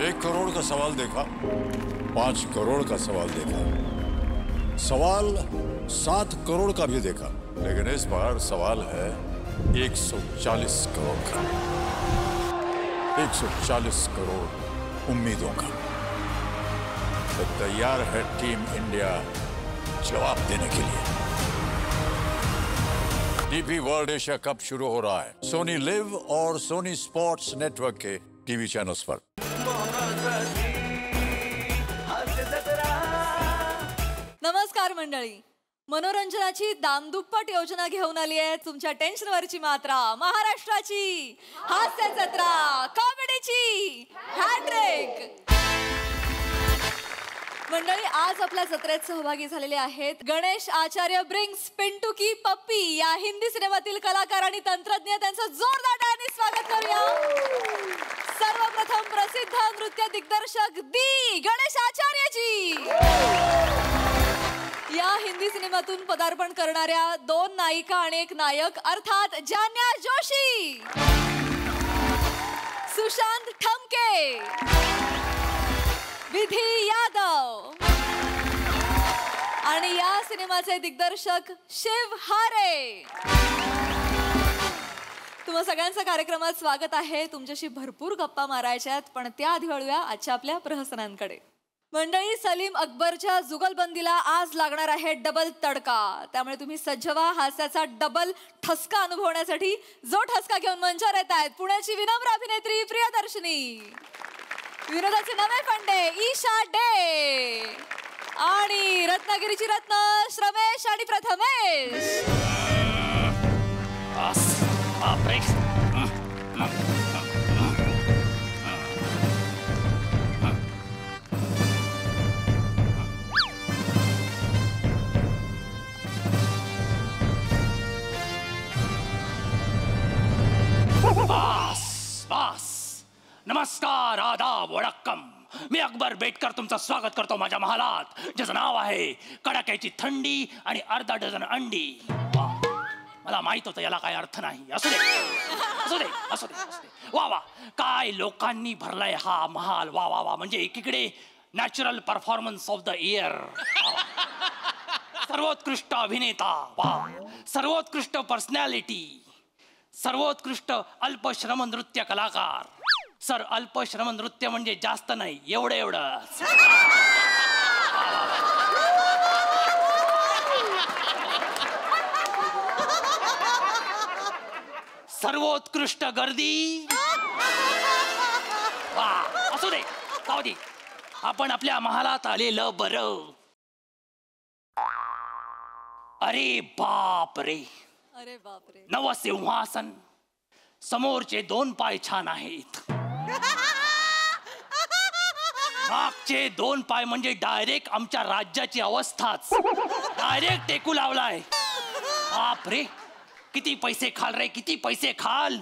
1 करोड़ का सवाल देखा, 5 करोड़ का सवाल देखा, सवाल 7 करोड़ का भी देखा, लेकिन इस बार सवाल है 140 करोड़ का। 140 करोड़ उम्मीदों का। तो तैयार है टीम इंडिया जवाब देने के लिए। डीपी वर्ल्ड एशिया कप शुरू हो रहा है सोनी लिव और सोनी स्पोर्ट्स नेटवर्क के टीवी चैनल्स पर। नमस्कार मंडळी, मनोरंजनाची दामदुप्पट योजना घेऊन आली आहे तुमच्या टेन्शनवरची मात्रा, महाराष्ट्राची हास्य जत्रा, कॉमेडीची हॅट्रिक। मंडळी, आज आपल्या जत्रेत सहभागी झालेले आहेत गणेश आचार्य ब्रिंग्स पिंटू की पप्पी या हिंदी सिनेमातील कलाकार आणि तंत्रज्ञ। त्यांचं जोरदार टाळ्यांनी स्वागत करूया। सर्वप्रथम प्रसिद्ध नृत्य दिग्दर्शक दी गणेश आचार्यजी, या हिंदी सिनेमातून पदार्पण करणाऱ्या 2 नायिका आणि 1 नायक अर्थात जान्या जोशी, सुशांत ठमके, विधी यादव आणि या सिनेमाचे दिग्दर्शक शिव हारे। तुम्हा सगळ्यांचं कार्यक्रमात स्वागत आहे। तुमच्याशी भरपूर गप्पा मारायच्यात, पण त्याआधी वळूया आजच्या आपल्या प्रहसनांकडे। मंडळी, सलीम अकबरच्या जुगलबंदीला आज लागणार आहे डबल तडका, त्यामुळे तुम्ही सज्ज व्हा हास्याचा डबल ठसका अनुभवण्यासाठी। जो ठसका घेऊन मंचावर येत आहेत पुण्याची विनम्र अभिनेत्री प्रियदर्शनी, विनोदाचे नवे फंडे ईशा डे आणि रत्नागिरीची रत्न श्रमेश आणि प्रथमेश। नमस्कार, आदाब, वडक्कम। मी अकबर बेटकर तुमचं स्वागत करतो माझ्या महालात, ज्याचं नाव आहे कडाक्याची थंडी आणि अर्धा डझन अंडी। मला माहित होतं याला काय अर्थ नाही। असू दे असू दे असू दे असू दे। वा वा, काय लोकांनी भरलाय हा महाल। वा वा वा, म्हणजे एकीकडे natural performance of the year, सर्वोत्कृष्ट अभिनेता, वा, सर्वोत्कृष्ट पर्सनॅलिटी, सर्वोत्कृष्ट अल्पश्रम नृत्य कलाकार। सर, अल्पश्रम नृत्य म्हणजे जास्त नाही, एवढं एवढंच। सर्वोत्कृष्ट गर्दी, वा, असू दे जाऊ दे। आपण आपल्या महालात आलेलं बरं। अरे बाप रे, अरे बापरे, नवसिंहासन, समोरचे 2 पाय छान आहेत, मागचे 2 पाय म्हणजे डायरेक्ट आमच्या राज्याची अवस्थाच, डायरेक्ट टेकू लावलाय। बापरे, किती पैसे खाल रे, किती पैसे खाल।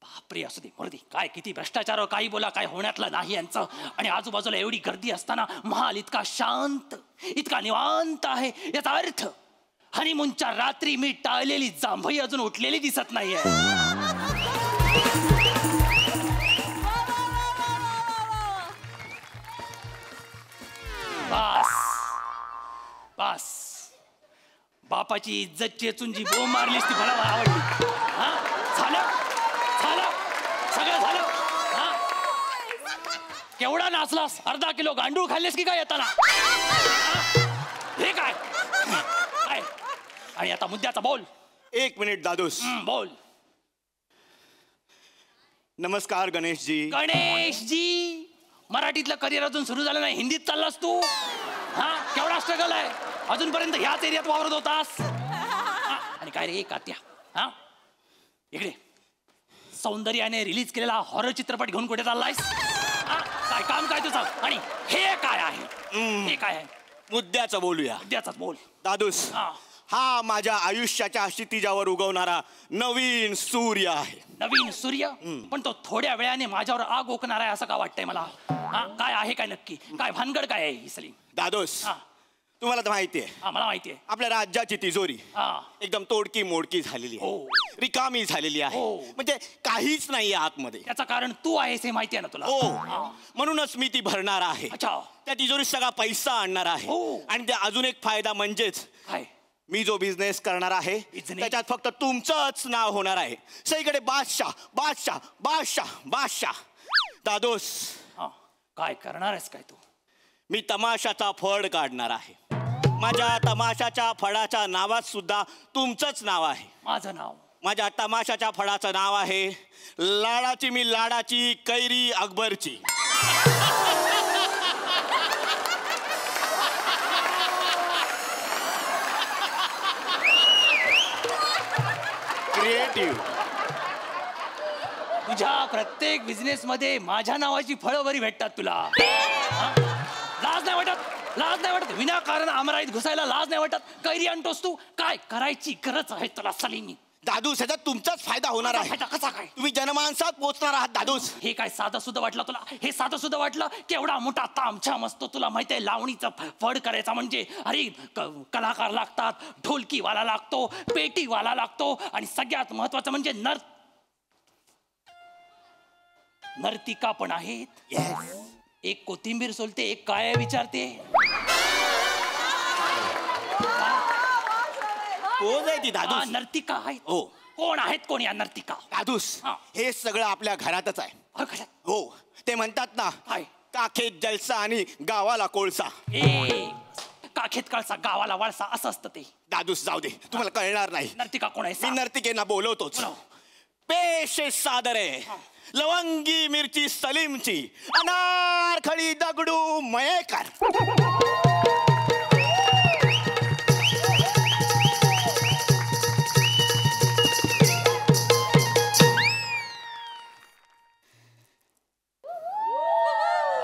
बापरे, असू दे मरुदे, काय किती भ्रष्टाचार, काही बोला, काय होण्यातलं नाही यांचं। आणि आजूबाजूला एवढी गर्दी असताना महाल इतका शांत, इतका निवांत आहे, याचा अर्थ हनीमूनच्या रात्री मी टाळलेली जांभई अजून उठलेली दिसत नाहीये। बस बस, बापाची इज्जत चेचून जी बोंब मारलीस ती मला आवडली। हा, झालं झालं सगळं झालं। हा, केवढा नाचलास, अर्धा किलो गांडूळ खाल्लेस की काय येताना? हे काय काय? आणि आता मुद्द्याचा बोल। 1 मिनिट दादूस, बोल। नमस्कार गणेशजी। गणेशजी, मराठीतलं करिअर अजून सुरू झालं नाही, हिंदीत चाललास तू? हा, केवढा स्ट्रगल आहे, अजूनपर्यंत ह्याच एरियात वावरत होतास। आणि काय रे कात्या, हा इकडे सौंदर्याने रिलीज केलेला हॉरर चित्रपट घेऊन कुठे चाललायस? काय काम काय तुझं? आणि हे काय आहे? हे काय आहे? मुद्द्याचं बोलूया। मुद्द्याचाच बोल दादूस, हा माझ्या आयुष्याच्या क्षितिजावर उगवणारा नवीन सूर्य आहे। नवीन सूर्य? पण तो थोड्या वेळाने माझ्यावर आग ओकणार आहे असं का वाटतंय मला? हा, काय आहे काय नक्की? काय भानगड काय आहे ही सलीम? दादूस, तुम्हाला तर माहिती आहे मला माहिती आहे. आपल्या राज्याची तिजोरी हा. एकदम तोडकी मोडकी झालेली आहे. हो. रिकामी झालेली आहे. हो. म्हणजे काहीच नाही आतमध्ये. त्याचं कारण तू आहेस हे माहिती आहे ना तुला. हो. म्हणूनच मी ती भरणार आहे. अच्छा. त्या तिजोरीत सगळा पैसा आणणार आहे. हो. आणि त्या अजून एक फायदा म्हणजेच काय? मी जो बिझनेस करणार आहे त्याच्यात फक्त तुमचंच नाव होणार आहे. सगळीकडे बादशाह बादशाह बादशाह बादशाह. दादोस, काय करणार आहेस काय तू? मी तमाशाचा फड काढणार आहे. माझ्या तमाशाच्या फडाच्या नावात सुद्धा तुमचंच नाव आहे. माझं नाव? माझ्या तमाशाच्या फडाचं नाव आहे लाडाची मी लाडाची कैरी अकबरची. क्रिएटिव्ह. तुझ्या प्रत्येक बिझनेस मध्ये माझ्या नावाची फळं बरी भेटतात तुला. लाज नाही वाटत? लाज नाही वाटत? विनाकारण आमराईत घुसायला लाज नाही वाटत? कैरी आणतोस तू? काय करायची गरज आहे तुला सलीमी? दादूस, ह्याच्यात तुमचाच फायदा होणार आहे. कसा काय? तुम्ही जनमानसात पोहोचणार आहात दादूस. हे काय साधं सुद्धा वाटलं तुला? हे साधं सुद्धा वाटलं? केवढा मोठा तामछाम असतो तुला माहिती आहे? लावणीचा फड करायचा म्हणजे अरे कलाकार लागतात, ढोलकीवाला लागतो, पेटीवाला लागतो आणि सगळ्यात महत्वाचं म्हणजे नर्तिका पण आहेत. एक कोथिंबीर सोलते, एक काय विचारते. कोण आहे ती दादूस? नर्तिका आहेत. हो. कोण आहेत कोण या नर्तिका? दादूस, हे सगळं आपल्या घरातच आहे. हो. ते म्हणतात ना, काखेत जलसा आणि गावाला कोळसा. काखेत कळसा गावाला वळसा असं असतं ते. दादूस जाऊ दे, तुम्हाला कळणार नाही. नर्तिका कोण आहे? मी नर्तिकेना बोलवतोच. पेश सादर आहे लवंगी मिरची सलीमची अनारखळी दगडू मयेकर.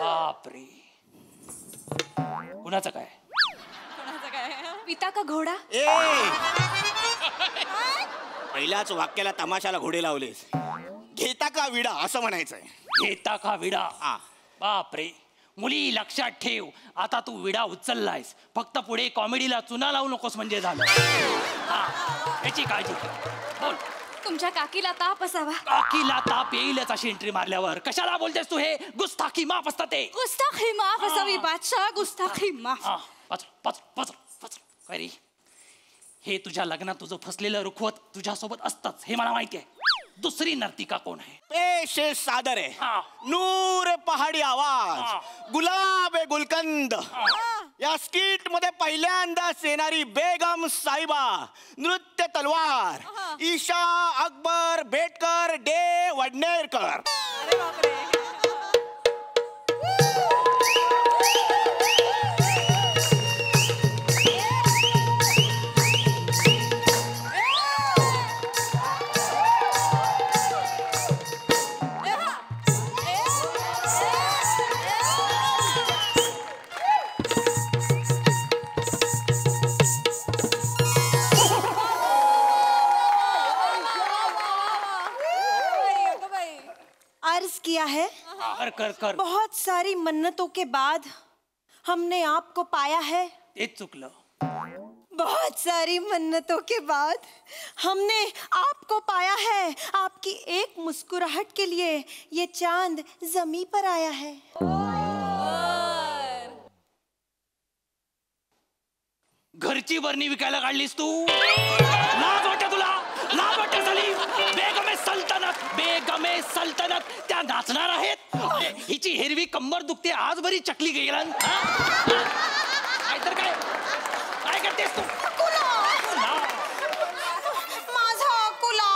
बापरे, कुणाचं काय? पिता का घोडा? ए पहिल्याच वाक्याला तमाशाला घोडे लावलेस. घेता का विडा असं म्हणायचंय. घेता का विडा? बापरे, मुली लक्षात ठेव, आता तू विडा उचललायस, फक्त पुढे कॉमेडीला चुना लावू नकोस म्हणजे झालं. याची काळजी बोल. तुमच्या काकीला ताप असावा. काकीला ताप येईलच अशी एंट्री मारल्यावर. कशाला बोलतेस तू? हे गुस्ताखी माफ असतं ते. गुस्ताखी माफ असावी बादशाह, गुस्ताखी माफ. काय रे, हे तुझ्या लग्नात तुझं फसलेलं रुखवत तुझ्यासोबत असतंच हे मला माहिती आहे. दुसरी नर्तिका कोण आहे? पेश सादर आहे नूर पहाडी आवाज गुलाब गुलकंद. या स्किट मध्ये पहिल्यांदाच येणारी बेगम साहिबा, नृत्य तलवार ईशा अकबर बेटकर डे वडनेरकर. किया है कर. बहुत सारी मन्नतों के बाद हमने आपको पाया है. तेच चुकलं. बहुत सारी मन्नतों के बाद हमने आपको पाया है. आपकी एक मुस्कुराहट के लिए ये चांद जमी पर आया है. घरची बरणी विकायला काढलीस तू? लाज वाटते तुला? लाज वाटते सलीम? बेगमे सल्तनत, बेगमे सल्तनत त्या नाचणार आहेत. हिची हिरवी कंबर दुखते आज बरी चकली गेला. काय तर काय काय करतेस तू? माझा अकुला.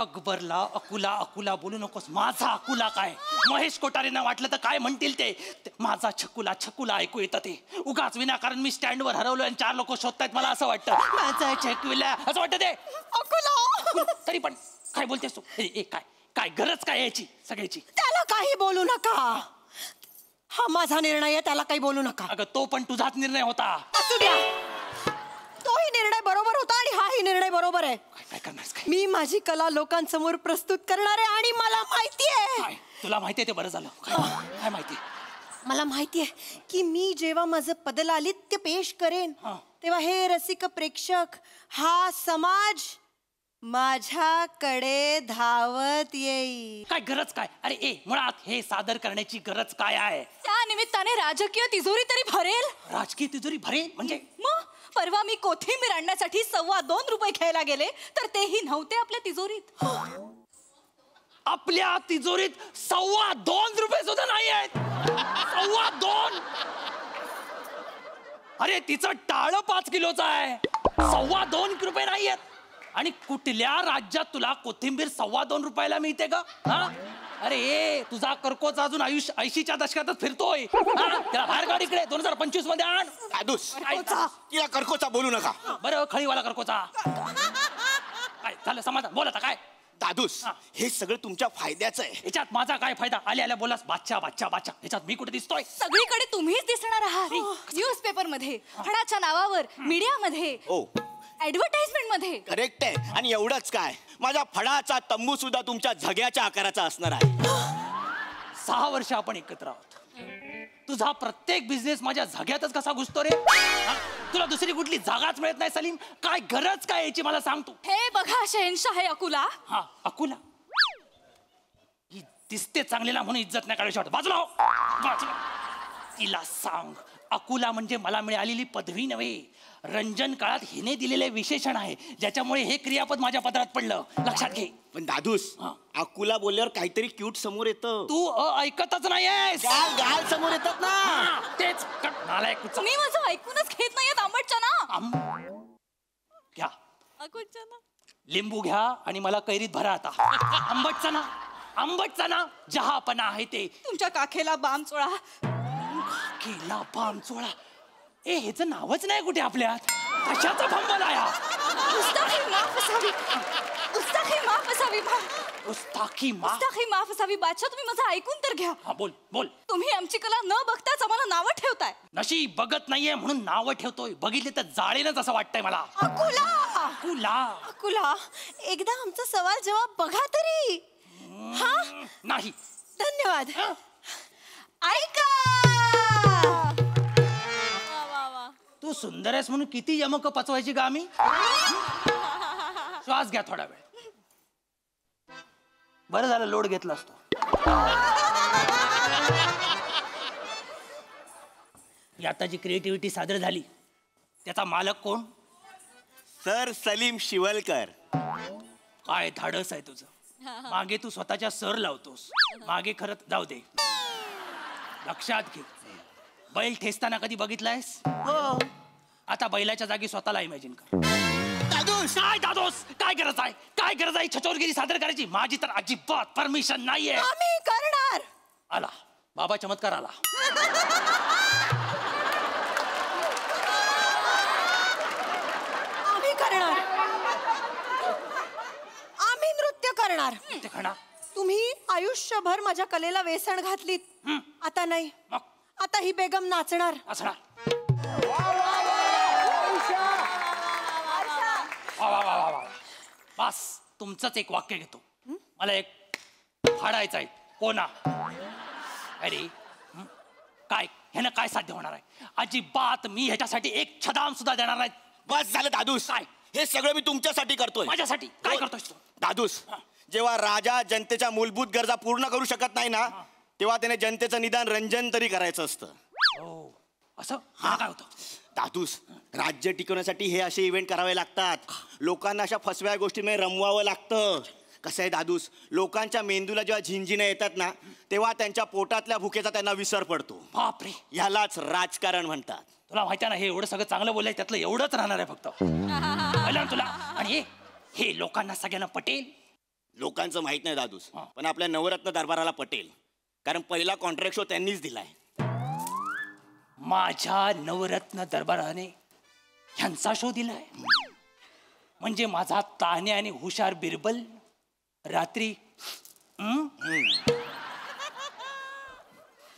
अकबरला अकुला अकुला बोलू नकोस. माझा अकुला काय? महेश कोठारेंना वाटलं तर काय म्हणतील ते. माझा छकुला छकुला ऐकू येतं ते. उगाच विनाकारण मी स्टँडवर हरवलो आणि 4 लोक शोधतायत मला असं वाटतं. माझा छकुला असं वाटतं ते. अकुला. तरी पण काय बोलतेस तू? काय काय गरज काय याची सगळ्याची? त्याला काही बोलू नका. हा माझा निर्णय आहे, त्याला काही बोलू नका. अगं तो पण तुझाच निर्णय होता. असू द्या. तोही निर्णय बरोबर होता आणि हाही निर्णय बरोबर आहे. काय करणार? मी माझी कला लोकांसमोर प्रस्तुत करणार आहे आणि मला माहिती आहे. तुला माहिती आहे ते बरं झालं. काय माहिती? मला माहितीये की मी जेव्हा माझं पदलालित्य पेश करेन तेव्हा हे रसिक प्रेक्षक, हा समाज माझ्याकडे धावत येईल. काय गरज काय? अरे मुळात हे सादर करण्याची गरज काय आहे? त्या निमित्ताने राजकीय तिजोरी तरी भरेल. राजकीय तिजोरी भरेल म्हणजे? मग परवा मी कोथिंबीर आणण्यासाठी 2.25 रुपये घ्यायला गेले तर तेही नव्हते आपल्या तिजोरीत. आपल्या तिजोरीत 2.25 रुपये सुद्धा नाही आहेत. 2.25. अरे तिचं टाळं 5 किलोचं आहे. 2.25 रुपये नाही आहेत. आणि कुठल्या राज्यात तुला कोथिंबीर 2.25 रुपयाला मिळते का? अरे तुझा कर्कोचा अजून 80च्या दशकातच फिरतोय. त्याला बाहेर काढ इकडे. 2025 मध्ये आण. दादूस, तिला कर्कोचा बोलू नका. बरं खळीवाला कर्कोचा. काय झालं समाधान? बोल आता काय? दादूस, हे सगळं तुमच्या फायद्याचं आहे. याच्यात माझा काय फायदा? आल्या बोलास बादशाह बादशाह बादशाह. याच्यात मी कुठे दिसतोय? सगळीकडे तुम्हीच दिसणार आहात. न्यूजपेपर मध्ये, फडाच्या नावावर, मीडिया मध्ये, ऍडव्हर्टाइजमेंट मध्ये. करेक्ट आहे. आणि एवढंच काय, माझ्या फडाचा तंबू सुद्धा तुमच्या झग्याच्या आकाराचा असणार आहे. 6 वर्ष आपण एकत्र आहोत. तुझा प्रत्येक बिझनेस माझ्या झग्यातच कसा घुसतो रे? तुला दुसरी कुठली जागाच मिळत नाही सलीम? काय गरज काय याची मला सांग तू. हे बघा शहनशाह अकुला. अकुला ही दिसते चांगलेला म्हणून इज्जत नाही काढायची वाटत. बाजूला. तिला सांग, अकुला म्हणजे मला मिळालेली पदवी नव्हे, रंजन काळात हिने दिलेले विशेषण आहे, ज्याच्यामुळे हे क्रियापद माझ्या पदरात पडलं. लक्षात घे. पण दादूस, अकुला बोलल्यावर काहीतरी क्यूट समोर येतं. तू ऐकतच नाहीयेस. गाल समोर येतात ना. तेच नालायक. तुम्ही माझं ऐकूनच घेत नाहीयेत. आंबटचना घ्या. अकुचना. लिंबू घ्या आणि मला कैरीत भरा आता. आंबटचना जहापणा आहे ते. तुमच्या काखेला बाम चोळा. केला पाम चोळा. ह्याचं नावच नाही कुठे आपल्यात. कशाचा फंबल आहे हा? उस्ताखी माफ असावी. उस्ताखी माफ असावी. उस्ताखी माफ. उस्ताखी माफ असावी. बादशाह तुम्ही माझं ऐकून तर घ्या. बोल. तुम्ही आमची कला न बघताच आम्हाला नावं ठेवताय. नशीब बघत नाहीये म्हणून नावं ठेवतोय. बघितले तर जाळेनच असं वाटतंय मला. अकुला, एकदा आमचा सवाल जवाब बघा तरी. नाही. धन्यवाद. ऐका. तू सुंदर आहेस म्हणून किती यमक पचवायची का आम्ही? श्वास घ्या थोडा वेळ. बरं झालं लोड घेतला असतो. आता जी क्रिएटिव्हिटी सादर झाली त्याचा मालक कोण? सर सलीम शिवलकर. काय धाडस आहे तुझं. मागे तू स्वतःच्या सर लावतोस. मागे खरंच जाऊ दे. लक्षात घे, बैल ठेचताना कधी बघितलायस? हो. आता बैलाच्या जागी स्वतःला इमॅजिन कर. दादूस, काय गरज आहे छचोरगिरी सादर करायची? माझी तर अजिबात परमिशन नाहीये. आम्ही करणार. आला बाबा, चमत्कार आला. आम्ही करणार. आम्ही नृत्य करणार. ते खणा. तुम्ही आयुष्यभर माझ्या कलेला वेसण घातलीत. आता नाही. आता ही बेगम नाचणार. असणार. बस तुमचंच एक वाक्य घेतो. मला एक फाडायचं आहे. कोणा? अरे काय ह्यानं काय साध्य होणार आहे? अजिबात मी ह्याच्यासाठी एक छदाम सुद्धा देणार नाही. बस झालं दादूस. काय? हे सगळं मी तुमच्यासाठी करतोय. माझ्यासाठी काय करतोस तू? दादूस, जेव्हा राजा जनतेच्या मूलभूत गरजा पूर्ण करू शकत नाही ना, तेव्हा त्याने जनतेचं निदान रंजन तरी करायचं असतं. असं काय होतं? दादूस, राज्य टिकवण्यासाठी हे असे इव्हेंट करावे लागतात. लोकांना अशा फसव्या गोष्टींमध्ये रमवावं लागतं. कसं आहे दादूस, लोकांच्या मेंदूला जेव्हा झिंझिण्या येतात ना, तेव्हा त्यांच्या पोटातल्या भुकेचा त्यांना विसर पडतो. बापरे, यालाच राजकारण म्हणतात. तुला माहिती आहे ना, हे एवढं सगळं चांगलं बोललंय त्यातलं एवढंच राहणार आहे फक्त. कळलं ना तुला? आणि हे लोकांना सगळ्यांना पटेल. लोकांचं माहित नाही दादूस, पण आपल्या नवरत्न दरबाराला पटेल. कारण पहिला कॉन्ट्रॅक्ट शो त्यांनीच दिलाय. माझ्या नवरत्न दरबाराने ह्यांचा शो दिलाय म्हणजे माझा तान्या आणि हुशार बिरबल रात्री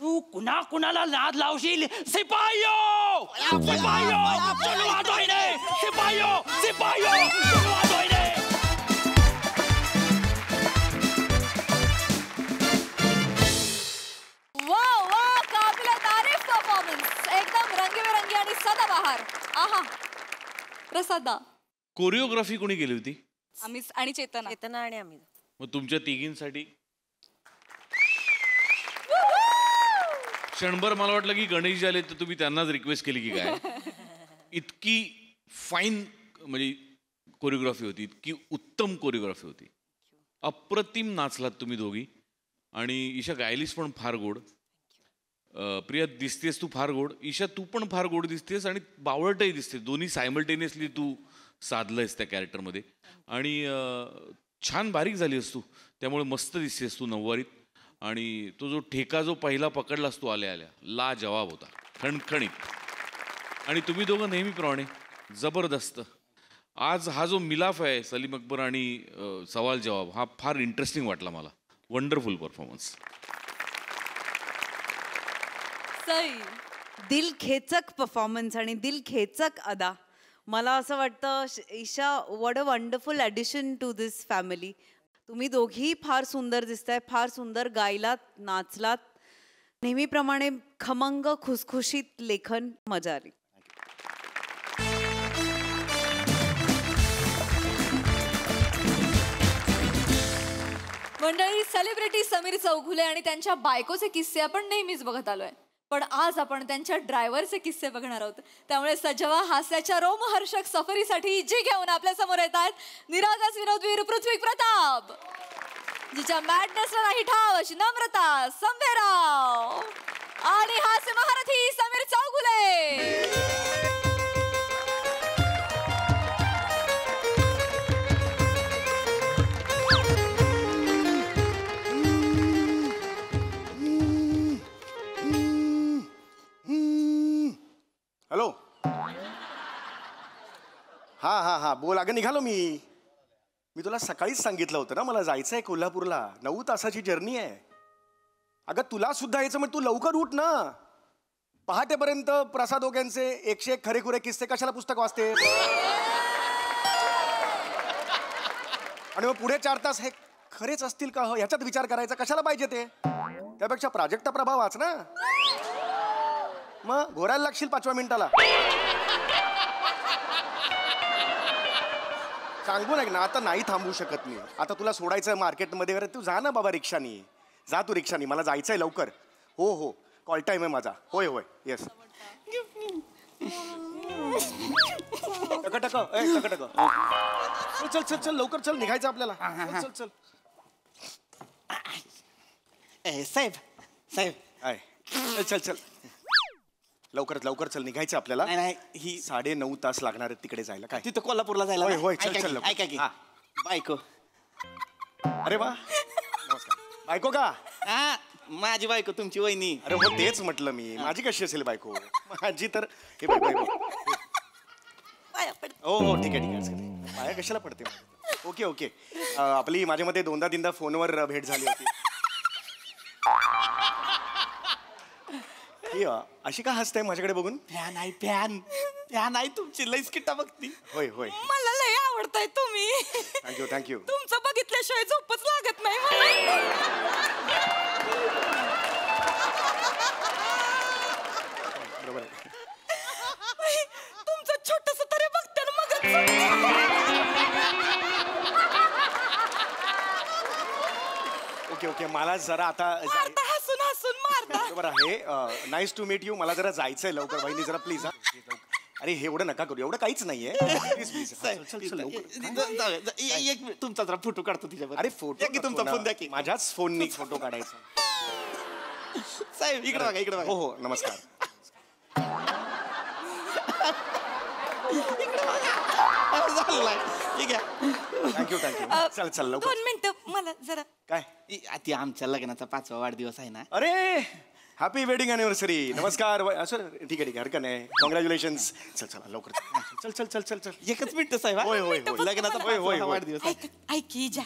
तू कुणा कुणाला नाद लावशील? सिपाहियो, सिपाहियो, सुनवा दोयने, सिपाहियो, सिपाहियो, सुनवा दोयने. वा वा, काबिल आणि सदाबहार. आहा प्रसादा. कोरिओग्राफी कोणी केली होती? आम्ही आणि चेतना. चेतना आणि आम्ही. मग तुमच्या तिघींसाठी क्षणभर मला वाटलं की गणेश आले तर तुम्ही त्यांनाच रिक्वेस्ट केली की काय. इतकी फाईन म्हणजे कोरिओग्राफी होती, इतकी उत्तम कोरिओग्राफी होती. अप्रतिम नाचलात तुम्ही दोघी. आणि ईशा गायलीस पण फार गोड. प्रिया दिसतेस तू फार गोड. ईशा तू पण फार गोड दिसतेस आणि बावळटही दिसते. दोन्ही सायमल्टेनियसली तू साधलंयस त्या कॅरेक्टरमध्ये. आणि छान बारीक झालीस तू, त्यामुळे मस्त दिसतेस तू नऊवारीत. आणि तो जो ठेका जो पहिला पकडलास तू आल्या आल्या, ला जवाब होता, खणखणीत. आणि तुम्ही दोघं नेहमीप्रमाणे जबरदस्त. आज हा जो मिलाफ आहे सलीम अकबर आणि सवाल जवाब, हा फार इंटरेस्टिंग वाटला मला. Wonderful performance. दिल खेचक परफॉर्मन्स आणि दिल खेचक अदा. मला असं वाटतं Isha, what a wonderful addition to this family. तुम्ही दोघी फार सुंदर दिसताय, फार सुंदर गायलात, नाचलात. नेहमीप्रमाणे खमंग खुसखुशीत लेखन, मजा आली. मंडळी, सेलिब्रिटी समीर चौघुले आणि त्यांच्या बायकोचे किस्से आपण नेहमीच बघत आलोय, पण आज आपण त्यांच्या ड्रायव्हरचे किस्से बघणार आहोत. त्यामुळे सजवा हास्याच्या रोमहर्षक सफरीसाठी जी घेऊन आपल्या समोर येतात निरागस विनोदवीर पृथ्वी प्रताप, जिच्या मॅडनेसला नाही ठाव अशी नम्रता संभेराव, आणि हास्य महारथी समीर चौघुले. हॅलो. हा बोल. अगं निघालो मी तुला सकाळीच सांगितलं होतं ना, मला जायचं आहे कोल्हापूरला. 9 तासाची जर्नी आहे. अगं तुला सुद्धा यायचं म्हणजे तू लवकर उठ ना. पहाटेपर्यंत प्रसाद ओग्यांचे 101 खरेखुरे किस्से कशाला पुस्तक वाचते. आणि मग पुढे 4 तास हे खरेच असतील का ह्याच्यात विचार करायचा कशाला पाहिजे ते. त्यापेक्षा प्राजक्ता प्रभा वाच ना. मग घोरायला लागशील 5व्या मिनिटाला. सांगू ना, आता नाही थांबू शकत मी. आता तुला सोडायचं मार्केटमध्ये वगैरे, तू जा ना बाबा रिक्षानी. जा तू रिक्षानी, मला जायचंय लवकर. हो कॉल टाईम आहे माझा. होय येस. टक चल लवकर चल, निघायचं आपल्याला. चल साहेब चल लवकर चल, निघायचं आपल्याला. नाही ही 9.5 तास लागणार आहेत तिकडे जायला. काय तिथं कोल्हापूरला जायला. होय चल ऐका की बायको. अरे वा, नमस्कार. बायको का? हा, माझी बायको, तुमची वहिनी. अरे हो, तेच म्हटलं मी. माझी कशी असेल बायको? माझी तर हे बायको. हो ठीक आहे. पाया कशाला पडते? ओके. आपली माझ्या मते 2दा-3दा फोनवर भेट झाली होती. अशी का हसताय माझ्याकडे बघून? फॅन आहे तुमची. लईच किट्टा बघती. होय मला लय आवडताय तुम्ही. थँक्यू. तुमचं बघितल्याशिवाय झोपच लागत नाही मला. बरोबर आहे. तुमचं छोटस तरी बघते ना मग. ओके मला जरा आता हसून मारता. बरोबर आहे. Nice to meet you. मला जरा जायचंय लवकर. बहिणी जरा प्लीज. अरे हे एवढं नका करू, एवढं काहीच नाहीये. प्लीज चल लवकर. एक मिनिट, तुमचा जरा फोटो काढतो तिच्यावर. अरे फोटो की तुमचा फोन द्या की. माझ्याच फोननी फोटो काढायचा. साहेब इकडे बघा. हो नमस्कार. ठीक आहे. थँक्यू. चल लवकर. 2 मिनिटं मला जरा. काय? ती आमच्या लग्नाचा 5वा वाढदिवस आहे ना. अरे हॅपी वेडिंग अॅनिव्हर्सरी. नमस्कार सर. ठीक आहे हरकत नाही. कॉंग्रॅच्युलेशन्स. चल लवकर. चल. एकच मिनिट साहेब. होय. लग्नाचा 5वा वाढदिवस आहे. ऐकी जा.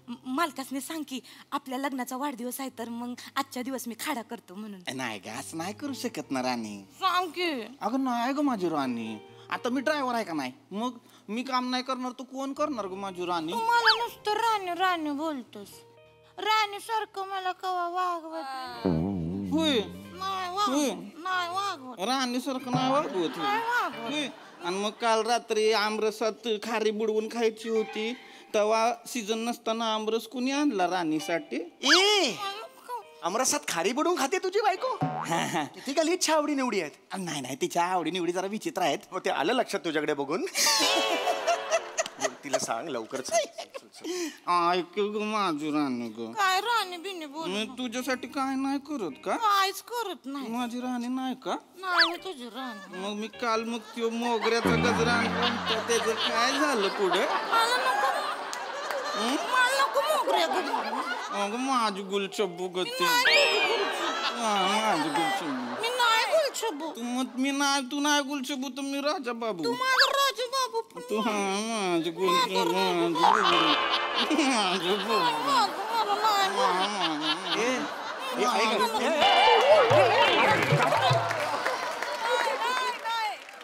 मालकासने सांग की आपल्या लग्नाचा वाढदिवस आहे, तर मग आजच्या दिवस मी खाडा करतो म्हणून. नाही ग, असं नाही करू शकत ना राणी. सांग की. अगं नाही ग माझी राणी. आता मी ड्रायव्हर आहे का नाही, मग मी काम नाही करणार तर कोण करणार ग माझी राणी. मला नुसतं राणी बोलतोस. राणी सारखं मला कवा वागवत होय. नाही वागवत. राणीसारखं नाही वागवत होय. आणि मग काल रात्री आमरसात खारी बुडवून खायची होती तेव्हा सीझन नसताना आमरस कुणी आणला राणीसाठी? अमरसात खारी बुडून खाते तुझी बायको? किती गलिच्छ आवडी निवडी आहेत. नाही नाही, तिच्या आवडी निवडी जरा विचित्र आहेत. हो, ते आलं लक्षात तुझ्याकडे बघून. तिला सांग लवकर. ऐक ग माझी राणी ग. काय राणी बिनी बोल. मी तुझ्यासाठी काय नाही करत का? काहीच करत नाही. माझी राणी नाही का? नाही तुझी राणी. मग मी काल मग त्यो मोगऱ्याचा गजरा आणला त्याचं काय झालं पुढे? मला नको मोगऱ्या गजरा. अगं माझी गुलछब्बू गती. माझी गुलछब्बू. मी नाही गुलछब्बू. तू नाही गुलछब्बू तर मी राजा बाबू. तू माझा राजा बाबू. तू माझी गुलछब्बू.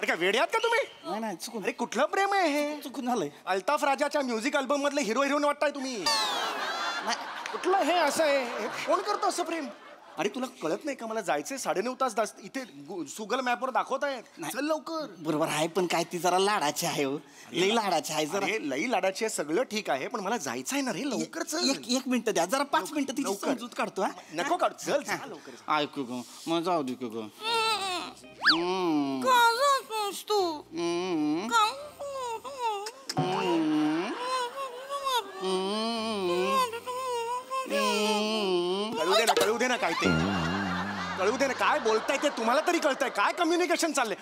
काय वेड्यात का तुम्ही? नाही नाही चुकून. अरे कुठलं प्रेम आहे हे? चुकून झालंय. अल्ताफ राजाच्या म्युझिक अल्बम मधले हिरो हिरोईन वाटताय तुम्ही. कुठलं हे असं आहे? हे कोण करतो असं प्रेम? अरे तुला कळत नाही का मला जायचंय 9.5 तास इथे सुगल मॅपवर दाखवत आहेत. चल लवकर. बरोबर आहे पण काय ती जरा लाडाची आहे हो. लई लाडाची आहे जरा. लई लाडाची आहे सगळं ठीक आहे पण मला जायचं आहे ना रे. लवकर चल. एक मिनिट द्या जरा 5 मिनिटं तिची समजूत काढतो. नको काढ. चल लवकर. ऐकू ग मग जाऊ दे ग. का जातोस तू? कळू दे ना काय ते. कळू दे ना काय बोलताय ते तुम्हाला तरी कळतंय. काय कम्युनिकेशन चाललंय?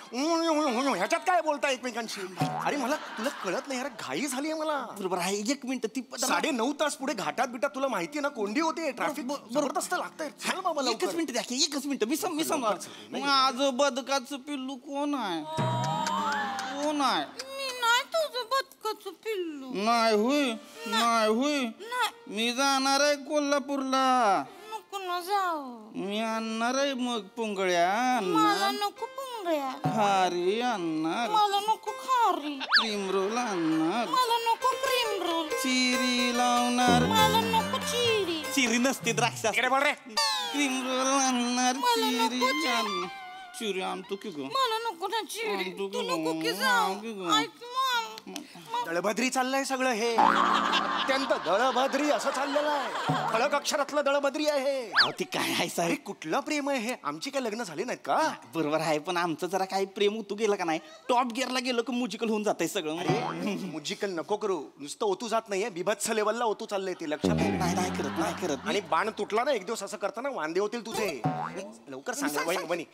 ह्याच्यात काय बोलताय एकमेकांशी? अरे मला तुला कळत नाही यार. घाई झाली आहे मला. बरोबर आहे. 1 मिनिट ती 9.5 तास पुढे घाटात बिटात तुला माहिती ना कोंडी होते. ट्रॅफिक जबरदस्त लागतंय. चल बाबा एकच मिनिट द्या. एकच मिनिट मी समजा. माझं बदकाचं पिल्लू कोण आहे? कोण आहे? मी नाही तुझं बदकाचं पिल्लू. नाही होय. नाही होय. मी जाणार आहे कोल्हापूरला. नको ना जाऊ. मी आणणार आहे मग पुंगळ्या. मला नको पुंगळ्या. खारी आणणार. मला नको खारी. क्रीम रोल आणणार. मला नको क्रीम रोल. चिरी लावणार. मला नको चिरी. चिरी नसते द्राक्ष. क्रीम रोल आणणार. चिरी आणणार. चिरी आणतो की ग. मला नको ना चिरी. तू नको की जाऊ. ऐक दळभद्री चाललंय सगळं हे. अत्यंत दळभद्री असं चाललेलं आहे. खळक अक्षरातलं दळभद्री आहे. ती काय आहे अरे साहेब? कुठलं प्रेम आहे हे? आमची काय लग्न झाली नाहीत का? बरोबर आहे पण आमचं जरा काही प्रेम उतू गेलं का नाही. टॉप गिअरला गेलं की म्युजिकल होऊन जातंय सगळं. म्युजिकल नको करू. नुसतं ओतू जात नाहीये. बिभत्स लेवलला ओतू चाललंय ते लक्षात नाही नाही करत नाही करत. आणि बाण तुटला ना एक दिवस असं करताना वांदे होतील तुझे. लवकर सांगा वहिनी.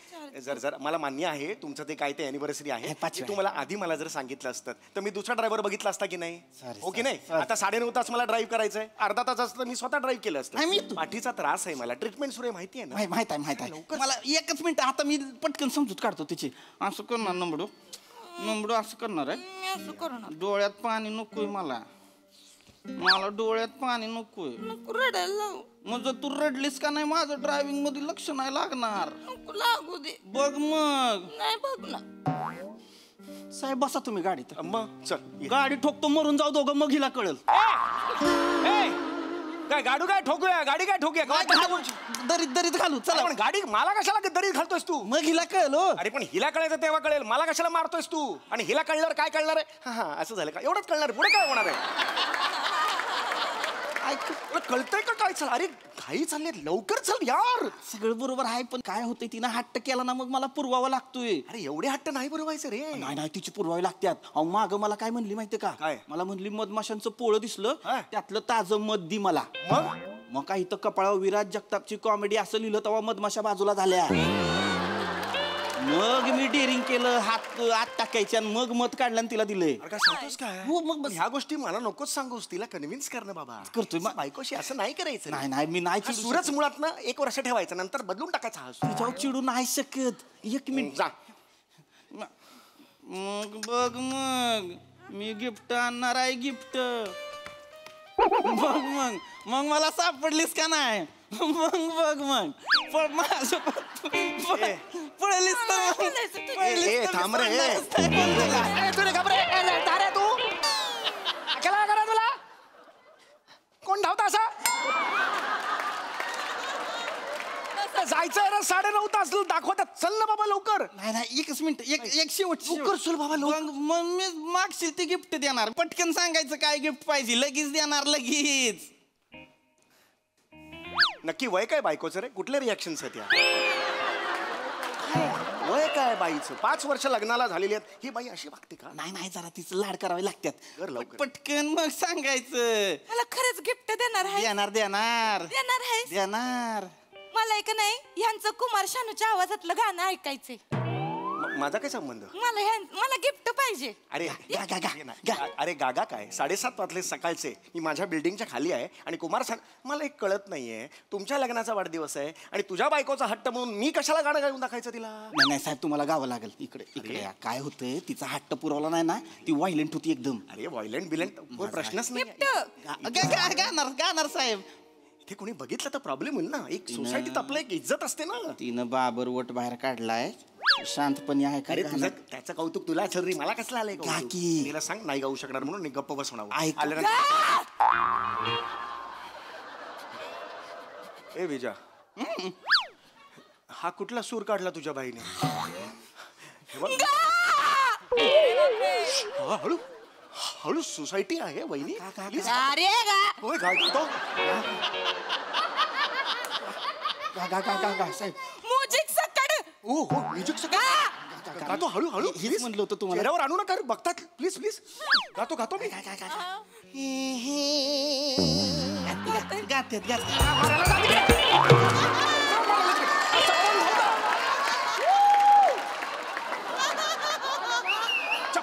जर मला मान्य आहे तुमचं ते काय ते अॅनिव्हर्सरी आहे. तू मला आधी मला जर सांगितलं असतं तर मी दुसरा ड्रायव्हर बघितला असता की नाही? हो की नाही? आता 9.5 तास मला ड्राईव्ह करायचंय. अर्धा तास असतं मी स्वतः ड्राईव्ह केलं असतं. पाठीचा त्रास आहे मला. ट्रीटमेंट सुरू आहे माहिती आहे ना? माहित आहे. मला 1 मिनिट आता मी पटकन समजूत काढतो तिची. असं करणार नंबडू असं करणार आहे. डोळ्यात पाणी नकोय मला. डोळ्यात पाणी नकोय. रडायला. मग जर तू रडलीस का नाही माझं ड्रायव्हिंग मध्ये लक्ष नाही लागणार. नको लागू दे. बघ मग. नाही बघ ना. साहेब बसा तुम्ही गाडीत. मग चल गाडी ठोकतो मरून जाऊ दोघं मग हिला कळेल. काय गाडू काय ठोकूया? गाडी काय ठोकूया? दरीत घालू चला. पण गाडी मला कशाला दरीत घालतोयस तू? मग हिला कळेल. अरे पण हिला कळायचं तेव्हा कळेल. मला कशाला मारतोयस तू? आणि हिला कळल्यावर काय कळणार आहे? हा असं झालं का? एवढंच कळणार. पुढे काय होणार आहे? कळतंय का काय? चल अरे घाई चालली लवकर चल यार. सगळं बरोबर आहे पण काय होतंय तिनं हट्ट केला ना मग मला पुरवावा लागतोय. अरे एवढे हट्ट नाही पुरवायचं रे. नाही तिची पुरवावी लागतात. अहो माग मला काय म्हणली माहितीये का? काय? मला म्हणली मधमाशांचं पोळं दिसलं त्यातलं ताजं मध दी मला. मग काय इथं कपाळावर विराज जगतापची कॉमेडी असं लिहिलं तेव्हा मधमाशा बाजूला झाल्या. मग मी डेअरिंग केलं. हात आत टाकायचे आणि मग मध काढलं आणि तिला दिलंय. काय सांगतोस काय? हो मग ह्या गोष्टी मला नकोच सांगूस. तिला कन्व्हिन्स कर ना बाबा. करतोय बायकोशी असं नाही करायचं. नाही मी नाही चिडू सूरच मुळात ना 1 वर्ष ठेवायचं नंतर बदलून टाकायचा. हा तिच्यावर चिडू नाही शकत. 1 मिनिट जा. मग बघ मग मी गिफ्ट आणणार आहे. गिफ्ट मग मला सापडलीस का नाही? मग पळलीस तर थांब रे. तू तुला कोण धावता असा? जायचं रे 9:30 तास दाखवतात. चल ना बाबा लवकर. नाही एकच मिनिट एक शेवट लवकर चल बाबा, लवकर. मग मी मागशील ते गिफ्ट देणार. पटकन सांगायचं काय गिफ्ट पाहिजे, लगेच देणार लगेच. नक्की वय काय बायकोचं रे? कुठले रिॲक्शन्स आहेत या? वय काय बाईचं? 5 वर्ष लग्नाला झालेली आहेत. ही बाई अशी वागते का? नाही जरा तिचं लाड करावे लागतात. कर लवकर. पटकन मग सांगायचं. मला खरंच गिफ्ट देणार आहे? देणार देणार आहे? देणार. मला एक नाही ह्यांचं कुमार शानूच्या आवाजातलं गाणं ऐकायचंय. माझा काय संबंध? मला गिफ्ट पाहिजे. अरे अरे गागा काय 7:30 वाजले सकाळचे. मी माझ्या बिल्डिंगच्या खाली आहे आणि कुमार मला एक कळत नाहीये. तुमच्या लग्नाचा वाढदिवस आहे आणि तुझ्या बायकोचा हट्ट म्हणून मी कशाला गाणं गाऊन दाखवायचं तिला? नाही साहेब तुम्हाला गावं लागेल. इकडे या. काय होतंय तिचा हट्ट पुरवला नाही ना, ती व्हायलेंट होती एकदम. अरे व्हायलेंट बिलेंट कोण प्रश्नच नाही. गाणार साहेब. इथे कोणी बघितलं तर प्रॉब्लेम होईल ना. एक सोसायटीत आपलं एक इज्जत असते ना. तिनं बाबरवट बाहेर काढलाय. शांतपणे आहे. अरे तुझं त्याचं कौतुक तुला असेल रे, मला कसलं आलंय? तिला सांग नाही गाऊ शकणार म्हणून गप्प बसवणार. ए विजा, हा कुठला सूर काढला तुझ्या बाईने? हळू हळू सोसायटी आहे वहिनी. होय गातो साहेब. म्युझिक सकड. हो म्युझिक सगळं गातो हळू हळू. हेच म्हणलं होतं तुम्हाला. चेहऱ्यावर आणू नका बघतात. प्लीज प्लीज गातो मी.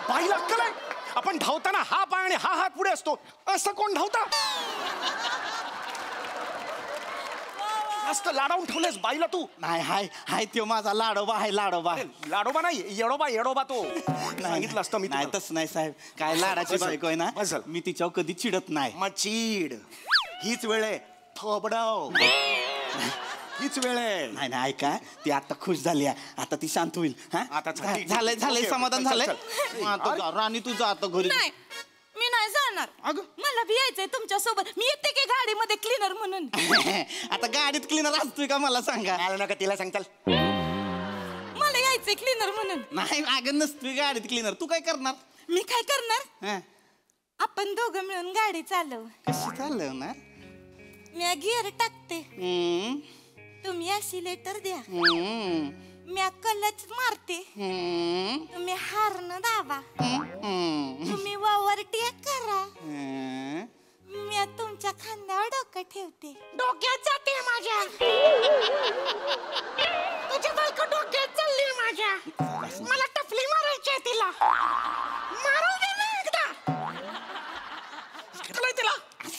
बाईला अक्कल आहे? आपण धावताना हा पाय आणि हा हात पुढे असतो, असं कोण धावता? मस्त लाडावून ठेवलेस बाईला तू. नाही हाय तो माझा लाडोबा आहे. लाडोबा नाही, येडोबा तो. सांगितलं असतं मी. नाही तसं नाही साहेब. काय लाडाची बायको आहे ना, मी तिच्यावर कधी चिडत नाही. मग चीड हीच वेळ आहे. थोबडाव हीच वेळ आहे. नाही ऐका, ती आता खुश झाली आहे. आता ती शांत होईल. आता झालंय समाधान झालंय. राणी तुझं आता घरी. नाही मी नाही जाणार. मला भी यायचंय तुमच्या सोबत. मी येते की गाडीमध्ये क्लीनर म्हणून. आता गाडीत क्लीनर असतोय का मला सांगा? नका तिला सांगताल. मला यायचंय क्लीनर म्हणून. नाही अगं नसतोय गाडीत क्लीनर. तू काय करणार? मी काय करणार? आपण दोघं मिळून गाडी चालव. कशी चालवणार? मी गिअर टाकते, तुम्ही ऍक्सिलेटर द्या. मी क्लच मारते, तुम्ही हार्न दाबा. तुम्ही ओव्हरटेक करा, मी तुमच्या खांद्यावर डोकं ठेवते. डोक्यात जाते माझ्या. तुझ्या बायको डोक्यात चालली माझ्या. मला टपली मारायची आहे तिला. मारू दे ना एकदा. तिला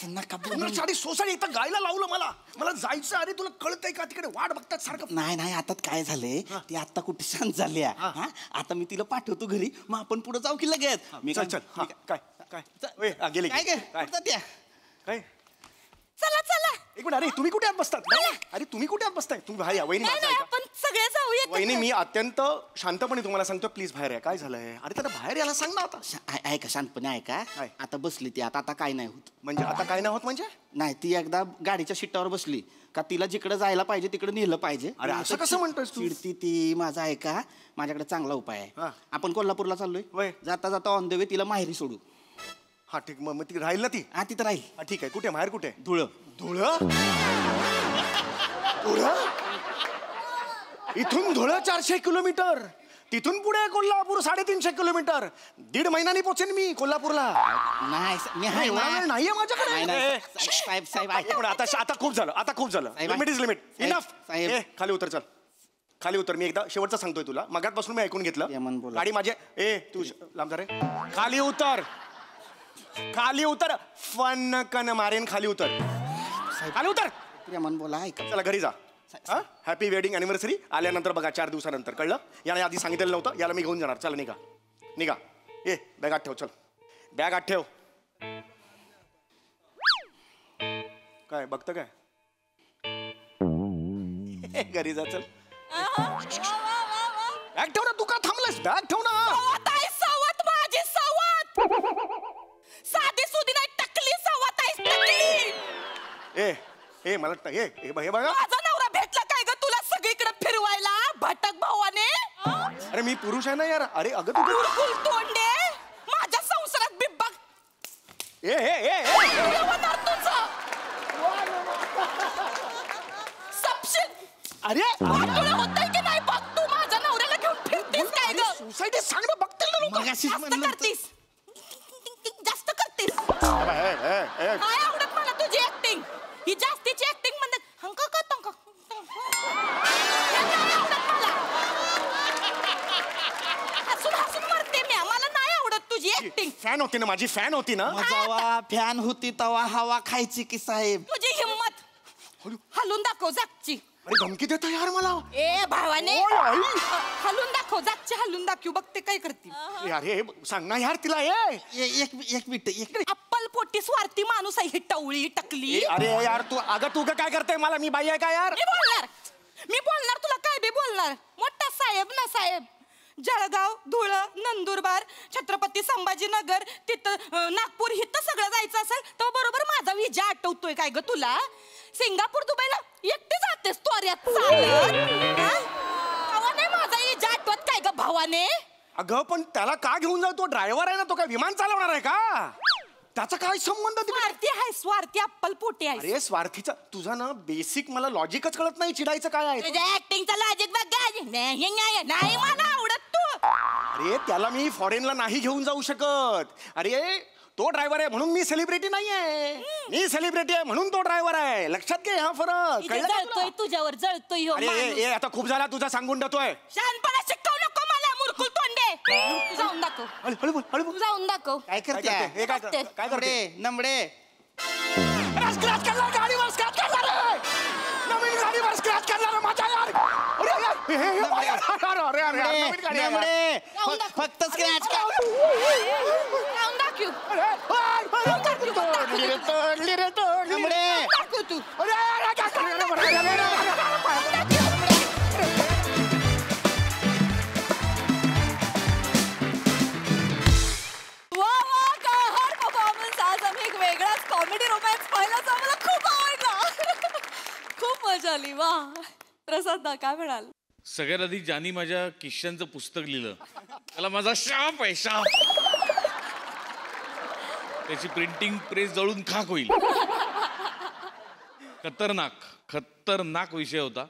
नका साडी सोसायटी इथं गायला लावलं मला जायचं. अरे तुला कळतंय का? तिकडे वाट बघतात सारखं. नाही आता काय झालंय, ती आता कुठे शांत झाली आहे. आता मी तिला पाठवतो घरी, मग आपण पुढे जाऊ की लगेच. मी चल काय गेले काय? चला एक मिनिट. अरे तुम्ही कुठे आत बसतात? अरे तुम्ही कुठे आत बसताय? तुम्ही बाहेर या. वहिनी आपण सगळे जाऊया. वहिनी मी अत्यंत शांतपणे तुम्हाला सांगतो, प्लीज बाहेर या. काय झालंय? अरे त्याला बाहेर यायला सांग ना आता. ऐका शांतपणे ऐका. आता बसली ती. आता काय नाही होत. म्हणजे आता काय नाही होत म्हणजे? नाही ती एकदा गाडीच्या सीटावर बसली का तिला जिकडे जायला पाहिजे तिकडे नेलं पाहिजे. अरे असं कसं म्हणतोस तू? चिडती ती. माझा ऐका, माझ्याकडे चांगला उपाय आहे. आपण कोल्हापूरला चाललोय. जाता ऑन द वे तिला माहेरी सोडू. हा ठीक. मग ती राहील ना? ती तिथं राहील. ठीक आहे. कुठे माहेर? कुठे? धुळं. इथून धुळं 400 किलोमीटर. तिथून पुढे कोल्हापूर 350 किलोमीटर. 1.5 महिन्यानी पोचेन मी कोल्हापूरला. नाही नाहीये माझ्याकडे. साहेब आता खूप झालं. Limit is limit. इनफ. खाली उतर. चल खाली उतर. मी एकदा शेवटचं सांगतोय तुला. मगातपासून मी ऐकून घेतलं. गाडी माझे. तू लांब जा रे. खाली उतर. फन मारेन. खाली उतर. प्रेमान बोला. ऐका. चला घरी जा. Happy wedding anniversary. आल्यानंतर बघा 4 दिवसानंतर. कळलं? याला आधी सांगितलेलं नव्हतं. याला मी घेऊन जाणार. चला निघा. बॅग आत ठेव. चल बॅग आत ठेव. काय बघतं काय? घरी जा. चल बॅग ठेव ना. तू का थांबलास? बॅग ठेव ना. माझी सवत साधी सुधी नाही. टकली सवत आहे. मला हे बघा. माझा नवरा भेटला काय ग तुला? अटक भावाने. अरे मी पुरुष आहे ना यार. अरे अगं तू तोंडे माझ्या संसारात बिब्बा होणार तुझं. सपशील. अरे तुला होतंय की नाही बघ. तू माझ्या नवऱ्याला घेऊन फिरतेस काय ग? सोसायटी सांग ना, बघतील ना लोकं. जास्त करतीस. जास्त करतीस. काय आवडत मला तुझी ऍक्टिंग. ही जास्तीची ऍक्टिंग म्हणजे हंका का तंका. हसून हसून मरते मी. मला नाही आवडत तुझी ऍक्टिंग. फॅन होती ना माझी, फॅन होती ना. जेव्हा फॅन होती तेव्हा हवा खायची की साहेब. तुझी हिम्मत हलून दाखव जागची. अरे धमकी देतो यार मला. ए भावाने ओय, आई. हलून दाखव जागची. हलून दाखव बघते काय करतील. अरे सांग ना यार तिला. एक मिनिट. अप्पल पोटी स्वार्थी माणूस आहे ही टवळी टकली. अरे यार तू अगं तू काय करते. मला मी बाई आहे का यार. मी बोलणार तुला काय बी बोलणार. मोठा साहेब ना साहेब. जळगाव धुळं नंदुरबार छत्रपती संभाजीनगर तिथं नागपूर हिथं सगळं जायचं असेल तर बरोबर माझा विजा आठवतोय काय ग तुला. सिंगापूर दुबईला एकटी जातेस तोऱ्यात चालत. भावाने माझा विजा आठवत काय ग भावाने. अगं पण त्याला का घेऊन जाऊ. तो ड्रायव्हर आहे ना. तो काय विमान चालवणार आहे का. त्याचा काय संबंध. स्वार्थी आहे स्वार्थी अप्पल पोटी आहे. अरे स्वार्थीचा तुझा ना बेसिक मला लॉजिकच कळत नाही. चिडायचं काय आहे. तुझ्या ऍक्टिंगचा लॉजिक बघ. नाही मला आवडत तू. अरे त्याला मी फॉरेनला नाही घेऊन जाऊ शकत. अरे तो ड्रायव्हर आहे म्हणून मी सेलिब्रिटी नाहीये. मी सेलिब्रिटी आहे म्हणून तो ड्रायव्हर आहे. लक्षात घे हा फरक. जळतोय तुझ्यावर जळतोय. अरे आता खूप झाला तुझा सांगून देतोय. शहाणपणा शिकवू नको मला मुरकुल तोंडे. तू जाऊन दाखव. तू जाऊन दाखव. काय करते हे काय करते. नंबडे स्क्रॅच करणार गाडीवर. स्क्रॅच करणार नवीन गाडीवर. स्क्रॅच करणार माझ्या यार. नंबडे फक्त स्क्रॅच जाऊन दाखव. तोडली रे नंबडे दाखव तू. वा वा कहर परफॉर्मन्स. आज आम्ही एक वेगळाच कॉमेडी रोमॅन्स पाहिला जो आम्हाला खूप आवडला. खूप मजा आली. वा प्रसाद काय म्हणाल. सगळ्यात आधी ज्यांनी माझ्या किश्यांचं पुस्तक लिहिलं त्याला माझा शाप आहे. शाप. त्याची प्रिंटिंग प्रेस जळून खाक होईल. खतरनाक विषय होता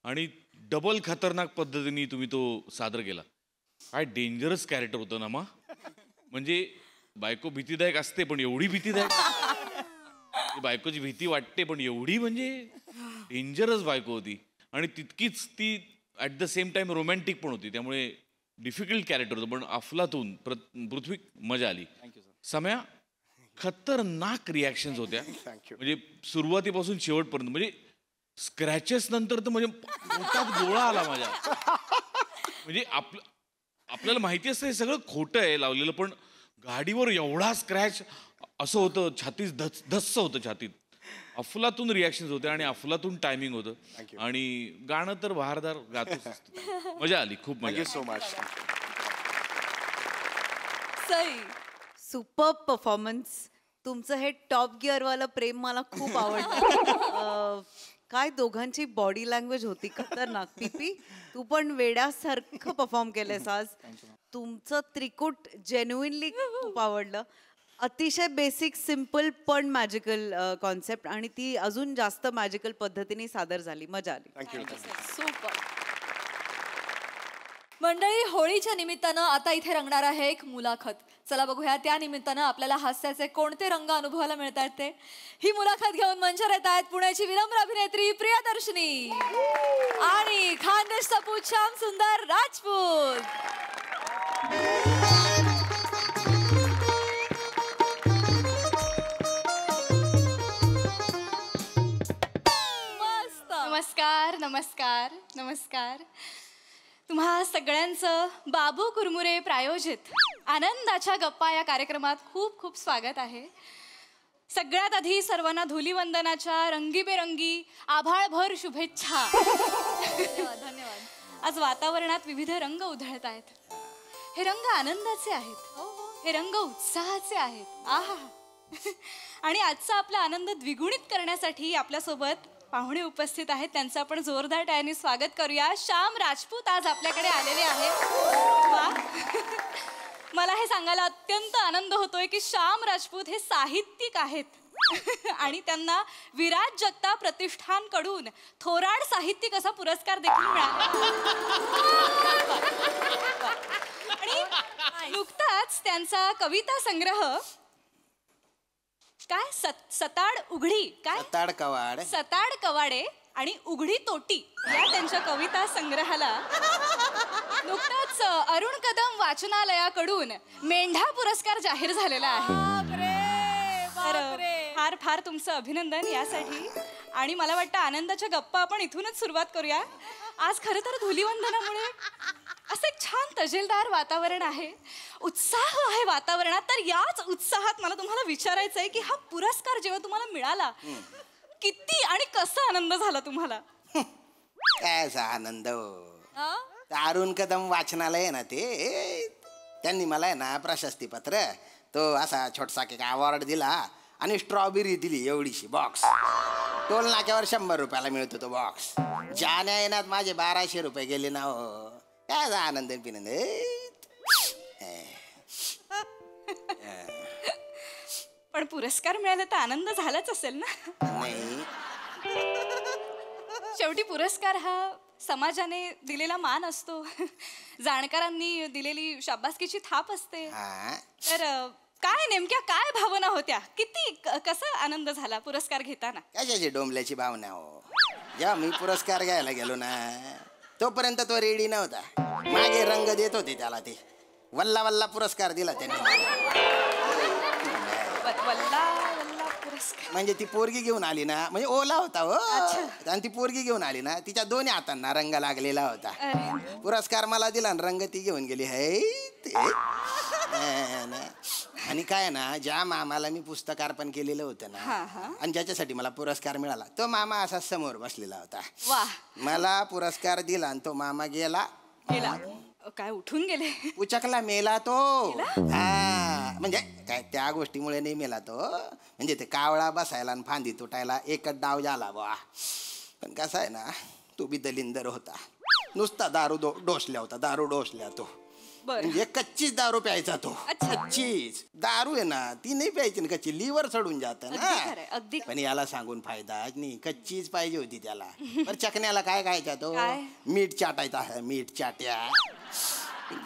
आणि डबल खतरनाक पद्धतीने तुम्ही तो सादर केला. काय डेंजरस कॅरेक्टर होतं ना. म्हणजे बायको भीतीदायक असते पण एवढी भीतीदायक. बायकोची भीती वाटते पण एवढी म्हणजे डेंजरस बायको होती. आणि तितकीच ती at the same time romantic पण होती. त्यामुळे डिफिकल्ट कॅरेक्टर होतं. पण अफलातून पृथ्वी मजा आली. सम्या खतरनाक रिॲक्शन्स होत्या. म्हणजे सुरुवातीपासून शेवटपर्यंत. म्हणजे स्क्रॅचेस नंतर तर म्हणजे पोटात गोळा आला माझ्या. म्हणजे आपल्याला माहिती असतं हे सगळं खोटं आहे लावलेलं. पण गाडीवर एवढा स्क्रॅच असं होतं. छातीत धस्स होतं छातीत. अफलातून रिॲक्शन्स होते आणि अफलातून टायमिंग होतं. आणि गाणं तर बहारदार गातच असतं. मजा आली. खूप मजा. So much. Sai superb performance. तुमचं हे टॉप गिअरवालं प्रेम मला खूप आवडलं. काय दोघांची बॉडी लँग्वेज होती खतरनाक. पीपी तू पण वेड्यासारखं परफॉर्म केलंस आज. तुमचं त्रिकूट जेन्युइनली खूप आवडलं. अतिशय बेसिक सिम्पल पण मॅजिकल कॉन्सेप्ट आणि ती अजून जास्त मॅजिकल पद्धतीने सादर झाली. मजा आली. सुपर. मंडळी होळीच्या निमित्तानं आता इथे रंगणार आहे एक मुलाखत. चला बघूया त्या निमित्तानं आपल्याला हास्याचे कोणते रंग अनुभवायला मिळतात ते. ही मुलाखत घेऊन मंचावर येत आहेत पुण्याची विनम्र अभिनेत्री प्रियदर्शनी आणि खानदेश सपूत श्याम सुंदर राजपूत. नमस्कार नमस्कार नमस्कार. तुम्हा सगळ्यांचं बाबू कुरमुरे प्रायोजित आनंदाच्या गप्पा या कार्यक्रमात खूप खूप स्वागत आहे. सगळ्यात आधी सर्वांना धुलीवंदनाच्या रंगीबेरंगी आभाळभर शुभेच्छा. धन्यवाद. आज वातावरणात विविध रंग उधळत आहेत. हे रंग आनंदाचे आहेत. हे रंग उत्साहाचे आहेत. आहा. आणि आजचा आपला आनंद द्विगुणित करण्यासाठी आपल्यासोबत पाहुणे उपस्थित आहेत त्यांचं आपण जोरदार टाळ्यांनी स्वागत करूया. श्याम राजपूत आज आपल्याकडे आलेले आहेत. वा. मला हे सांगायला अत्यंत आनंद होतोय की श्याम राजपूत हे साहित्यिक आहेत आणि त्यांना विराज जगताप प्रतिष्ठानकडून थोराड साहित्यिक असा पुरस्कार देखील मिळाला. आणि नुकताच त्यांचा कविता संग्रह काय सताड उघडी काय सताड कवाडे आणि उघडी तोटी या त्यांच्या कविता संग्रहाला नुकताच अरुण कदम वाचनालयाकडून मेंढा पुरस्कार जाहीर झालेला आहे. तर फार फार तुमचं अभिनंदन यासाठी. आणि मला वाटतं आनंदाच्या गप्पा आपण इथूनच सुरुवात करूया. आज खरं तर धुलीवंदनामुळे असं एक छान तजेलदार वातावरण आहे, उत्साह आहे वातावरणात. तर याच उत्साहात मला तुम्हाला विचारायचं आहे की हा पुरस्कार जेव्हा तुम्हाला मिळाला किती आणि कसा आनंद झाला तुम्हाला? काय आनंद. अरुण कदम वाचनालय आहे ना ते, त्यांनी मला आहे ना प्रशस्ती पत्र तो असा छोटसा एक अवॉर्ड दिला आणि स्ट्रॉबेरी दिली एवढीशी बॉक्स. टोल नाक्यावर 100 रुपयाला मिळतो तो बॉक्स. जाण्या येण्यात माझे 1200 रुपये गेले ना हो. काय आनंद पिनंद. पण पुरस्कार मिळाला तर आनंद झालाच असेल ना? नाही, शेवटी पुरस्कार हा समाजाने दिलेला मान असतो, जाणकारांनी दिलेली शाबासकीची थाप असते. तर काय नेमक्या काय भावना होत्या? किती कसा आनंद झाला पुरस्कार घेताना? कशाची डोंबल्याची भावना हो. जेव्हा मी पुरस्कार घ्यायला गेलो ना तोपर्यंत तो रेडी नव्हता. मागे रंग देत होते त्याला. ते वल्ला वल्ला पुरस्कार दिला त्यांनी म्हणजे ती पोरगी घेऊन आली ना, म्हणजे ओला होता हो, आणि ती पोरगी घेऊन आली ना, तिच्या दोन्ही हातांना रंग लागलेला होता. पुरस्कार मला दिला आणि रंग ती घेऊन गेली. आणि काय ना, ज्या मामाला मी पुस्तकार्पण केलेलं होतं ना आणि ज्याच्यासाठी मला पुरस्कार मिळाला तो मामा असा समोर बसलेला होता. मला पुरस्कार दिला आणि तो मामा गेला. काय उठून गेले? उचकला मेला तो. हा म्हणजे काय त्या गोष्टीमुळे नाही मेला तो, म्हणजे ते कावळा बसायला आणि फांदी तुटायला एकच डाव झाला बा. पण कसा आहे ना, तो बी दलिंदर होता. नुसता दारू डोसल्या होता, दारू डोसल्या तो. म्हणजे कच्चीच दारू प्यायचा तो. कच्चीच दारू आहे ना ती नाही प्यायची ना, कच्ची लिव्हर चढून जात ना. पण याला सांगून फायदा नाही, कच्चीच पाहिजे होती त्याला. पण चकण्याला काय खायचा तो? मीठ चाटायचा आहे, मीठ चाट्या.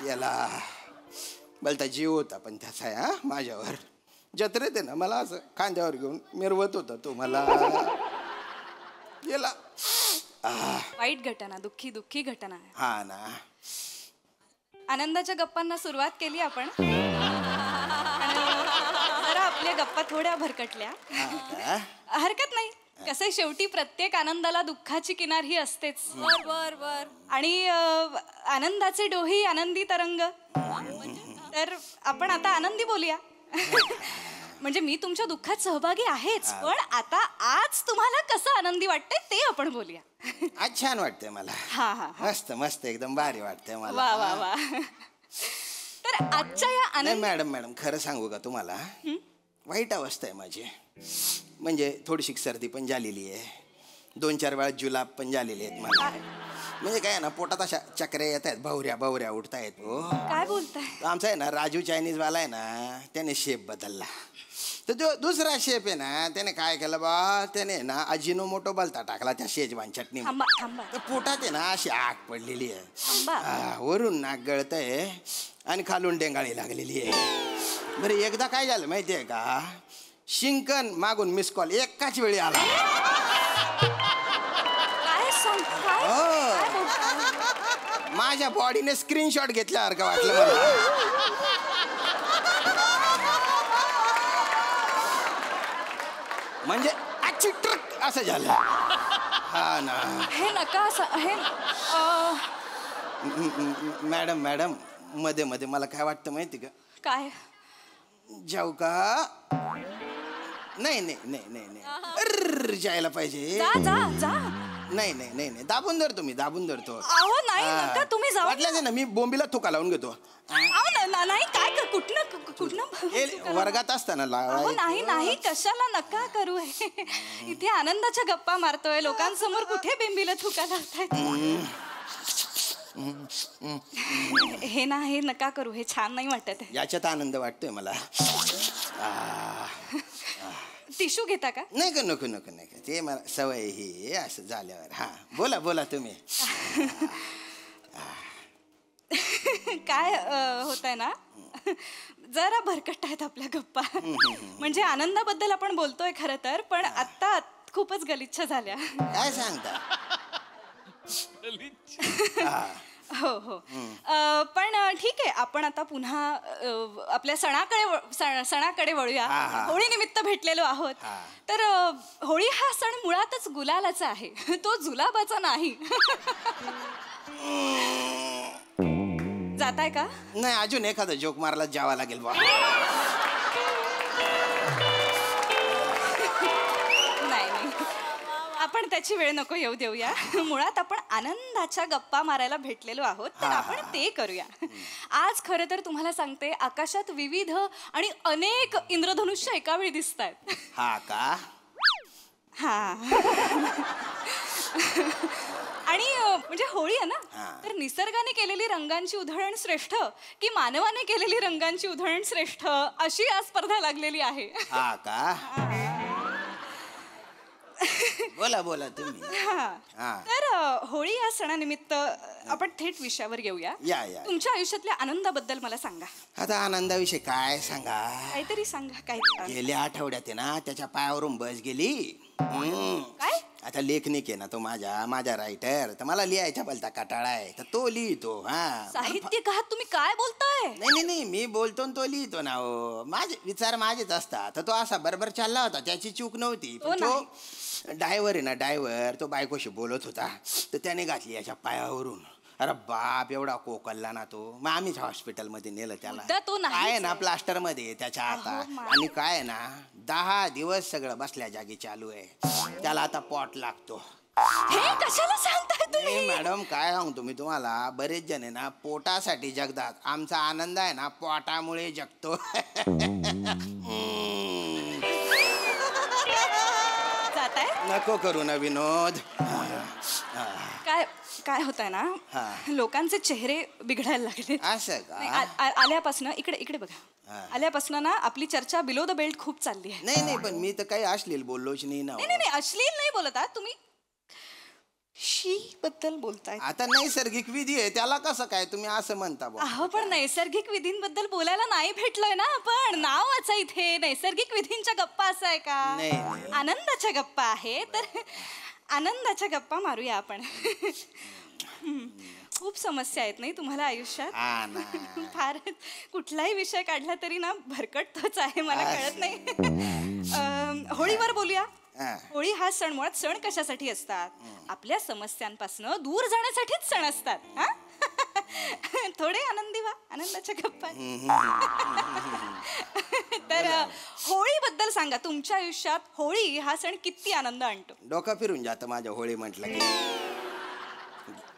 याला बोलता जीव होता पण त्याचा आहे माझ्यावर. जत्रेत आहे ना मला असं खांद्यावर घेऊन मिरवत होता तो मला. गेला. वाईट घटना, दुःखी दुःखी घटना आहे. हा ना. आनंदाच्या गप्पांना सुरुवात केली आपण. जरा आपल्या गप्पा थोड्या भरकटल्या. हरकत नाही. कसं शेवटी प्रत्येक आनंदाला दुःखाची किनार ही असतेच. बर. आणि आनंदाचे डोही आनंदी तरंग. तर आपण आता आनंदी बोलूया. म्हणजे मी तुमच्या दुःखात सहभागी आहेच, पण आता आज तुम्हाला कसं आनंदी वाटतंय ते आपण बोलूया. आज छान वाटतंय मला. मस्त मस्त एकदम भारी वाटतंय मला. वा. तर आजच्या या आनंद. मॅडम खरं सांगू का तुम्हाला, वाईट अवस्था आहे माझी. म्हणजे थोडीशी सर्दी पण झालेली आहे, 2-4 वेळा जुलाब पण झालेले आहेत मला. म्हणजे काय ना, पोटात अशा चक्र्या येत आहेत, भवऱ्या उठतायत. हो काय बोलताय? आमचा आहे ना राजू चायनीज वाला आहे ना, त्याने शेप बदलला. तर जो दुसरा शेप आहे ना त्याने काय केलं बा, त्याने ना अजिनोमोटो बलता टाकला त्या शेजवान चटणी. तर पोटात आहे ना अशी आग पडलेली आहे, वरून नाक गळतंय आणि खालून डेंगाळी लागलेली आहे. बरं एकदा काय झालं माहिती आहे का, शिंकन मागून मिस कॉल एकाच वेळी आला. माझ्या बॉडीने स्क्रीनशॉट घेतल्यासारखं वाटलं मला. म्हणजे आजची ट्रक असं झालं. हा ना. हे नका हे मॅडम मध्ये मध्ये मला काय वाटतं माहिती का? काय? जाऊ का? नाही जायला पाहिजे. जा. नाही नाही नाही नाही दाबून धरतो मी दाबून धरतो. अहो नाही नका तुम्ही जाऊ. वाटलं ना मी बोंबीला थुका लावून घेतो. अहो नाही काय कुठनं वर्गात असताना अहो नाही नाही कशाला नका करू हे. इथे आनंदाच्या गप्पा मारतोय लोकांसमोर कुठे बेंबीला थुका लावतायत. हे ना हे नका करू हे छान नाही वाटत. याच्यात आनंद वाटतोय मला. टिश्यू घेता का? नाही का नको नको नाही ते मला सवय ही असं झाल्यावर. हा बोला बोला तुम्ही. काय होत आहे ना जरा भरकट आहेत आपल्या गप्पा. म्हणजे आनंदाबद्दल आपण बोलतोय खरं तर पण आता खूपच गलिच्छ झाल्या. काय सांगता? हो हो पण ठीक आहे आपण आता पुन्हा आपल्या सणाकडे वळूया. होळी निमित्त भेटलेलो आहोत तर होळी हा सण मुळातच गुलालाचा आहे तो जुलाबाचा नाही. जाताय का? नाही अजून एखादा जोक मारला जावा लागेल बा. नाही आपण त्याची वेळ नको येऊ देऊया. मुळात आपण आनंदाच्या गप्पा मारायला भेटलेलो आहोत तर आपण ते करूया. आज खरं तर तुम्हाला सांगते आकाशात विविध आणि अनेक इंद्रधनुष्य एका वेळी दिसत आहेत. हा का? हा आणि म्हणजे होळी आहे ना तर निसर्गाने केलेली रंगांची उधळण श्रेष्ठ की मानवाने केलेली रंगांची उधळण श्रेष्ठ अशी आज स्पर्धा लागलेली आहे. हा का? बोला बोला तुम्ही. तर होळी या सणानिमित्त आपण थेट विषयावर येऊया. या तुमच्या आयुष्यातल्या आनंदाबद्दल मला सांगा. आता आनंदाविषयी काय सांगा? काहीतरी सांगा. काय गेल्या आठवड्यात आहे ना त्याच्या पायावरून बस गेली. काय? आता लेखनिक आहे ना तो माझा रायटर तर मला लिहायचा बोलता कटाळा आहे तर तो लिहितो. हा साहित्यिक आहात तुम्ही काय बोलताय? नाही नाही मी बोलतो तो लिहितो ना. हो माझे विचार माझेच असतात. तर तो असा बरोबर चालला होता त्याची चूक नव्हती. पण तो ड्रायव्हर आहे ना ड्रायव्हर तो बायकोशी बोलत होता तर त्याने घातली याच्या पायावरून. अरे बाप एवढा कोकलला ना तो. मग आम्हीच हॉस्पिटलमध्ये नेलं त्याला. आहे ना प्लास्टर मध्ये त्याच्या आता आणि काय ना 10 दिवस सगळं बसल्या जागी चालू आहे. त्याला आता पॉट लागतो. हे कशाला सांगताय तुम्ही? मॅडम काय सांगतो मी तुम्हाला बरेच जण आहे ना पोटासाठी जगतात. आमचा आनंद आहे ना पोटामुळे जगतो. नको करू ना विनोद. काय काय होत आहे ना लोकांचे चेहरे बिघडायला लागले. असं का? आल्यापासून इकडे बघा आल्यापासून ना आपली चर्चा बिलो द बेल्ट खूप चालली आहे. नाही पण मी तर काही अश्लील बोललोच नाही ना. नाही अश्लील नाही बोलत आहात तुम्ही. शी बद्दल बोलताय. आता नैसर्गिक विधी आहे त्याला कसं काय तुम्ही असं म्हणता? अहो पण नैसर्गिक विधींबद्दल बोलायला नाही भेटलोय ना आपण. नाव वाचा इथे नैसर्गिक विधींच्या गप्पा असं आहे का? आनंदाच्या गप्पा आहे तर आनंदाच्या गप्पा मारूया आपण. खूप समस्या आहेत नाही तुम्हाला आयुष्यात? फार कुठलाही विषय काढला तरी ना भरकटतोच आहे मला कळत नाही. होळीवर बोलूया. होळी हा सण मुळात सण कशासाठी असतात? आपल्या समस्यांपासून दूर जाण्यासाठीच सण असतात. थोडे आनंदी व्हा आनंदाच्या गप्पा. तर होळी बद्दल सांगा तुमच्या आयुष्यात होळी हा सण किती आनंद आणतो? डोकं फिरून जातं माझ्या होळी म्हटलं की.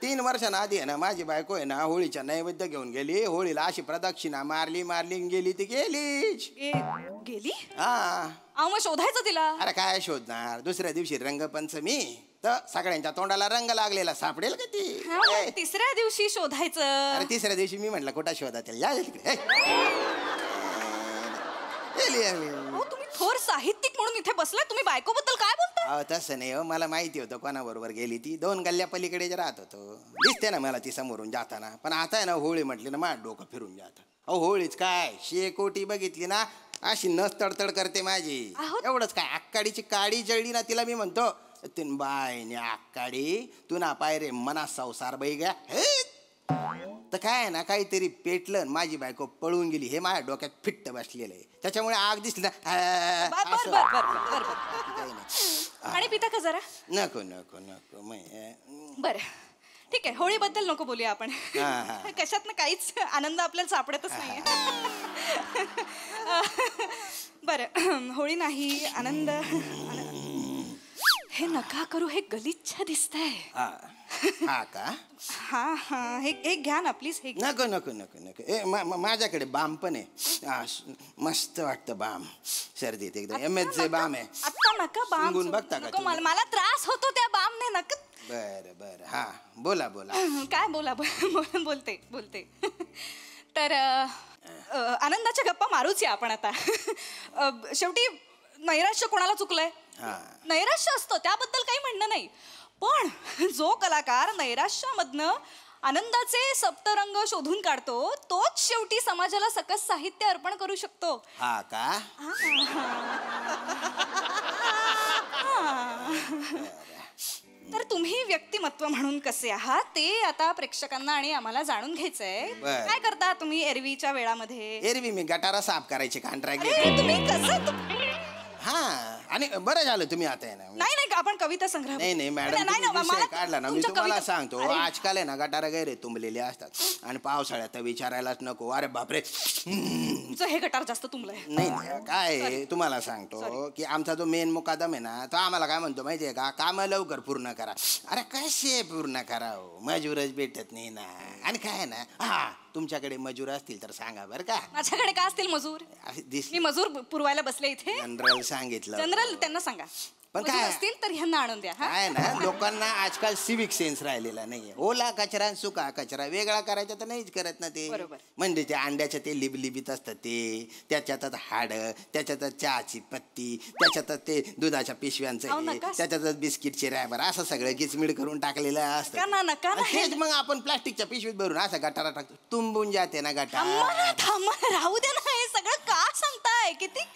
3 वर्षांआधी आहे ना माझी बायको आहे ना होळीच्या नैवेद्य घेऊन गेली. होळीला अशी प्रदक्षिणा मारली गेली ती गेली. हा मग शोधायचं तिला. अरे काय शोधणार? दुसऱ्या दिवशी रंगपंचमी तर सगळ्यांच्या तोंडाला रंग लागलेला सापडेल का ती? तिसऱ्या दिवशी शोधायचं. अरे तिसऱ्या दिवशी मी म्हटलं कुठं शोधा त्याला तिकडे. तुम्ही थोर साहित्यिक म्हणून इथे बसलाय तुम्ही बायकोबद्दल काय बोलता? तसं नाही हो मला माहिती होतं कोणाबरोबर गेली ती. 2 गल्ल्या पलीकडे राहत होतो. दिसते ना मला ती समोरून जाताना. पण आता आहे ना होळी म्हटली ना माझं डोकं फिरून जातं. होळीच काय शेकोटी बघितली ना अशी नस तडतड करते माझी. एवढंच काय आक्काडीची काडी जळली ना तिला मी म्हणतो तीन बायने आक्काडी तू ना पाय रे मना संसार बाई घ्या. तर काय ना काहीतरी पेटलं माझी बायको पळून गेली हे माझ्या डोक्यात फिट्ट बसलेलं आहे. त्याच्यामुळे आग दिसली ना. आणि पिता का जरा? नको बरं ठीक आहे होळीबद्दल नको बोलूया आपण. कशात ना काहीच आनंद आपल्याला सापडतच नाहीये. बरं होळी नाही आनंद हे नका करू, हे गलिच्छ दिसतंय. हा का? हा हे घ्या ना प्लीज. हे नको नको नको नको. माझ्याकडे बाम पण आहे. मस्त वाटतं बाम. सर्दीत एकदम MHचे बाम आहे. आता नका बाम. बघता का? मला त्रास होतो त्या बामने. नका. बरं हा बोला. काय बोलते. तर आनंदाच्या गप्पा मारूच या आपण आता. शेवटी नैराश्य कोणाला चुकलंय? नैराश्य असतं, त्याबद्दल काही म्हणणं नाही. पण जो कलाकार नैराश्यामधनं आनंदाचे सप्तरंग शोधून काढतो तोच शेवटी समाजाला सकस साहित्य अर्पण करू शकतो. हा का? तर तुम्ही व्यक्तिमत्व म्हणून कसे आहात ते आता प्रेक्षकांना आणि आम्हाला जाणून घ्यायचंय. काय करता तुम्ही एरवीच्या वेळामध्ये? एरवी मी गटारा साफ करायचे कॉन्ट्रॅक्ट. तुम्ही कसं? हा आणि बरं झालं तुम्ही आता आहे ना. नाही आपण कविता संग्रह. नाही मॅडम काढला ना. मी तुम्हाला सांगतो आजकाल आहे ना गटारा गैरे तुंबलेले असतात आणि पावसाळ्यात विचारायलाच नको. अरे बापरे हे गटार जास्त तुंबलंय. नाही काय तुम्हाला सांगतो की आमचा जो मेन मुकादम आहे ना तो आम्हाला काय म्हणतो माहितीये का? काम लवकर पूर्ण करा. अरे कसे पूर्ण करा हो, मजूरच भेटत नाही ना. आणि काय ना हा तुमच्याकडे मजूर असतील तर सांगा बरं का. माझ्याकडे का असतील मजूर? मी मजूर पुरवायला बसले इथे. जनरल सांगितलं. जनरल त्यांना सांगा. पण काय असतील तर ह्यांना आणून द्या. काय ना लोकांना आजकाल सिविक सेन्स राहिलेला नाहीये. ओला कचरा आणि सुका कचरा वेगळा करायचा तर नाहीच करत ना ते. म्हणजे ते अंड्याच्या ते लिबलिबीत असतात ते, त्याच्यातच हाड, त्याच्यातच चहाची पत्ती, त्याच्यातच ते दुधाच्या पिशव्यांचं, त्याच्यातच बिस्किटचे रॅबर, असं सगळं गिचमिड करून टाकलेलं असतं. तेच मग आपण प्लास्टिकच्या पिशवीत भरून असं गटारा टाकतो, तुंबून जाते ना गटार. राहू दे ना. हे सगळं का सांगताय? किती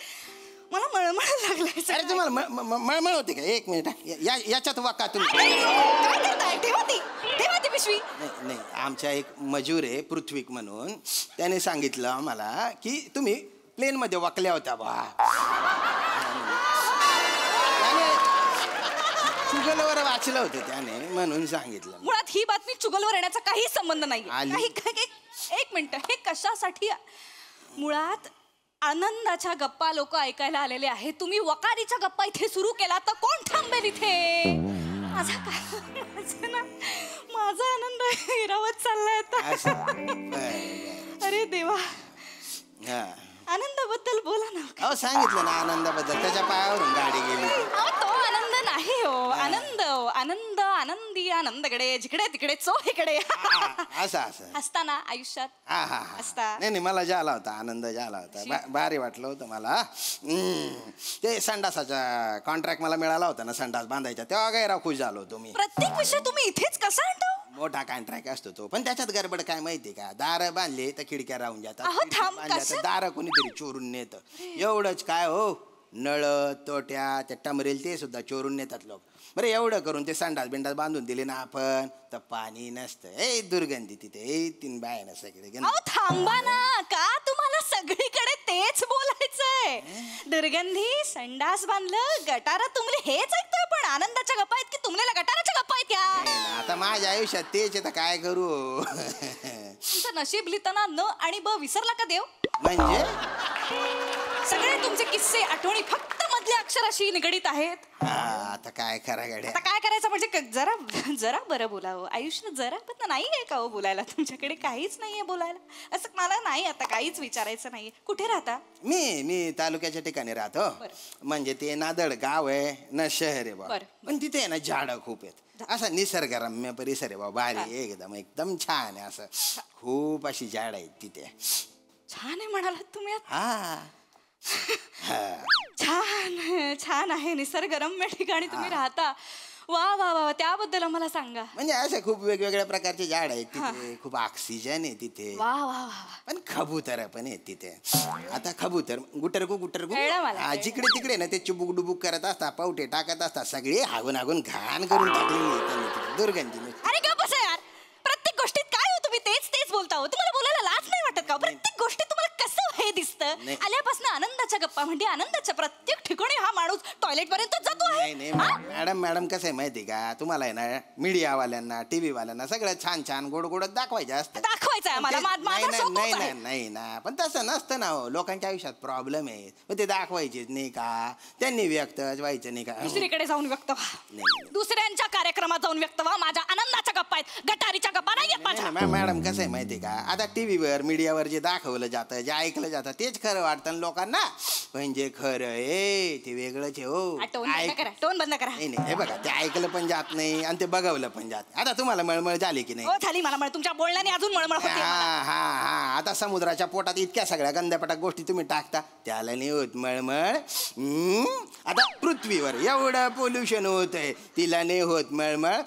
मला मळमळ लागलाय. अरे तुम्हाला मळमळ होते का? एक मिनिट याच्यात वाका तुम्ही. काय करताय? ठेवा ती पिशवी. नाही आमच्या एक मजूर आहे पृथ्वीक म्हणून, त्याने सांगितलं आम्हाला की तुम्ही प्लेन मध्ये वाकल्या होत्या बा. चुगलवर वाचलं होतं त्याने म्हणून सांगितलं. मुळात ही बातमी चुगलवर येण्याचा काही संबंध नाही. एक मिनिट. हे कशासाठी? मुळात आनंदाच्या गप्पा लोक ऐकायला आलेले आहेत. तुम्ही वकारीच्या गप्पा इथे सुरू केला तर कोण थांबेल इथे? माझा आनंद हिरावत चाललाय आता. अरे देवा. आनंदाबद्दल बोला ना. अहो सांगितलं ना आनंदाबद्दल. त्याच्या पायावरून गाडी गेली. तो आनंद नाही हो. आनंद आनंदी आनंदकडे जिकडे तिकडे चोहीकडे असं असताना आयुष्यात असता. नाही मला झाला होता आनंद झाला होता. भारी वाटलं होतं मला. ते संडासाचा कॉन्ट्रॅक्ट मला मिळाला होता ना संडास बांधायचा, तेव्हा गैरा खुश झालो होतो मी. प्रत्येक विषय तुम्ही इथेच कसा आणतो? मोठा कॉन्ट्रॅक्ट असतो तो. पण त्याच्यात गडबड काय माहितीये का? दार बांधले तर खिडक्या राहून जातात, दार कोणीतरी चोरून नेत. एवढंच काय हो, नळ तोट्या त्या टमरेल ते सुद्धा चोरून नेतात लोक. बरं एवढं करून ते संडास बिंडास बांधून दिले ना आपण तर पाणी नसतं. दुर्गंधी तिथे तीन बाया सगळे. थांबा ना. का तुम्हाला सगळीकडे तेच बोलायचंय? दुर्गंधी, संडास बांधलं, गटारा तुमले, हेच ऐकतोय. पण आनंदाच्या गप्पा आहेत की तुमलेला गटाराच्या गप्पा आहेत या? आता माझ्या आयुष्यात तेच आहे तर काय करू. तुमचं नशीब लिहिताना न आणि ब विसरला का देव? म्हणजे सगळे तुमचे किस्से आठवणी फक्त मधल्या अक्षराशी निगडीत आहेत. आता काय करा गड्या? आता काय करायचं म्हणजे जरा बरं बोलावं. आयुष्य जरा पण नाही आहे का हो बोलायला? तुमच्याकडे काहीच नाहीये बोलायला. असं मला नाही आता काहीच विचारायचं नाहीये. कुठे राहता? मी तालुक्याच्या ठिकाणी राहतो. म्हणजे ते नादड गाव आहे ना शहर आहे बा. पण तिथे आहे ना झाडं खूप आहेत. असा निसर्गरम्य परिसर आहे बा. भारी एकदम छान आहे. असं खूप अशी झाड आहेत तिथे. छान आहे म्हणालात तुम्ही? छान आहे. निसर्गरम्य ठिकाणी तुम्ही राहता. वा वा वा. त्याबद्दल मला सांगा. म्हणजे असे खूप वेगवेगळ्या प्रकारचे झाड आहेत तिथे. खूप ऑक्सिजन आहे तिथे. वा वा वा. पण कबूतर पण आहेत तिथे. आता कबूतर गुटरगु जिकडे तिकडे ना ते चुबुक डुबुक करत असतात, पावटे टाकत असतात. सगळे हागून घाण करून टाकले दुर्गंधी. अरे का बस यार, प्रत्येक गोष्टीत काय हो तुम्ही तेच बोलता हो. तुम्हाला बोलायला लाज नाही वाटत का? प्रत्येक गोष्टीत तुम्हाला कसं हे दिसतं? आल्यापासून आनंदाच्या गप्पा म्हणजे आनंदाच्या प्रत्येक ठिकाणी हा माणूस टॉयलेट पर्यंत जातो आहे. नाही नाही मॅडम कसं आहे माहिती का, तुम्हाला आहे ना मीडियावाल्यांना टीव्ही वाल्यांना सगळं छान छान गोड गोड दाखवायचं असतं. दाखवायचं आहे आम्हाला. नाही ना, पण तसं नसतं ना हो. लोकांच्या आयुष्यात प्रॉब्लेम आहे, पण ते दाखवायचेच नाही का, त्यांनी व्यक्त व्हायचं नाही का. दुसरीकडे जाऊन व्यक्त व्हा, दुसऱ्यांच्या कार्यक्रमात जाऊन व्यक्त व्हा. माझ्या आनंदाच्या गप्पा आहेत, गटारीच्या गप्पा नाही आहेत माझ्या. मॅडम कसं आहे माहिती का, आता टीव्हीवर मीडियावर जे दाखवलं जातं, जे ऐकलं जातं तेच खरं वाटतं लोकांना, पण जे खरं आहे ते वेगळंच आहे हो. टोन बंद करा. नाही हे बघा, ते ऐकलं पण जात नाही आणि ते बघवलं पण जात. आता तुम्हाला मळमळ झाली की नाही? हो झाली मला. तुमच्या बोलण्याने अजून मळमळ होते. हा आता समुद्राच्या पोटात इतक्या सगळ्या गंध्यापटाक गोष्टी तुम्ही टाकता, त्याला नाही होत मळमळ. आता पृथ्वीवर एवढं पोल्युशन होत आहे, तिला नाही होत मळमळ.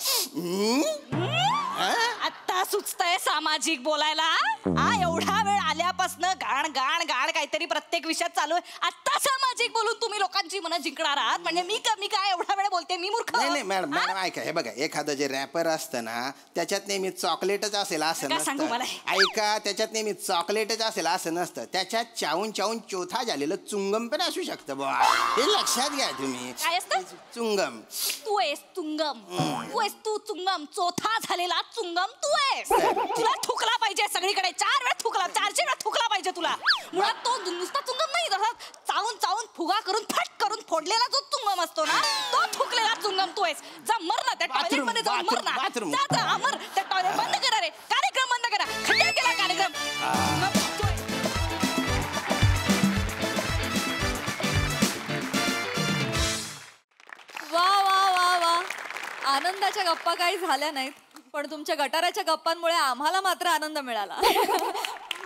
आता सुचतंय सामाजिक बोलायला. हा एवढा वेळ आल्यापासून गाण गाण गाण काहीतरी प्रत्येक विषयात चालू आहे. आता सामाजिक बोलून तुम्ही लोकांची मनं जिंकणार आहात म्हणजे मी काय एवढा वेळ बोलते, मी मूर्ख? नाही मॅडम ऐका, हे बघा, एखादं जे रॅपर असतं ना त्याच्यात नेहमी चॉकलेटच असेल असं नसतं. ऐका, त्याच्यात नेहमी चॉकलेटच असेल असं नसतं. त्याच्यात चावून चावून चोथा झालेलं चुंगम पण असू शकतं बा, हे लक्षात घ्या तुम्ही. काय असतं? चुंगम. तू आहेस चुंगम. तू आहेस तू चुंगम. चोथा झालेला चुंगम तू आहेस. तुला थुकला पाहिजे सगळीकडे. 4 वेळा थुकला, 400 वेळा थुकला पाहिजे तुला. मुळात तो नुसता चुंगम नाही, तसा चावून चावून फुगा करून फट करून फोडलेला जो चुंगम असतो ना, तो थुकलेला चुंगम तू आहेस. जा मर ना त्या टॉयलेट मध्ये, जाऊन मर ना. जा अमर, त्या टॉयलेट बंद करा रे. कार्यक्रम बंद करा. खड्डा केला कार्यक्रम. वा वा वा वा, आनंदाच्या गप्पा काही झाल्या नाहीत, पण तुमच्या गटाराच्या गप्पांमुळे आम्हाला मात्र आनंद मिळाला.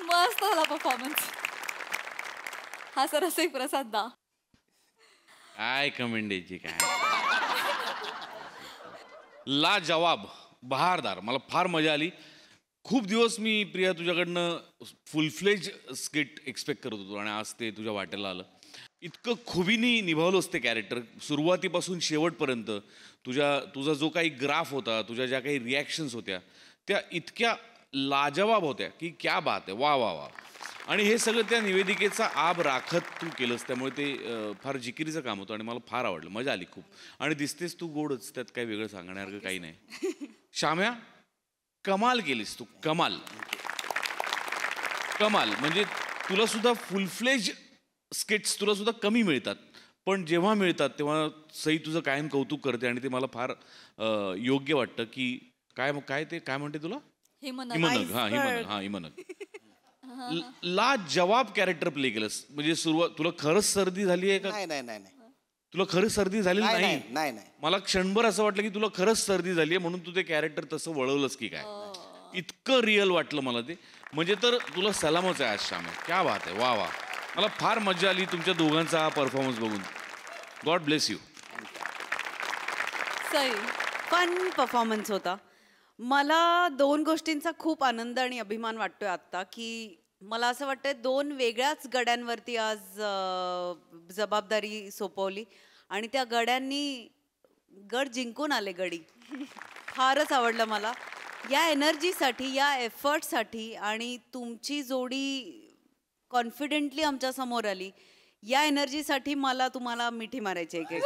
मस्त झाला परफॉर्मन्स. हा सर रसिक प्रसाद दा, काय कमेंट द्यायची काय. ला जवाब, बहारदार. मला फार मजा आली. खूप दिवस मी प्रिया तुझ्याकडनं फुल फ्लेज स्किट एक्सपेक्ट करत होतो आणि आज ते तुझ्या वाट्याला आलं. इतकं खुबीनी निभावलंच ते कॅरेक्टर सुरुवातीपासून शेवटपर्यंत. तुझा जो काही ग्राफ होता, तुझ्या ज्या काही रिॲक्शन्स होत्या त्या इतक्या लाजवाब होत्या की क्या बात आहे, वा वा वा. आणि हे सगळं त्या निवेदिकेचा आब राखत तू केलंस, त्यामुळे ते फार जिकिरीचं काम होतं आणि मला फार आवडलं, मजा आली खूप. आणि दिसतेस तू गोडच, त्यात काही वेगळं सांगण्यासारखं काही नाही. श्याम्या, कमाल केलीस तू, कमाल कमाल. म्हणजे तुला सुद्धा फुल फ्लेज स्किट्स तुला सुद्धा कमी मिळतात, पण जेव्हा मिळतात तेव्हा सई तुझं कायम कौतुक करते आणि ते मला फार योग्य वाटतं. की काय म्हणते तुला, हिमनग. हिमनग. ला जवाब कॅरेक्टर प्ले केलंस. म्हणजे सुरुवात तुला खरंच सर्दी झाली आहे का? नाही तुला खरंच सर्दी झाली नाही. मला क्षणभर असं वाटलं की तुला खरंच सर्दी झाली आहे म्हणून तू ते कॅरेक्टर तसं वळवलंस की काय. इतकं रिअल वाटलं मला ते. म्हणजे तर तुला सलामच आहे आज श्यामे, क्या बात आहे, वा वा. मला फार मजा आली तुमच्या दोघांचा हा परफॉर्मन्स बघून. God bless you. Sai, fun performance होता. मला 2 गोष्टींचा खूप आनंद आणि अभिमान वाटतोय आत्ता, की मला असं वाटतंय 2 वेगळ्याच गड्यांवरती आज जबाबदारी सोपवली आणि त्या गड्यांनी गड जिंकून आले. गडी फारच आवडलं मला या एनर्जीसाठी, या एफर्टसाठी. आणि तुमची जोडी कॉन्फिडेंटली आमच्या समोर आली, या एनर्जीसाठी मला तुम्हाला मिठी मारायची आहे.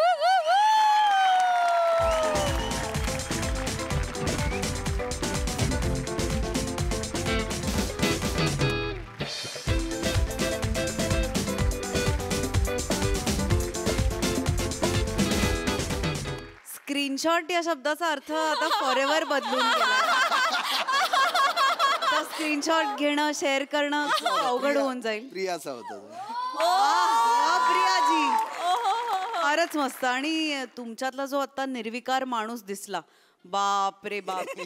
स्क्रीनशॉट या शब्दाचा अर्थ आता फॉरएव्हर बदलून गेला. स्क्रीनशॉट घेणं, शेअर करणं अवघड होऊन जाईल. प्रियाचा होता प्रियाजी, फारच मस्त. आणि तुमच्यातला जो आता निर्विकार माणूस दिसला, बाप रे बाप.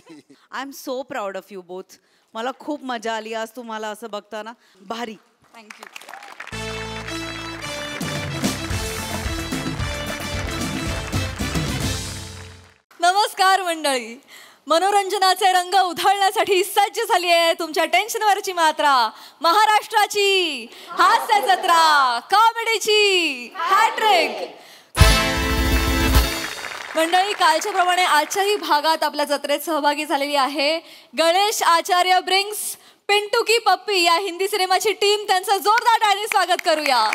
I am so proud of you both. मला खूप मजा आली आज तुम्हाला असं बघताना. भारी. थँक्यू. नमस्कार मंडळी. मनोरंजनाचे रंग उधळण्यासाठी सज्ज झाली आहे तुमच्या टेन्शनवरची मात्रा, महाराष्ट्राची हास्य जत्रा, कॉमेडीची हॅट्रिक. मंडळी, कालच्या प्रमाणे आजच्याही भागात आपल्या जत्रेत सहभागी झालेली आहे गणेश आचार्य ब्रिंग्स पिंटू की पप्पी या हिंदी सिनेमाची टीम. त्यांचं जोरदार टाळ्यांनी स्वागत करूया.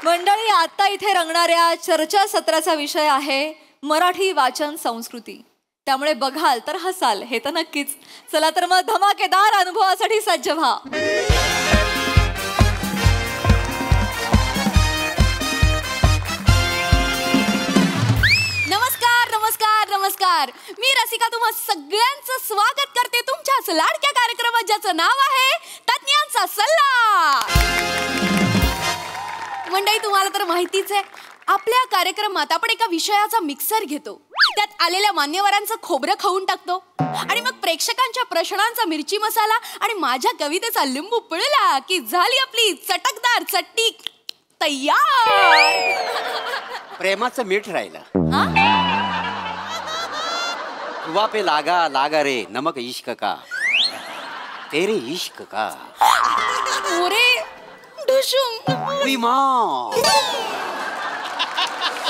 मंडळी, आता इथे रंगणाऱ्या चर्चासत्राचा विषय आहे मराठी वाचन संस्कृती. त्यामुळे बघाल तर हसाल, हे तर नक्कीच. चला तर मग धमाकेदार अनुभवासाठी सज्ज व्हा. नमस्कार, मी रसिका तुम्हा सगळ्यांचं स्वागत करते तुमच्याच लाडक्या कार्यक्रमात, ज्याचं नाव आहे तज्ञांचा सल्ला. मंडळी, तुम्हाला तर माहितीच आहे, आपल्या कार्यक्रमात आपण एका विषयाचा मिक्सर घेतो, त्यात आलेल्या मान्यवरांचं खोबरं खाऊन टाकतो आणि मग प्रेक्षकांच्या प्रश्नांचा मिरची मसाला आणि माझ्या कवितेचा लिंबू पिळला की झाली आपली चटकदार चटणी तयार. प्रेमाचं मीठ राहिलं. हुआ पे लागा लागा रे नमक इश्क का, तेरे इश्क का. ओरे ढुशुम.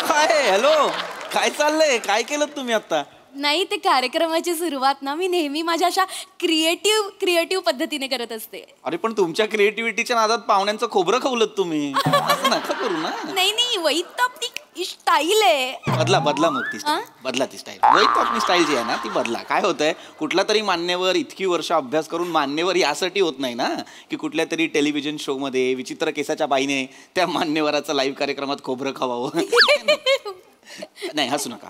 काय हॅलो, काय चाललंय? काय केलं तुम्ही आता? नाही, ते कार्यक्रमाची सुरुवात ना मी नेहमी माझ्या अशा क्रिएटिव्ह पद्धतीने करत असते. अरे पण तुमच्या क्रिएटिव्हिटीच्या नादात पाहुण्यांचं खोबरं खावलत तुम्ही. असं नका करू ना. नाही, वैत आपली स्टाईल आहे. बदला मग ती स्टाईल. बदला ती स्टाईल. वैत आपली स्टाईल जी आहे ना ती बदला. काय होतंय, कुठला तरी मान्यवर इतकी वर्ष अभ्यास करून मान्यवर यासाठी होत नाही ना की कुठल्या तरी टेलिव्हिजन शो मध्ये विचित्र केसाच्या बाईने त्या मान्यवराचा लाईव्ह कार्यक्रमात खोबरं खावावं. नाही, हसू नका.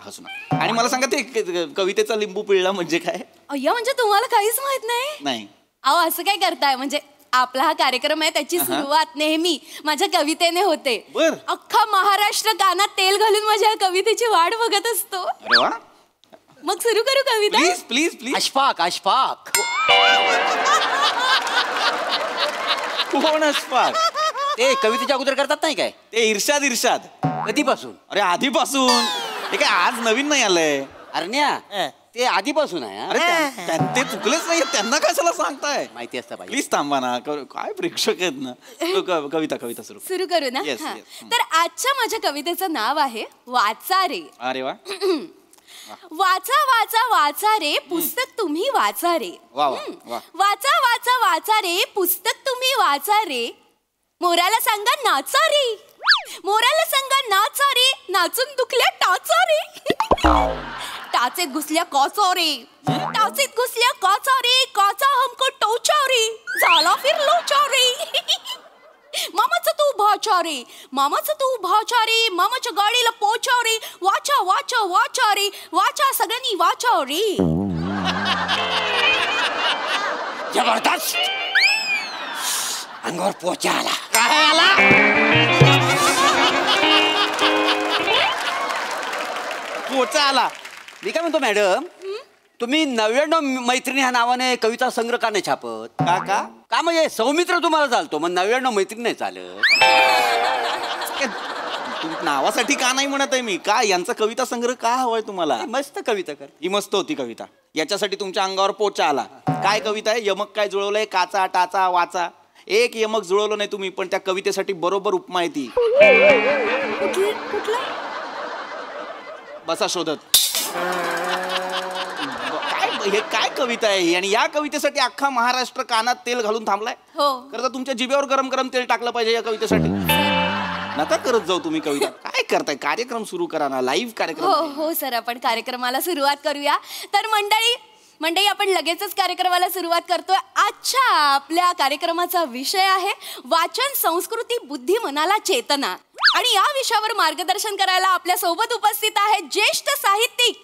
आणि मला सांगा, ते कवितेचा लिंबू पिळला म्हणजे काय? अय्या, म्हणजे तुम्हाला काहीच माहित नाही? अहो, असं काय करताय? म्हणजे आपला हा कार्यक्रम आहे, त्याची सुरुवात नेहमी माझ्या कवितेने होते. अख्खा महाराष्ट्र कानात तेल घालून माझ्या कवितेची वाट बघत असतो. मग सुरू करू कविता? प्लीज. अशफाक. कोण अशफाक? ते कवितेच्या अगोदर करतात नाही काय? ते इर्शाद. कधीपासून? अरे आधीपासून. हे काय आज नवीन नाही आलंय? अरण्या, ते आधीपासून आहे. अरे ते चुकलेच नाही, त्यांना कशाला सांगताय? माहिती असतं पाहिजे. प्लीज थांबा ना. काय प्रेक्षक आहेत ना. कविता सुरू करू ना. तर आजच्या माझ्या कवितेचं नाव आहे वाचा रे. अरे वा. वाचा रे पुस्तक तुम्ही वाचा रे. वाचा रे पुस्तक तुम्ही वाचा रे. मोराला सांगा नाचा रे. मोराला सांगा नाचा रे. नाचून दुखल्या टाचा रे. टाचेत घुसल्या काचा रे. टाचेत घुसल्या काचा रे. काचा हमको टोचा रे. झाला फिर लोचा रे. मामाचा तू भाचा रे. मामाचा तू भाचा रे. मामाच्या गाडीला पोचा रे. वाचा रे. वाचा सगळ्यांनी वाचा रे. जबरदस्त. अंगावर पोचा आला. काय आला? पोचा आला. मी काय म्हणतो मॅडम, तुम्ही 99 मैत्रिणी ह्या नावाने कविता संग्रह का नाही छापत? का म्हणजे सौमित्र तुम्हाला चालतो, मग 99 मैत्रिणी नाही चालत? नावासाठी का नाही म्हणत आहे मी. का यांचा कविता संग्रह का हवाय तुम्हाला? मस्त कविता कर. ही मस्त होती कविता. याच्यासाठी तुमच्या अंगावर पोचा आला. काय कविता आहे? यमक काय जुळवलंय? काचा टाचा वाचा. एक यमक जुळवलं नाही तुम्ही, पण त्या कवितेसाठी बरोबर उपमा आहे ती. बसा शोधत. हे काय कविता आहे ही? आणि या कवितेसाठी अख्खा महाराष्ट्र कानात तेल घालून थांबलाय. खरं तर तुमच्या जिभेवर गरम गरम तेल टाकलं पाहिजे या कवितेसाठी. नका करत जाऊ तुम्ही कविता. काय करताय? कार्यक्रम सुरू करा ना, लाईव्ह कार्यक्रम. हो सर, आपण कार्यक्रमाला सुरुवात करूया. तर मंडळी आपण लगेचच कार्यक्रमाला सुरुवात करतोय. आजच्या आपल्या कार्यक्रमाचा विषय आहे वाचन संस्कृती बुद्धी मनाला चेतना. आणि या विषयावर मार्गदर्शन करायला आपल्या सोबत उपस्थित आहेत ज्येष्ठ साहित्यिक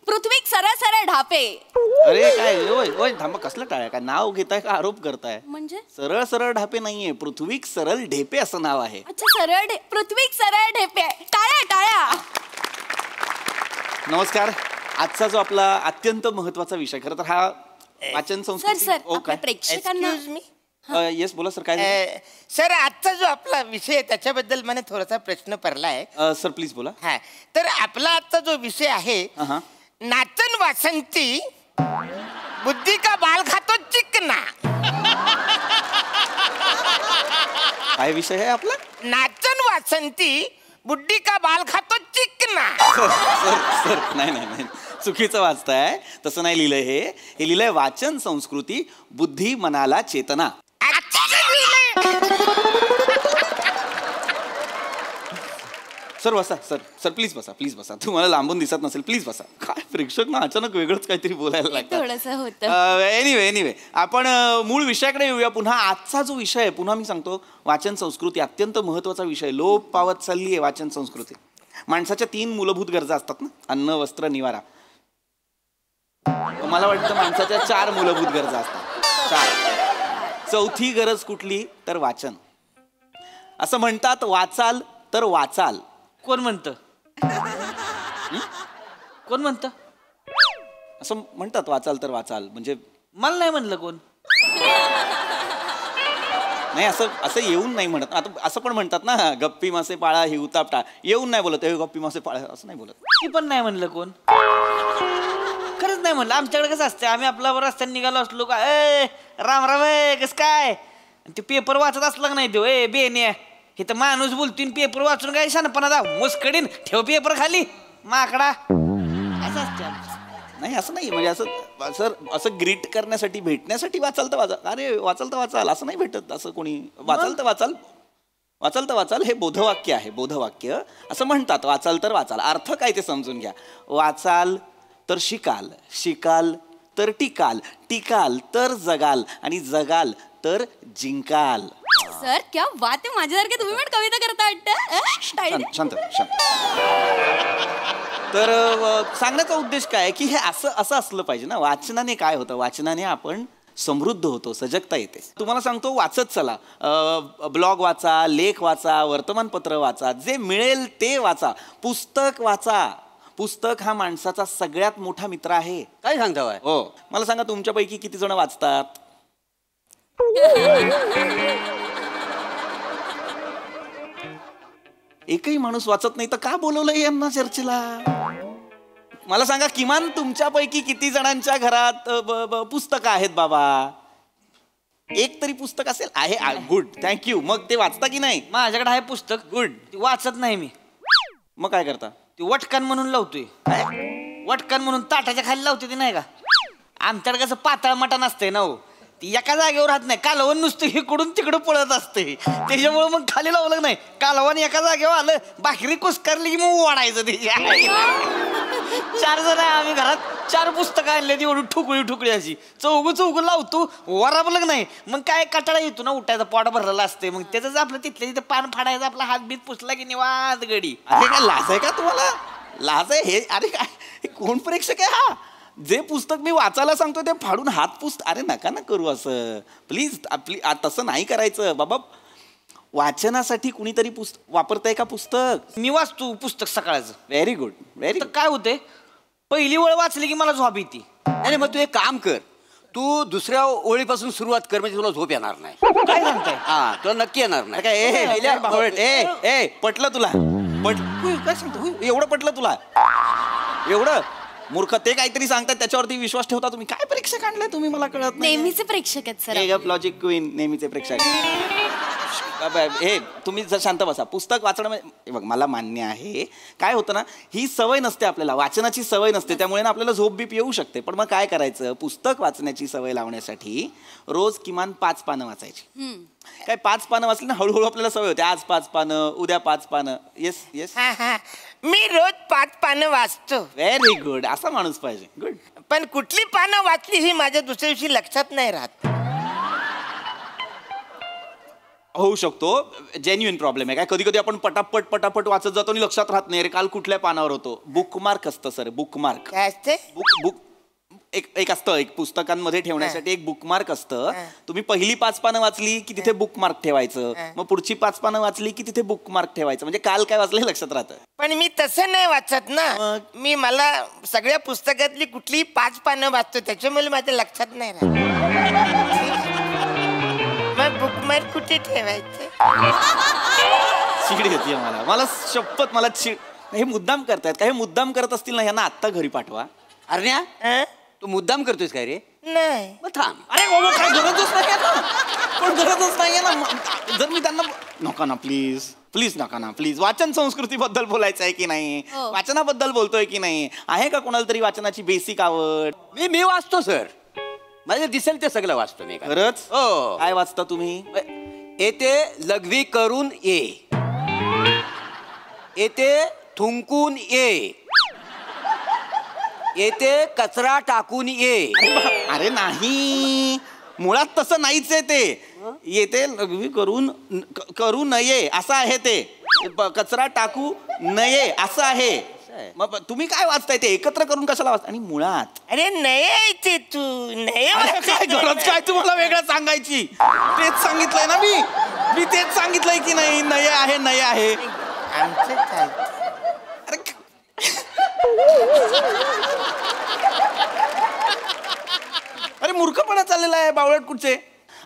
पृथ्वी सरळ ढापे. अरे काय थांबा, कसलं टाळ्या? काय नाव घेताय का आरोप करताय? म्हणजे सरळ ढापे नाहीये, पृथ्वी सरळ ढेपे असं नाव आहे. अच्छा, पृथ्वी सरळ ढेपे. टाळ्या. नमस्कार. आजचा जो आपला अत्यंत महत्वाचा विषय, खरं तर हा वाचन संस्कृती. सर प्रेक्षकांना. येस बोला सर. काय सर, आजचा जो आपला विषय आहे त्याच्याबद्दल मला थोडासा प्रश्न पडला आहे. सर प्लीज बोला. तर आपला आजचा जो विषय आहे, नाचन वासंती बुद्धी का बाल खातो चिकना. काय विषय आहे आपला? नाचन वासंती बुद्धी का बाल खातो चिकना. सर नाही, चुकीचं वाचताय. तसं नाही लिहिलंय. हे लिहिलंय वाचन संस्कृती बुद्धी मनाला चेतना. सर बसा सर प्लीज बसा तुम्हाला लांबून दिसत नसेल प्लीज बसा. काय प्रेक्षक ना अचानक वेगळंच काहीतरी बोलायला लागतं. थोडंसं होतं. एनिवे आपण मूळ विषयाकडे येऊया पुन्हा. आजचा जो विषय आहे पुन्हा मी सांगतो, वाचन संस्कृती अत्यंत महत्त्वाचा विषय. लोप पावत चालली आहे वाचन संस्कृती. माणसाच्या 3 मूलभूत गरजा असतात ना, अन्न वस्त्र निवारा. मला वाटतं माणसाच्या 4 मूलभूत गरजा असतात. 4. चौथी गरज कुठली तर वाचन. असं म्हणतात वाचाल तर वाचाल. कोण म्हणतं? कोण म्हणतं? असं म्हणतात वाचाल तर वाचाल. म्हणजे मला नाही म्हणलं कोण. नाही असं येऊन नाही म्हणत. आता असं पण म्हणतात ना, गप्पी मासे पाळा ही उतापटा. येऊन नाही बोलत, गप्पी मासे पाळा असं नाही बोलत. ती पण नाही म्हणलं कोण. खरंच नाही म्हणलं. आमच्याकडे कसं असतं, आम्ही आपला रस्त्याने निघालो असलो का, राम राम कसं काय, ते पेपर वाचत असला का नाही तो बेने हे तर माणूस बोलतोय पेपर वाचून काय शानपणा दा मुस्कडीन ठेव पेपर खाली माकडा. असं असतं. नाही असं नाही, म्हणजे असं ग्रीट करण्यासाठी भेटण्यासाठी वाचाल तर वाचाल. अरे वाचाल तर वाचाल असं नाही भेटत. असं कोणी वाचाल तर वाचाल हे बोधवाक्य आहे. बोधवाक्य असं म्हणतात, वाचाल तर वाचाल. अर्थ काय ते समजून घ्या. वाचाल तर शिकाल, शिकाल तर टिकाल, टिकाल तर जगाल आणि जगाल तर जिंकाल. सर क्या बात आहे, माझ्यासारखे तुम्ही पण कविता करता वाटतं. शांत. तर सांगण्याचा उद्देश काय आहे की हे असं असलं पाहिजे ना. वाचनाने काय होतं, वाचनाने आपण समृद्ध होतो, सजगता येते. तुम्हाला सांगतो वाचत चला. ब्लॉग वाचा, लेख वाचा, वर्तमानपत्र वाचा, जे मिळेल ते वाचा. पुस्तक वाचा. पुस्तक हा माणसाचा सगळ्यात मोठा मित्र आहे. काय सांगता? हो, मला सांगा तुमच्यापैकी किती जण वाचतात? एकही माणूस वाचत नाही तर का बोलवलंय यांना चर्चेला? मला सांगा किमान तुमच्यापैकी किती जणांच्या घरात पुस्तकं आहेत बाबा? एक तरी पुस्तक असेल. आहे. Good, thank you. मग ते वाचता की नाही? माझ्याकडे आहे पुस्तक. गुड. वाचत नाही मी. मग काय करता? ती वटकान म्हणून लावतोय. वटकान म्हणून ताटाच्या खाली लावते ती नाही का. आमच्याकडे कसं पातळ मटण असतंय ना, ती एका जागेवर राहत नाही. कालवण नुसतं इकडून तिकडं पळत असते, त्याच्यामुळे मग खाली लावलं नाही. कालवण एका जागेवर आलं, भाकरी कुस्करली की मग वाढायचं ते. 4 जण आहे आम्ही घरात. 4 पुस्तकं आणले एवढी ठुकळी अशी. चौघ लावतो, वराबलं नाही. मग काय कटाळा येतो ना उठायचा, पोट भरलेला असते. मग त्याच आपलं तिथल्या तिथे पान फाडायचं, आपला हात बीत पुसला की निवांत गडी. अरे काय लाज आहे का तुम्हाला? लाज आहे हे? अरे काय कोण प्रेक्षक आहे हा? जे पुस्तक मी वाचायला सांगतो ते फाडून हात पुस्त. अरे नका ना करू असं प्लीज. तसं नाही करायचं बाबा. वाचनासाठी कुणीतरी वापरताय का पुस्तक? मी वाचतो पुस्तक सकाळचं. Very good, very. काय होते, पहिली ओळ वाचली की मला झोप येते. अरे मग तू एक काम कर, तू दुसऱ्या ओळीपासून सुरुवात कर, म्हणजे तुला झोप येणार नाही. काय सांगताय? हा, तुला नक्की येणार नाही. काय पटलं तुला? काय सांगतो? एवढं पटलं तुला? एवढं मूर्ख. ते काहीतरी सांगतात त्याच्यावरती विश्वास ठेवता तुम्ही. काय प्रेक्षक आणलाय तुम्ही, मला कळत नाही. नेहमीचे प्रेक्षक आहेत सर. लॉजिक क्वीन, नेहमीचे प्रेक्षक. हे तुम्ही जर शांत बसा. पुस्तक वाचणं म्हणजे बघ, मला मान्य आहे. काय होतं ना, ही सवय नसते आपल्याला, वाचनाची सवय नसते, त्यामुळे ना आपल्याला झोप बीप येऊ शकते. पण मग काय करायचं, पुस्तक वाचण्याची सवय लावण्यासाठी रोज किमान 5 पानं वाचायची. काय 5 पानं वाचली ना, हळूहळू आपल्याला सवय होते. आज 5 पानं, उद्या 5 पानं. Yes yes. मी रोज 5 पानं वाचतो. Very good. असा माणूस पाहिजे. गुड. पण कुठली पानं वाचली ही माझ्या दुसऱ्या दिवशी लक्षात नाही राहत. होऊ शकतो, जेन्युइन प्रॉब्लेम आहे. काय कधी कधी आपण पटापट वाचत जातो आणि लक्षात राहत नाही रे काल कुठल्या पानावर होतो. बुकमार्क असतं सर, बुकमार्क. काय असते? बुक एक असतं, एक पुस्तकांमध्ये ठेवण्यासाठी एक बुकमार्क असतं. तुम्ही पहिली 5 पानं वाचली की तिथे बुकमार्क ठेवायचं, मग पुढची 5 पानं वाचली की तिथे बुकमार्क ठेवायचं, म्हणजे काल काय वाचलं लक्षात राहतं. पण मी तसं नाही वाचत ना. मी मला सगळ्या पुस्तकातली कुठलीही 5 पानं वाचतो, त्याच्यामुळे माझ्या लक्षात नाही राहत. मग बुकमार्क कुठे ठेवायचं? चिड येते मला शपथ. मला हे मुद्दाम करतायत का? हे मुद्दाम करत असतील ना, यांना आत्ता घरी पाठवा. अरण्या, तू मुद्दाम करतोयस काय रे? नाही. मग थांब. अरे बाबा, काय गरजच नाही ना. पण गरजच नाहीये ना. जर मी त्यांना नका ना प्लीज नका ना प्लीज. वाचन संस्कृतीबद्दल बोलायचं आहे की नाही, वाचनाबद्दल बोलतोय की नाही, आहे का कोणाला तरी वाचनाची बेसिक आवड? मी वाचतो सर, मला दिसेल ते सगळं वाचतो मी. खरंच? हो. काय वाचता तुम्ही? येते लघवी करून ये, येथे थुंकून ये, येथे कचरा टाकून ये. अरे नाही, मुळात तसं नाहीच आहे ते. येते करू नये असं आहे ते. कचरा टाकू नये असं आहे. मग तुम्ही काय वाचताय ते एकत्र करून कशाला वाचता? आणि मुळात अरे नये तू नये काय गरज काय तुम्हाला वेगळं सांगायची? तेच सांगितलंय ना मी तेच सांगितलंय की नाही नये आहे नये आहे. आमचं काय अरे मूर्खपणा चाललेला आहे बावळट कुठचे.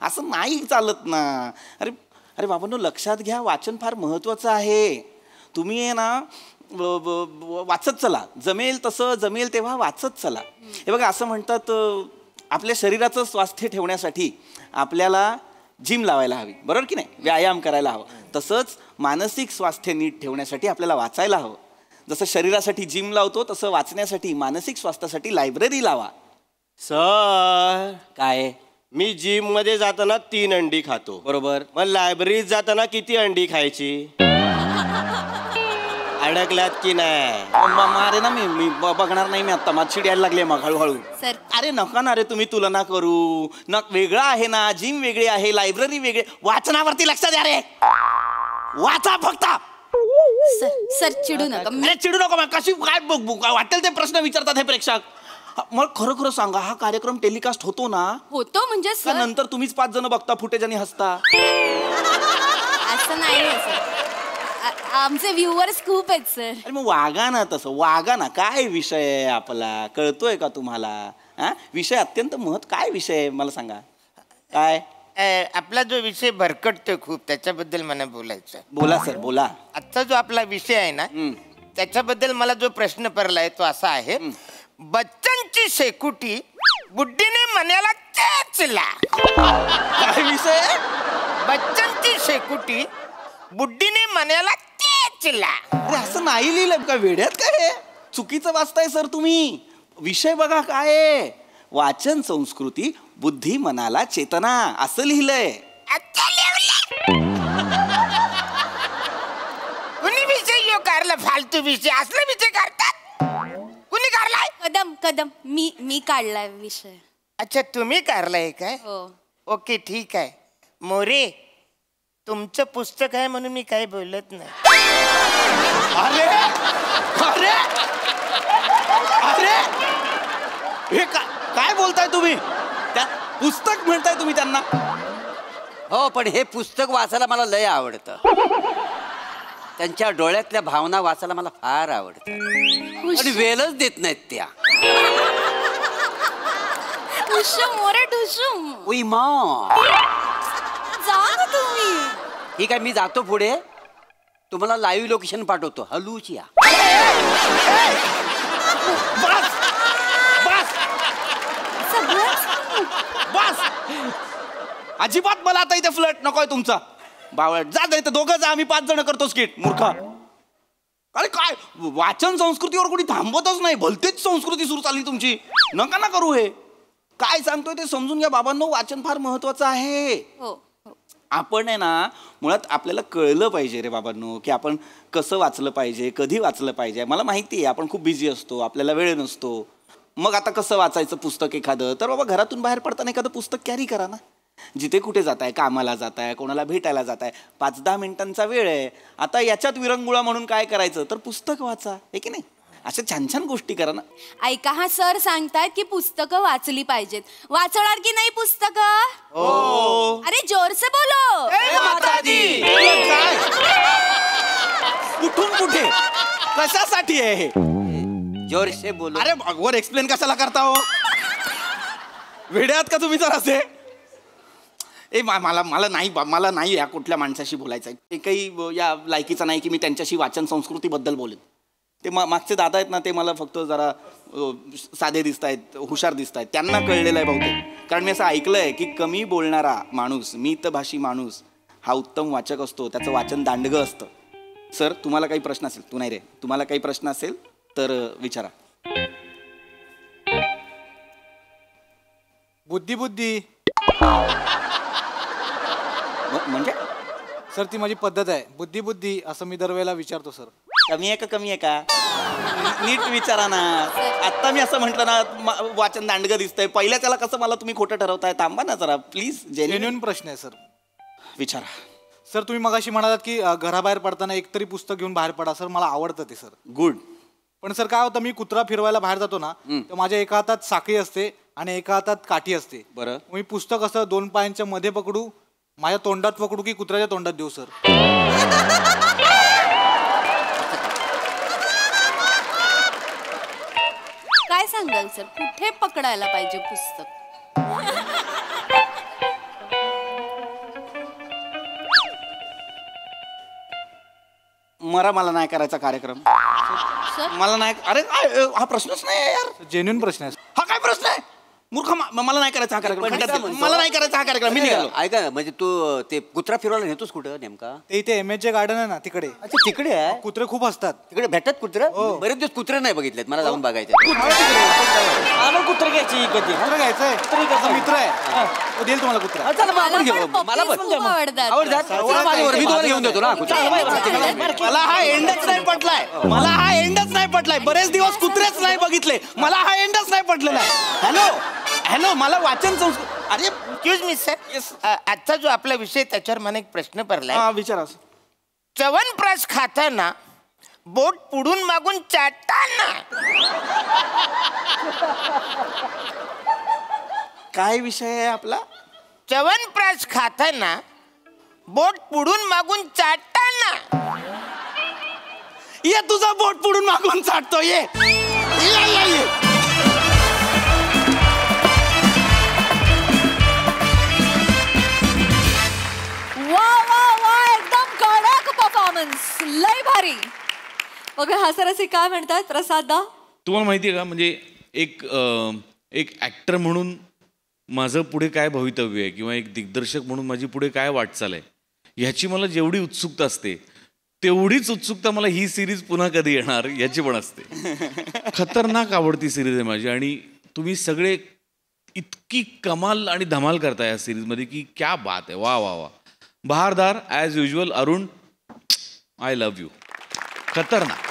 असं नाही चालत ना. अरे अरे बाबांनो लक्षात घ्या, वाचन फार महत्वाचं आहे. तुम्ही आहे ना वाचत चला, जमेल तसं जमेल तेव्हा वाचत चला. हे बघा असं म्हणतात आपल्या शरीराचं स्वास्थ्य ठेवण्यासाठी आपल्याला जिम लावायला हवी, बरोबर की नाही? व्यायाम करायला हवं. तसंच मानसिक स्वास्थ्य नीट ठेवण्यासाठी आपल्याला वाचायला हवं. जसं शरीरासाठी जिम लावतो तसं वाचण्यासाठी मानसिक स्वास्थ्यासाठी लायब्ररी लावा. सर काय मी जिम मध्ये जाताना 3 अंडी खातो, बरोबर. मग लायब्ररीत जाताना किती अंडी खायची? अडकलात की नाही? अरे ना मी बघणार नाही. मी आता माझी यायला लागली मग हळूहळू. अरे नका ना रे तुम्ही तुलना करू ना. वेगळं आहे ना, जिम वेगळी आहे, लायब्ररी वेगळी. वाचनावरती लक्ष द्या रे, वाचा फक्त. सर चिडू नका. अरे चिडू नका. मग कशी काय वाटेल ते प्रश्न विचारतात हे प्रेक्षक. मग खरं खरं सांगा, हा कार्यक्रम टेलिकास्ट होतो ना? होतो म्हणजे का नंतर तुम्हीच 5 जण बघता फुटेज आणि हसता? असं नाही सर, आमचे व्ह्युअर्स खूप आहेत सर. अरे मग वागा ना तसं, वागा ना. काय विषय आहे आपला, कळतोय का तुम्हाला? विषय अत्यंत काय विषय आहे मला सांगा. काय आपला जो विषय भरकटतोय खूप, त्याच्याबद्दल मला बोलायचं. बोला सर बोला. आजचा जो आपला विषय आहे ना, त्याच्याबद्दल मला जो प्रश्न पडलाय तो असा आहे, बच्चनची शेकुटी बुड्डीने मण्याला चेचला. काय विषय? बच्चनची शेकुटी बुड्डीने मण्याला चेचला. अरे असं नाही लिहिलं का? वेड्यात काय चुकीचं वाचताय सर तुम्ही. विषय बघा काय, वाचन संस्कृती बुद्धी मनाला चेतना असं लिहिलंय. कुणी विषय यो काढला? फालतू विषय असला विषय काढतात? कुणी काढलाय? कदम मी काढलाय विषय. अच्छा तुम्ही काढलाय काय? ओके ठीक आहे. मोरे तुमचं पुस्तक आहे म्हणून मी काही बोलत नाही. अरे अरे अरे हे काय बोलताय तुम्ही? त्या पुस्तक म्हणताय तुम्ही त्यांना? हो पण हे पुस्तक वाचायला मला लय आवडतं. त्यांच्या डोळ्यातल्या भावना वाचायला मला फार आवडतं. आणि वेळच देत नाहीत त्या. मोरे ठुशुम. उई मा जा ना तुम्ही. ठीक आहे मी जातो पुढे. तुम्हाला लाईव्ह लोकेशन पाठवतो. हलूचिया. बस अजिबात मला आता इथे फ्लट नकोय तुमचा. बावळट जा इथं. दोघं जा, आम्ही 5 जण करतो स्किट. मूर्खा. अरे काय वाचन संस्कृतीवर कोणी थांबतच नाही. भलतेच संस्कृती सुरू झाली तुमची. नका ना करू हे. काय सांगतोय ते समजून घ्या बाबांनो. वाचन फार महत्वाचं आहे. आपण आहे ना मुळात आपल्याला कळलं पाहिजे रे बाबांनो की आपण कसं वाचलं पाहिजे, कधी वाचलं पाहिजे. मला माहिती आहे आपण खूप बिझी असतो, आपल्याला वेळ नसतो. मग आता कसं वाचायचं पुस्तक एखादं? तर बाबा घरातून बाहेर पडताना एखादं पुस्तक कॅरी करा ना. जिथे कुठे जाताय, कामाला जाताय, कोणाला भेटायला जाताय, 5-10 मिनिटांचा वेळ आहे. आता याच्यात विरंगुळा म्हणून काय करायचं तर पुस्तक वाचा, आहे की नाही? अशा छान छान गोष्टी करा ना. ऐका हा सर सांगतायत की पुस्तकं वाचली पाहिजेत. वाचणार की नाही पुस्तकं? हो. अरे जोर से बोलो. कुठून कुठे कशासाठी आहे हे? जोर से बोलो. अरे वर एक्सप्लेन कशाला करता हो? वेड्यात का तुम्ही तर असे? मला नाही या कुठल्या माणसाशी बोलायचं आहे. ते काही या लायकीचं नाही की मी त्यांच्याशी वाचन संस्कृतीबद्दल बोलेन. ते मागचे दादा आहेत ना, ते मला फक्त जरा साधे दिसत आहेत, हुशार दिसत आहेत. त्यांना कळलेलं आहे बहुतेक. कारण मी असं ऐकलं आहे की कमी बोलणारा माणूस, मितभाषी माणूस हा उत्तम वाचक असतो. त्याचं वाचन दांडगं असतं. सर तुम्हाला काही प्रश्न असेल, तू नाही रे, तुम्हाला काही प्रश्न असेल तर विचारा. बुद्धी म्हणजे सर ती माझी पद्धत आहे. बुद्धी असं मी दरवेळेला विचारतो सर. कमी आहे का कमी आहे का? नीट विचारा ना. आता मी असं म्हटलं ना वाचन दांडगं दिसतंय, पहिल्या त्याला कसं मला तुम्ही खोटं ठरवताय? थांबा ना जरा प्लीज. जेन्युइन प्रश्न आहे सर. विचारा. सर तुम्ही मगाशी म्हणालात की घराबाहेर पडताना एकतरी पुस्तक घेऊन बाहेर पडा. सर मला आवडतं ते सर. गुड. पण सर काय होतं, मी कुत्रा फिरवायला बाहेर जातो ना, तर माझ्या एका हातात साखळी असते आणि एका हातात काठी असते. बरं. मी पुस्तक असं 2 पायांच्या मध्ये पकडू, माझ्या तोंडात पकडू की कुत्र्याच्या तोंडात देऊ सर? काय सांगाल सर, कुठे पकडायला पाहिजे पुस्तक? मला नाही करायचा कार्यक्रम. मला नाही. अरे हा प्रश्नच नाही यार. जेन्युइन प्रश्न आहे. हा काय प्रश्न आहे? मूर्ख. मला नाही करायचा हा कार्यक्रम. मला नाही करायचा हा कार्यक्रम. मी निघालो. ऐका म्हणजे तू ते कुत्रा फिरवायला नेतोस कुठं नेमका? ते इथे MH गार्डन आहे ना तिकडे. अच्छा तिकडे आहे. कुत्रे खूप असतात तिकडे. भेटतात कुत्रे? बरेच दिवस कुत्रे नाही बघितलेत. मला जाऊन बघायचे. कुत्रे घ्यायची कधी? कुत्रा घ्यायचंय. मित्र आहे तो देईल तुम्हाला कुत्रा. मला पण मी तुम्हाला घेऊन देतो ना. मला हा एंडच नाही पटलाय. मला हा एंडच नाही पटलाय. बरेच दिवस कुत्रेच नाही बघितले. मला हा एंडच नाही पटलेला आहे. हॅलो मला वाचन संस्कृत. अरे एक्सक्यूज मी सर, आजचा जो आपला विषय त्याच्यावर मला एक प्रश्न पडलाय. विचारा. च्यवनप्राश खाताना बोट पुढून मागून चाटताना काय विषय आहे आपला? च्यवनप्राश खाताना बोट पुढून मागून चाटताना. ये तुझा बोट पुढून मागून चाटतो. ये एकदम कडक परफॉर्मन्स. लय भारी. बघा हास्यरसिक काय म्हणतात प्रसाद दा? तुम्हाला माहिती आहे का, म्हणजे एक ऍक्टर म्हणून माझं पुढे काय भवितव्य आहे किंवा एक दिग्दर्शक म्हणून माझी पुढे काय वाटचाल आहे ह्याची मला जेवढी उत्सुकता असते तेवढीच उत्सुकता मला ही सिरीज पुन्हा कधी येणार याची पण असते. खतरनाक आवडती सिरीज आहे माझी आणि तुम्ही सगळे इतकी कमाल आणि धमाल करताय या सिरीजमध्ये की क्या बात आहे. वा वा वा. बहारदार as usual. Arun I love you. खतरनाक.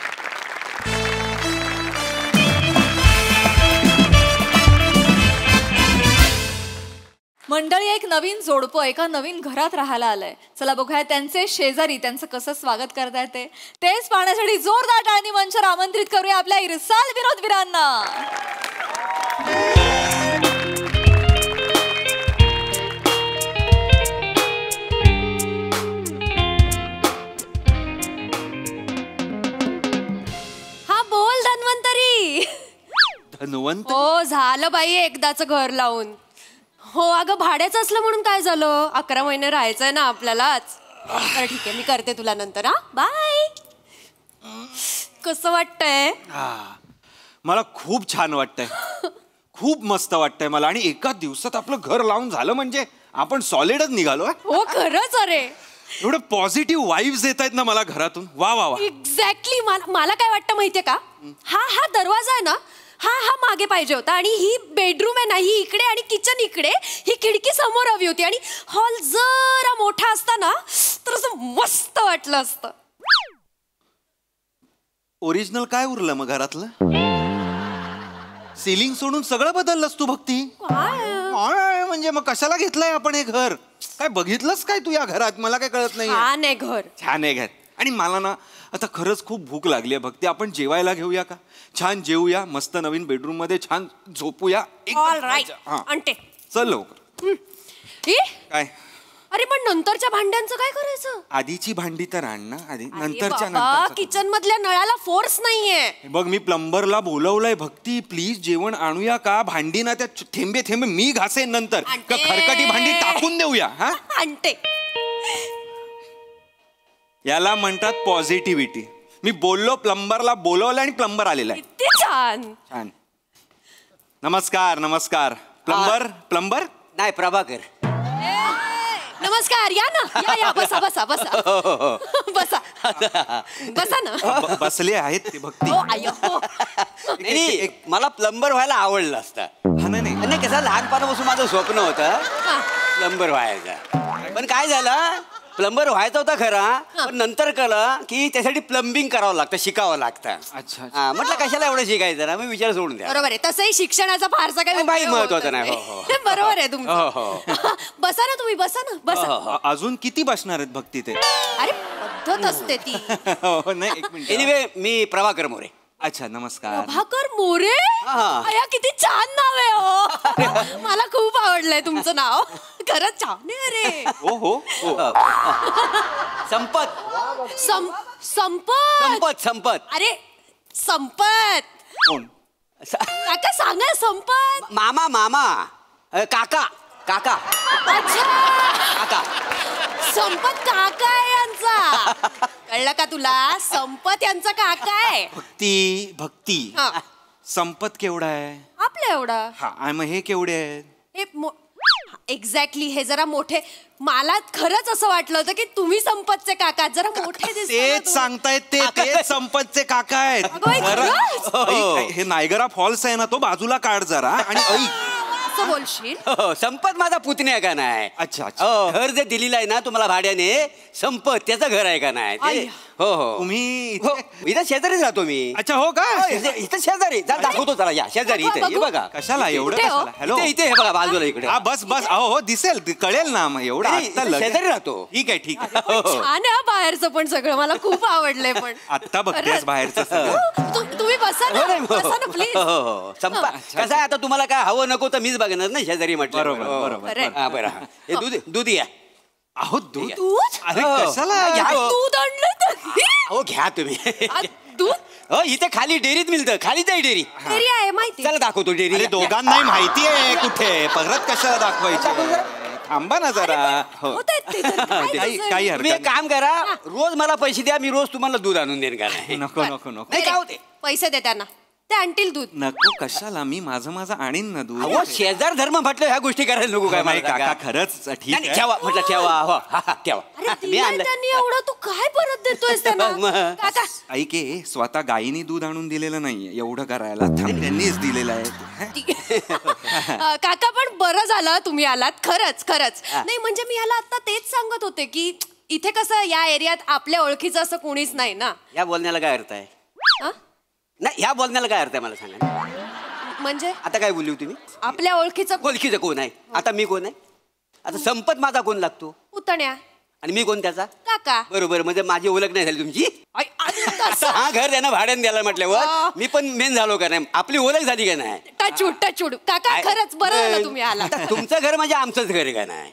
मंडळी एक नवीन जोडपं एका नवीन घरात राहायला आलंय. चला बघूया त्यांचे शेजारी त्यांचं कसं स्वागत करतायत तेच पाहण्यासाठी जोरदार टाळणी मंचावर आमंत्रित करूया आपल्या इरसाल विनोदवीरांना. हा बोल धन्वंतरी. धन्वंत? हो झालं बाई एकदाच घर लावून. हो अगं भाड्याचं असलं म्हणून काय झालं, 11 महिने राहायचंय ना आपल्यालाच. बरं ठीक आहे मी करते तुला नंतर. हा बाय. कसं वाटतंय? मला खूप छान वाटतंय. खूप मस्त वाटतंय मला. आणि एका दिवसात आपलं घर लावून झालं म्हणजे आपण सॉलिडच निघालो. हो खरंच. अरे एवढं पॉझिटिव्ह वाईब्स येत आहेत ना मला घरातून. वा वा वा. एक्झॅक्टली. मला काय वाटतं माहितीये का, हा दरवाजा आहे ना हा मागे पाहिजे होता आणि ही बेडरूम आहे ना ही इकडे आणि किचन इकडे, ही खिडकी समोर हवी होती आणि हॉल जरा मोठा असता ना तर असं मस्त वाटलं असतं. ओरिजिनल काय उरलं मग घरातलं? सिलिंग सोडून सगळं बदललंस तू भक्ती. म्हणजे मग कशाला घेतलंय आपण हे घर? काय बघितलंस काय तू या घरात? मला काय कळत नाही. छान आहे घर. छान आहे घर. आणि मला ना आता खरंच खूप भूक लागली आहे भक्ती. आपण जेवायला घेऊया का? छान जेवूया मस्त नवीन बेडरूम मध्ये छान झोपूया. ऑलराईट आणते. चल लवकर. काय? अरे पण नंतरच्या भांड्यांचं काय करायचं? आधीची भांडी तर आण ना आधी. नंतरच्या किचन मधल्या नळाला फोर्स नाहीये. बघ मी प्लंबरला बोलवलंय भक्ती. प्लीज जेवण आणूया का? भांडी ना त्या थेंबे थेंबे मी घासेन नंतर. खरकटी भांडी टाकून देऊया. हा आणते. याला म्हणतात पॉझिटिव्हिटी. मी बोललो प्लंबरला बोलवलं आणि प्लंबर आलेला आहे. किती छान. छान. नमस्कार नमस्कार. प्लंबर नाही प्रभाकर. नमस्कार. या ना या बसा बसा बसा बसा बसा ना. बसले आहेत ते भक्ती. नाही मला प्लंबर व्हायला आवडलं असतं. नाही कसं लहानपणापासून माझं स्वप्न होतं प्लंबर व्हायचं. पण काय झालं प्लंबर व्हायचा होता खरा पण नंतर कळलं की त्यासाठी प्लंबिंग करावं लागतं शिकावं लागतं. अच्छा म्हटलं कशाला एवढं शिकायचं ना मी विचार सोडून द्या. बरोबर आहे तसंही शिक्षणाचा फारसा काही काही उपयोग महत्वाचं होत नाही. नाही. हो, बरोबर आहे हो, तुमचं. हो. बसा ना तुम्ही बसा ना बसा. अजून किती बसणार आहेत भक्ती ते? अरे पद्धत असते ती. नाही एक मिनिट. एनिवे मी प्रभाकर मोरे. अच्छा नमस्कार. प्रभाकर मोरे अया किती छान नाव आहे हो. मला खूप आवडलंय तुमचं नाव. खरंच छान आहे अरे. हो. संपत संपत संपत. अरे संपत कोण? काका सांगा संपत. मामा काका काका अच्छा संपत काका आहे यांचा. कळलं का तुला संपत यांचा काका आहे. भक्ती संपत केवढा आहे? आपल्या एवढा. हा मग हे केवढे आहेत? हे एक्झॅक्टली हे जरा मोठे. मला खरंच असं वाटलं होतं की तुम्ही संपतचे काका जरा मोठे दिसतात. तेच सांगतायत तेच संपतचे काका आहेत. हे नायगरा फॉल्स आहे ना तो बाजूला काढ जरा आणि असं बोलशील. संपत माझा पुतण्या का नाही? अच्छा घर जे दिलेलं आहे ना तुम्हाला भाड्याने संपत त्याचं घर आहे का नाही? हो तुम्ही इथं शेजारीच राहतो मी. अच्छा हो का? इथं शेजारी दाखवतो चला या शेजारी इथे बघा. कशाला एवढं? हॅलो इथे हे बघा बाजूला इकडे. बस हो दिसेल कळेल ना मग एवढं शेजारी राहतो. ठीक आहे छान आहे बाहेरचं पण सगळं मला खूप आवडलंय. पण आता बघतेस बाहेरचं सगळं. तुम्ही बसा ना प्लीज. संपा कसं आहे आता तुम्हाला काय हवं नको तर मीच बघणार ना शेजारी म्हटलं. बरोबर. बरं हे दूध या. अहो दूध. अरे कशाला दूध आणलं हो घ्या तुम्ही. दूध हो इथे खाली डेअरीत मिळतं. खालीच आहे डेअरी. डेअरी आहे माहिती. चला दाखवतो डेअरी. अरे दोघांनाही माहिती आहे कुठे परत कशाला दाखवायची. थांबा ना जरा. काही तुम्ही एक काम करा रोज मला पैसे द्या मी रोज तुम्हाला दूध आणून देईन का नाही? नको नाही काय होते पैसे दे त्यांना ते आणतील दूध. नको कशाला मी माझं आणीन ना दूध. अहो शेजार धर्म म्हटलं ह्या गोष्टी करायला नको काय? काका खरंच ठीक आहे. ठेवा म्हटलं ठेवा. हो ठेवा. मी आणलं त्यांनी एवढं तू काय परत देतोयस त्यांना? काका ऐके स्वतः गायीने दूध आणून दिलेलं नाहीये एवढं करायला. त्यांनीच दिलेलं आहे. काका पण बरं झालं तुम्ही आलात. खरंच नाही म्हणजे मी ह्याला आता तेच सांगत होते की इथे कसं या एरियात आपल्या ओळखीचं असं कोणीच नाही ना. या बोलण्याला काय अर्थ आहे? नाही ह्या बोलण्याला काय अर्थ आहे मला सांगा. म्हणजे आता काय बोलली तुम्ही? आपल्या ओळखीचं कोण आहे? आता मी कोण आहे? आता संपत माझा कोण लागतो? पुतण्या. आणि मी कोण त्याचा? काका. बरोबर म्हणजे माझी ओळख नाही झाली तुमची. हा घर त्यांना भाड्याने द्यायला म्हटल्यावर मी पण मेन झालो का नाही? आपली ओळख झाली का नाही? टचूड काका खरंच बरं झालं तुम्ही आला. तुमचं घर म्हणजे आमचंच घर आहे का नाही?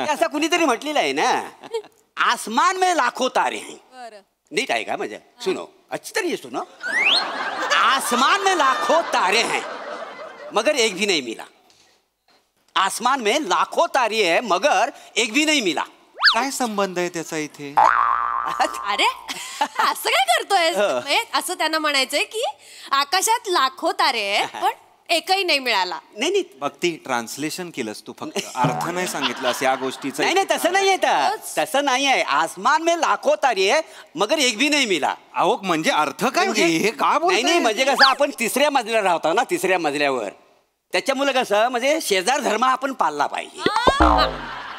असं कुणीतरी म्हटलेलं आहे ना आसमान में लाखो तारे हैं. नीट आहे का म्हणजे सुनो अच्छी तरीके सुनो. आसमान में लाखों तारे हैं मगर एक भी नहीं मिला. आसमान में लाखों तारे हैं मगर एक भी नहीं मिला. काय संबंध आहे त्याचा इथे? अरे असं काय करतोय? असं त्यांना म्हणायचंय की आकाशात लाखो तारे आहे पण एकही नाही मिळाला. नाही भक्ती ट्रान्सलेशन केलंस तू फक्त अर्थ नाही सांगितलास या गोष्टीचा. नाही तसं नाही आहे. तसं नाही आहे. आसमान में लाखो तारे है मगर एक भी नाही मिला. अहो म्हणजे अर्थ काय हे का? नाही म्हणजे कसं आपण तिसऱ्या मजल्यावर राहतो ना तिसऱ्या मजल्यावर त्याच्यामुळे कसं म्हणजे शेजार धर्म आपण पाळला पाहिजे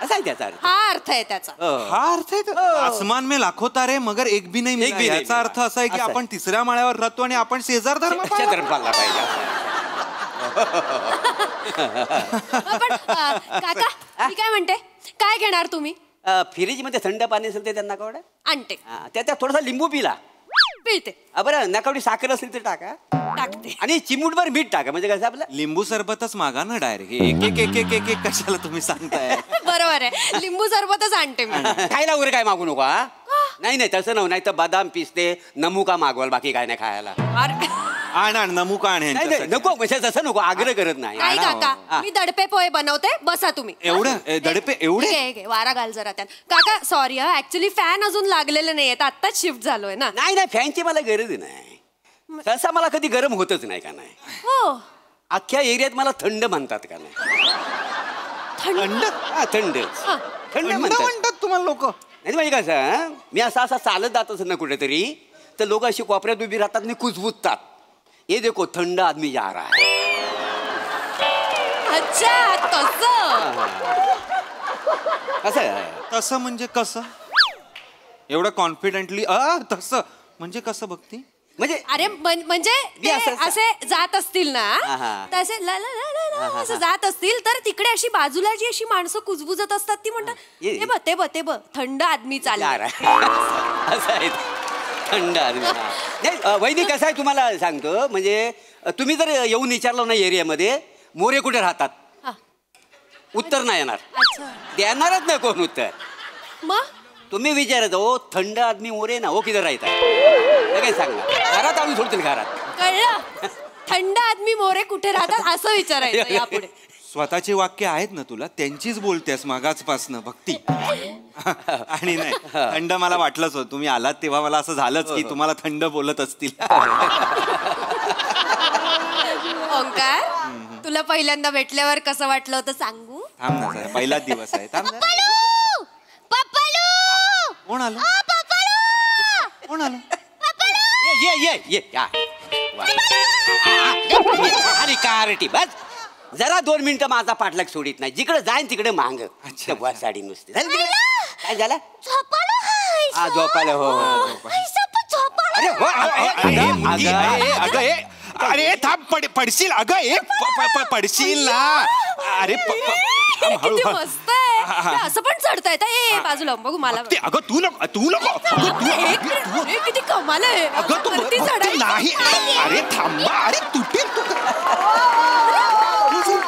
असा आहे त्याचा अर्थ. हा अर्थ आहे त्याचा. हा अर्थ आहे. आसमान में लाखो तारे मगर एक भी नाही मिला याचा अर्थ असा आहे की आपण तिसऱ्या माळ्यावर राहतो आणि आपण शेजार धर्म पाळला पाहिजे. पण काका मी काय म्हणते काय घेणार तुम्ही? फ्रीज मध्ये थंड पाणी असेल ते त्यांना कवडा आणते. त्यात थोडासा लिंबू पिला पिळते. बरं नकावडी साखर असेल तर टाका. टाकते. आणि चिमूटभर मीठ टाका म्हणजे कसं आपलं लिंबू सरबतच मागा ना डायरेक्ट. एक कशाला तुम्ही सांगताय? बरोबर आहे लिंबू सरबतच आणते मी. खायला वगैरे काय मागू नको. नाही तसं नाही तर बदाम पिस्ते नमुका मागवाल बाकी काय नाही खायला. आण नमुका आण. नको म्हणजे तसं नको आग्रह करत नाही. काय काका मी दडपे पोहे बनवते बसा तुम्ही. एवढं दडपे एवढे वारा घाल जरा त्यात. काका सॉरी ऍक्च्युली फॅन अजून लागलेले नाहीयेत आत्ताच शिफ्ट झालोय ना. नाही फॅनची मला गरज नाही. तसा मला कधी गरम होतच नाही का नाही. हो अख्ख्या एरियात मला थंड म्हणतात का नाही? थंड म्हणतात तुम्हाला लोक. नाही म्हणजे कसं मी असा चालत जात असेल ना कुठेतरी तर लोक अशी कोपऱ्यात उभी राहतात आणि कुजबुजतात. ये देखो थंड आदमी जा रहा है. अच्छा तसं. तसं म्हणजे कसं? एवढं कॉन्फिडेंटली तसं म्हणजे कसं भक्ती? म्हणजे अरे म्हणजे ते असे जात असतील ना, तर असे ला ला ला ला ला असं जात असतील, तर तिकडे अशी बाजूला जी अशी माणसं कुजबुजत असतात ती म्हणतात ते बघ थंड आदमी चालला. असं आहे थंड आदमी. वहिनी कसं आहे तुम्हाला सांगतो, म्हणजे तुम्ही जर येऊन विचारलं ना एरियामध्ये मोरे कुठे राहतात, उत्तर नाही येणार. देणारच नाही कोण उत्तर. मग तुम्ही विचारत हो थंड आदमी मोरे ना हो किधर राहतात, काय सांगणार, घरात आणून सोडतील घरात. कळलं? थंड आदमी मोरे कुठे राहतात असं विचारायचं यापुढे. स्वतःची वाक्य आहेत ना तुला, त्यांचीच बोलतेस मागाचपासनं भक्ती. आणि नाही थंड मला वाटलंच होतं, तुम्ही आलात तेव्हा मला असं झालंच की तुम्हाला थंड बोलत असतील. ओंकार, तुला पहिल्यांदा भेटल्यावर कसं वाटलं होतं सांगू? थांब ना जरा, पहिलाच दिवस आहे. थांब कोण आलं? कोण आलं? ये अरे कारटी बस जरा 2 मिनिटं माझा पाठलाग सोडित नाही, जिकडे जाईन तिकडे मांग. अच्छा साडी नुसती काय झालं? झोपायला. हो अरे थांब पडशील अगं, पडशील ना. अरे मस्त आहे, असं पण चढता येतं. बाजूला बघू मला. अगं तू नको किती कमाल आहे. नाही अरे थांबा, अरे तुटेल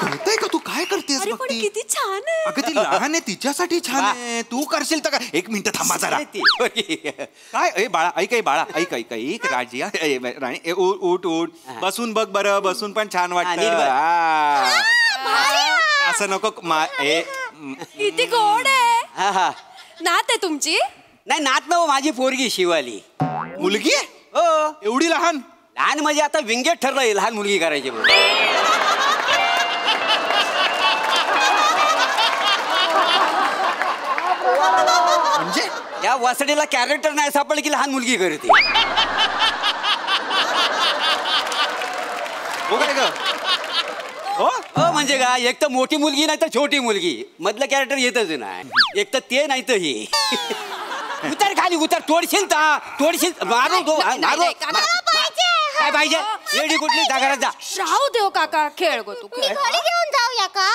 कळतंय का तू काय करतेस? किती छान आहे. अगं ती लहान आहे तिच्यासाठी छान आहे, तू करशील तर काय. 1 मिनिट थांबा जरा. काय बाळा ऐक बाळा ऐक राजिया राणी उठ बसून बघ बरं, बसून पण छान वाटतं. असं नको किती गोड आहे. नात आहे तुमची? नाही नात ना माझी पोरगी शिवाली. मुलगी? हो. एवढी लहान? लहान म्हणजे आता विंगेट ठरलंय लहान मुलगी करायची म्हणून. म्हणजे या वसडीला कॅरेक्टर नाही सापडलं की लहान मुलगी करते. हो काय ग? हो म्हणजे काय, एक तर मोठी मुलगी नाही तर छोटी मुलगी, मधलं कॅरेक्टर येतच नाही. एक तर ते नाही तर हे. उतर खाली उतर, तोडशील मारू काय पाहिजे. लेडी कुठली घरात जा. राहू देव काका, खेळ गो तू. घेऊन जाऊया का?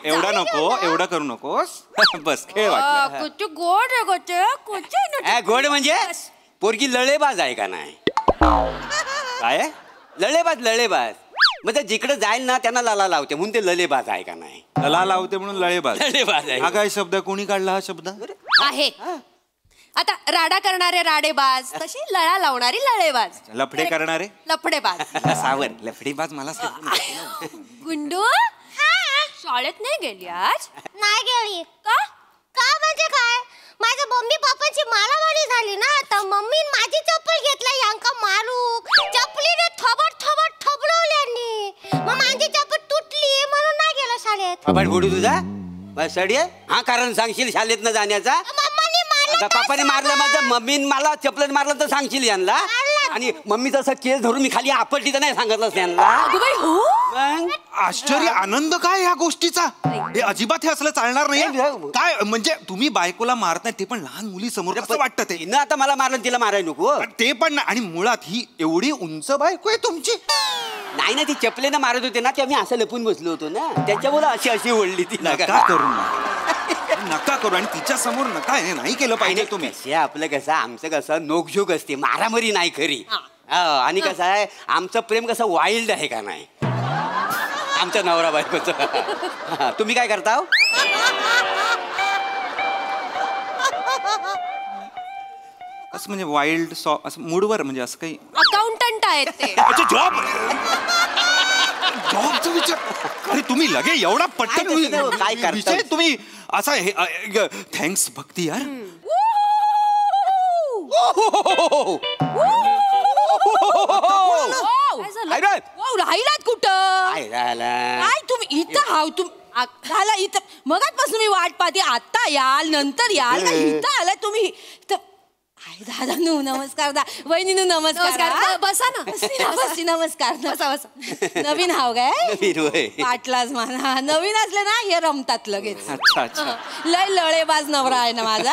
एवढा नको, एवढं करू नकोस. बस खेळ वाटलं. किती गोड आहे गोचे. गोड म्हणजे पोरगी लळेबाज आहे का नाही? काय लळेबाज म्हणजे जिकडे जाईल ना त्यांना लला लावते म्हणून ते लळेबाज आहे का नाही? लला लावते म्हणून लळेबाज आहे. हा काय शब्द, कोणी काढला हा शब्द? आहे. आता राडा करणारे राडेबाज, तशी लळा लावणारी लळेबाज. लफडे करणारे लफडेबाज. सावर लफडेबाज मला गुंडू शाळेत नाही गेली आज? नाही गेली. का म्हणजे काय, माझ्या मम्मी पप्पांची मारामारी झाली ना, तर मम्मी माझी चप्पल घेतला यांका मारूक, चपलीने थोबड ठबडवल्यानी, मग माझी चप्पल तुटली म्हणून नाही गेलो शाळेत. थोबड फोडू तुझा सडी? हा कारण सांगशील शाळेत न जाण्याचा? पप्पाने मारलं माझं, मम्मीने मला चपलन मारलं तर सांगशील यांना. आणि मम्मीचा असं केस धरून मी खाली आपटली तर नाही सांगितलंस त्यांना. आश्चर्य आनंद काय या गोष्टीचा? हे अजिबात हे असलं चालणार नाही. काय म्हणजे तुम्ही बायकोला मारताय ते पण लहान मुली समोर, कसं वाटतं ते? ना आता मला मारलं तिला मारायला नको ते पण. आणि मुळात ही एवढी उंच बायको आहे तुमची? नाही ना, ती चपलेनं मारत होते ना, तेव्हा मी असं लपून बसलो होतो ना, त्याच्यामुळे अशी ओढली ती. नका करू आणि तिच्या समोर नका, हे नाही केलं पाहिजे तुम्ही. आपलं कसं, आमचं कसं नोकझोक असते, मारामारी नाही खरी. आणि कसं आहे आमचं प्रेम कसं वाईल्ड आहे का नाही आमच्या नवरा बायकोचं. तुम्ही काय करता? असं म्हणजे वाईल्ड असं मूडवर, म्हणजे असं काही? अकाउंटंट आहेत ते. जॉबचा विचार. अरे तुम्ही लगे एवढा पटकन काय विषय तुम्ही असा. थँक्स भक्ती यार. राहिलात कुठं? काय तुम्ही इथं हाव झाला इथं मगाचपासून मी वाट पाहते. आता याल नंतर याल, इथं आला तुम्ही. दादानू नमस्कार वहिनीनू नमस्कार बसा ना नमस्कार नवीन हाव काय पाटलाच म्हणा नवीन असले ना हे रमतात लगेच लय लळेबाज नवरा आहे ना माझा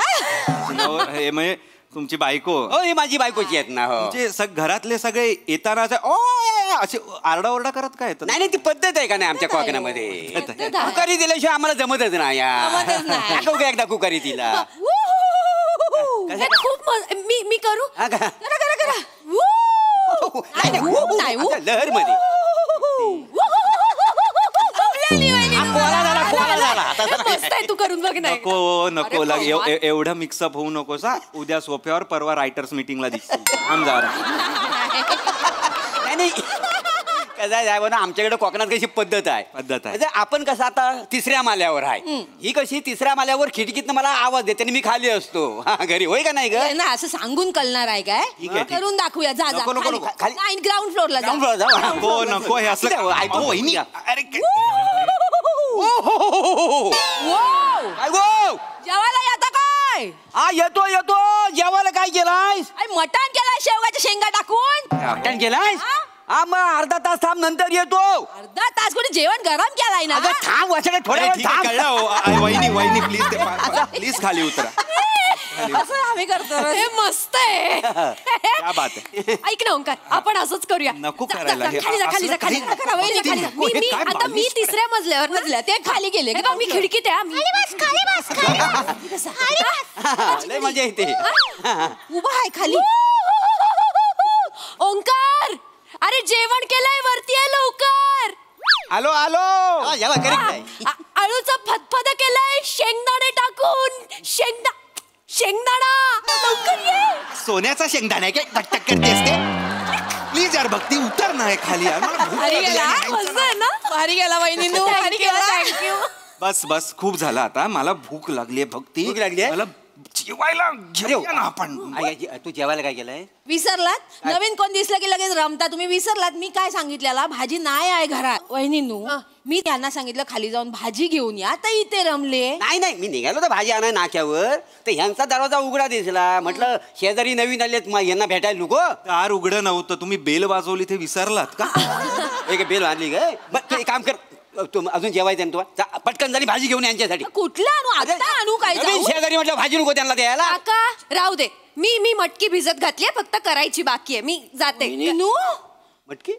हे म्हणजे तुमची बायको ही माझी बायकोची आहेत ना म्हणजे घरातले सगळे येताना असे आरडाओरडा करत काय येतात नाही ती पद्धत आहे का नाही आमच्या कोकणामध्ये कुकारी दिल्याशिवाय आम्हाला जमतच नाही एकदा कुकारी दिला खूप मी करू करा लहर मध्ये तू करून बघ. नको एवढं मिक्सअप होऊ नकोस. उद्या सोफ्यावर परवा रायटर्स मीटिंगला दिसतो. कसं आहे ना आमच्याकडे कोकणात कशी पद्धत आहे आपण कसं आता तिसऱ्या माल्यावर आहे ही कशी तिसऱ्या माल्यावर खिडकीतनं मला आवाज देते आणि मी खाली असतो घरी होय का नाही ग ना असं सांगून कळणार आहे काय करून दाखवूया जा ग्राउंड फ्लोअरला नको हे असलं जेवायला येता काय येतो जेवायला काय केलाय मटण केलाय शेवगाच्या शेंगा टाकून मटण केलाय मग अर्धा तास थांब नंतर येतो अर्धा तास कोणी जेवण गरम केलाय ना थांब वाचडे थोड्या वहिनी प्लीज खाली उतरा असं आम्ही करतो हे मस्त आहे क्या बात आहे ऐक ना ओंकार आपण असंच करूया नको करायला खाली आता मी तिसऱ्या मजल्यावर ते खाली गेले मी खिडकीत आहे मजा येते उभा आहे खाली ओंकार अरे जेवण केलंय वरती आहे लवकर आलो आळूचा फतफद केलाय शेंगदाणे टाकून शेंगदाणा लवकर ये सोन्याचा शेंगदाणा काय टक करतेस ते प्लीज यार भक्ती उतर ना खाली भारी गेला वहिनींनो भारी गेला थँक्यू बस खूप झालं आता मला भूक लागली भक्ती मला जेवायला घेऊया ना आपण तू जेवायला काय केलंय विसरलात नवीन कोण दिसलं की लगेच रमता तुम्ही विसरलात मी काय सांगितलेला भाजी नाही आहे घरात वहिनींनू मी त्यांना सांगितलं खाली जाऊन भाजी घेऊन या तर इथे रमले नाही मी निघालो तर भाजी आणाय नाक्यावर तर ह्यांचा दरवाजा उघडा दिसला म्हटलं शेजारी नवीन आलेत यांना भेटायला नको दार उघडं नव्हतं तुम्ही बेल वाजवली ते विसरलात का एक बेल वाजली काय बरं काम कर अजून जेवायचं तुला पटकन झाली भाजी घेऊन यांच्यासाठी कुठला आणू काय शेजारी म्हटलं भाजी नको त्यांना द्यायला काका राहू दे मी मटकी भिजत घातली फक्त करायची बाकी आहे मी जाते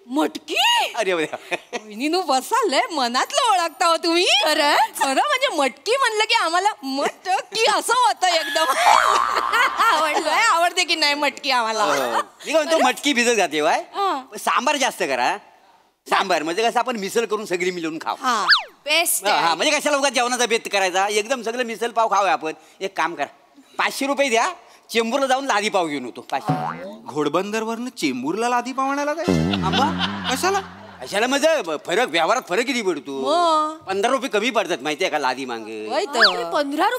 मटकी अरे वहिनीनू बसाल मनातलं ओळखता हो तुम्ही खरं म्हणजे मटकी म्हणलं की आम्हाला मटकी असं होतं एकदम आवडते की नाही मटकी आम्हाला मी म्हणतो मटकी भिजत घाते वाय सांबार जास्त करा सांबार म्हणजे कसं आपण मिसळ करून सगळी मिळून खाऊ बेस्ट म्हणजे कशाला उगाच जेवणाचा बेत करायचा एकदम सगळं मिसळ पाव खाऊया आपण एक काम करा 500 रुपये द्या चेंबूरला जाऊन लादी पाव घेऊन होतो 500 घोडबंदरवरनं चेंबूरला लादी पाव आणायला काय कशाला म्हणजे व्यवहारात फरक किती पडतो 15 रुपये कमी पडतात माहितीये का लादी मागे 15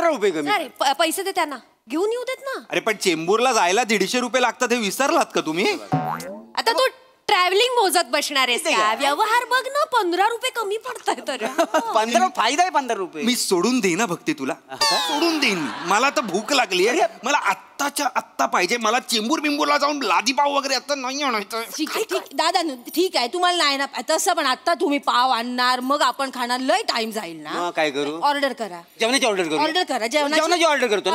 रुपये कमी पैसे दे त्यांना घेऊन येऊ देत ना अरे पण चेंबूरला जायला 150 रुपये लागतात हे विसरलात का तुम्ही आता तू ट्रॅव्हलिंग मोजत बसणार आहेस का व्यवहार बघ ना 15 रुपये कमी पडताय तर 15 फायदा आहे 15 रुपये मी सोडून देईन ना भक्ती तुला सोडून देईन मला तर भूक लागली आहे मला आत्ताच्या आत्ता पाहिजे मला बिंबूरला जाऊन लादी पाव वगैरे आता नाही आणायचं ठीक दादा ठीक आहे तुम्हाला नाही ना तसं पण आता तुम्ही पाव आणणार मग आपण खाणार लय टाइम जाईल ना काय करू ऑर्डर करा जेवणाची ऑर्डर करा जेवणाची ऑर्डर करतो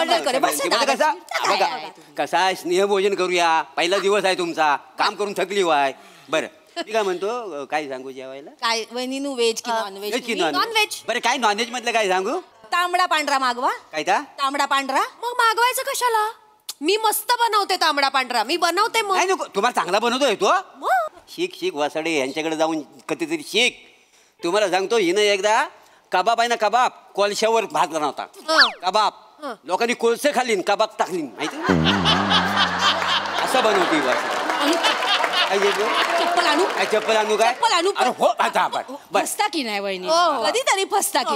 कसा स्नेहभोजन करूया पहिला दिवस आहे तुमचा काम करून थकली वाय बरं मी काय म्हणतो काय सांगू जेवायला काय वहिनीनू व्हेज की नॉनव्हेज की नॉनव्हेज बरं काय नॉनव्हेज मधलं काय सांगू तांबडा पांढरा मागवा काय तांबडा पांढरा मग मागवायचं कशाला मी मस्त बनवते तांबडा पांढरा मी बनवते मग नाही तुम्हाला चांगला बनवतोय तो शिक वासाडे यांच्याकडे जाऊन कधीतरी शिक तुम्हाला सांगतो हिनं एकदा कबाब आहे ना कबाब कोळशावर भात बनवता कबाब लोकांनी कोळसे खालीन कबाब टाकलीन माहिती असं बनवते चप्पल आणू काय हो आता फसता की नाही वहिनी कधीतरी फसता की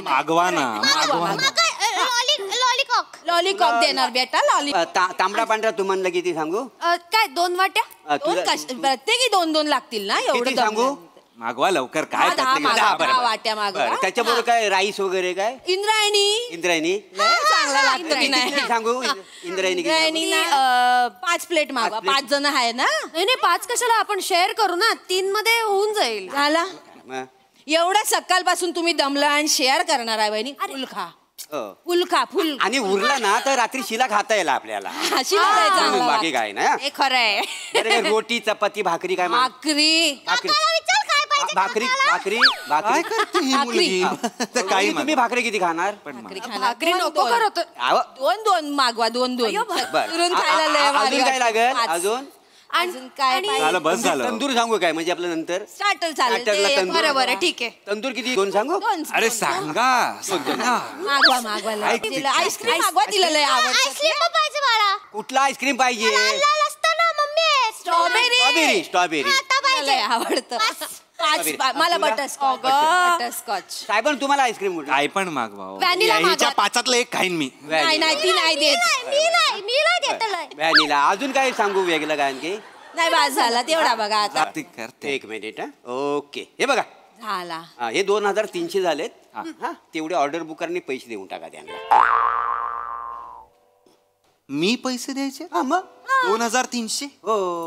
लॉलीपॉप देणार बेटा तांबडा पांढरा तू म्हणलं किती सांगू काय 2 वाट्या प्रत्येकी 2-2 लागतील ना एवढं सांगू मागवा लवकर काय वाट्या मागवा त्याच्याबरोबर काय राईस वगैरे काय इंद्रायणी इंद्रायणी चांगला लागतो की नाही सांगू इंद्रायणी इंद्रायणीला 5 प्लेट मागवा 5 जण आहे ना. नाही 5 कशाला, आपण शेअर करू ना, 3 मध्ये होऊन जाईल. झाला एवढ्या सकाळपासून तुम्ही दमला आणि शेअर करणार आहे बहिणी. फुल खा फुल खा फुल. आणि उरला ना तर रात्री शिला खाता येईल आपल्याला. बाकी काय ना हे खरं आहे. रोटी चपाती भाकरी काय भाकरी भाकरी भाकरी भाकरी काही तुम्ही भाकरी किती खाणार? भाकरी नको करत. 2 मागवा 2 अजून काय लागेल? अजून काय झालं बस झालं. तंदूर सांगू काय म्हणजे आपलं नंतर स्टार्टर चालेल. बरोबर ठीक आहे. तंदूर किती 2 सांगू? अरे सांगा मागवा आईस्क्रीम मागवा. तिला आवडतं. कुठला आईस्क्रीम पाहिजे? स्ट्रॉबेरी स्ट्रॉबेरी आवडतं. मला बटरस्कॉच. काय पण तुम्हाला आईस्क्रीम कुठे? काय पण मागवा. व्हॅनिला ह्याच्या 5 एक खाईन मी. नाही ती नाही देत. व्हॅनिला. अजून काय सांगू वेगळं काय आणखी? नाही बाज झाला तेवढा बघा आता. एक मिनिट ओके. हे बघा झाला. हे 2300 झालेत. हा तेवढे ऑर्डर बुकरने पैसे देऊन टाका त्यांना. मी पैसे द्यायचे? मग 2300.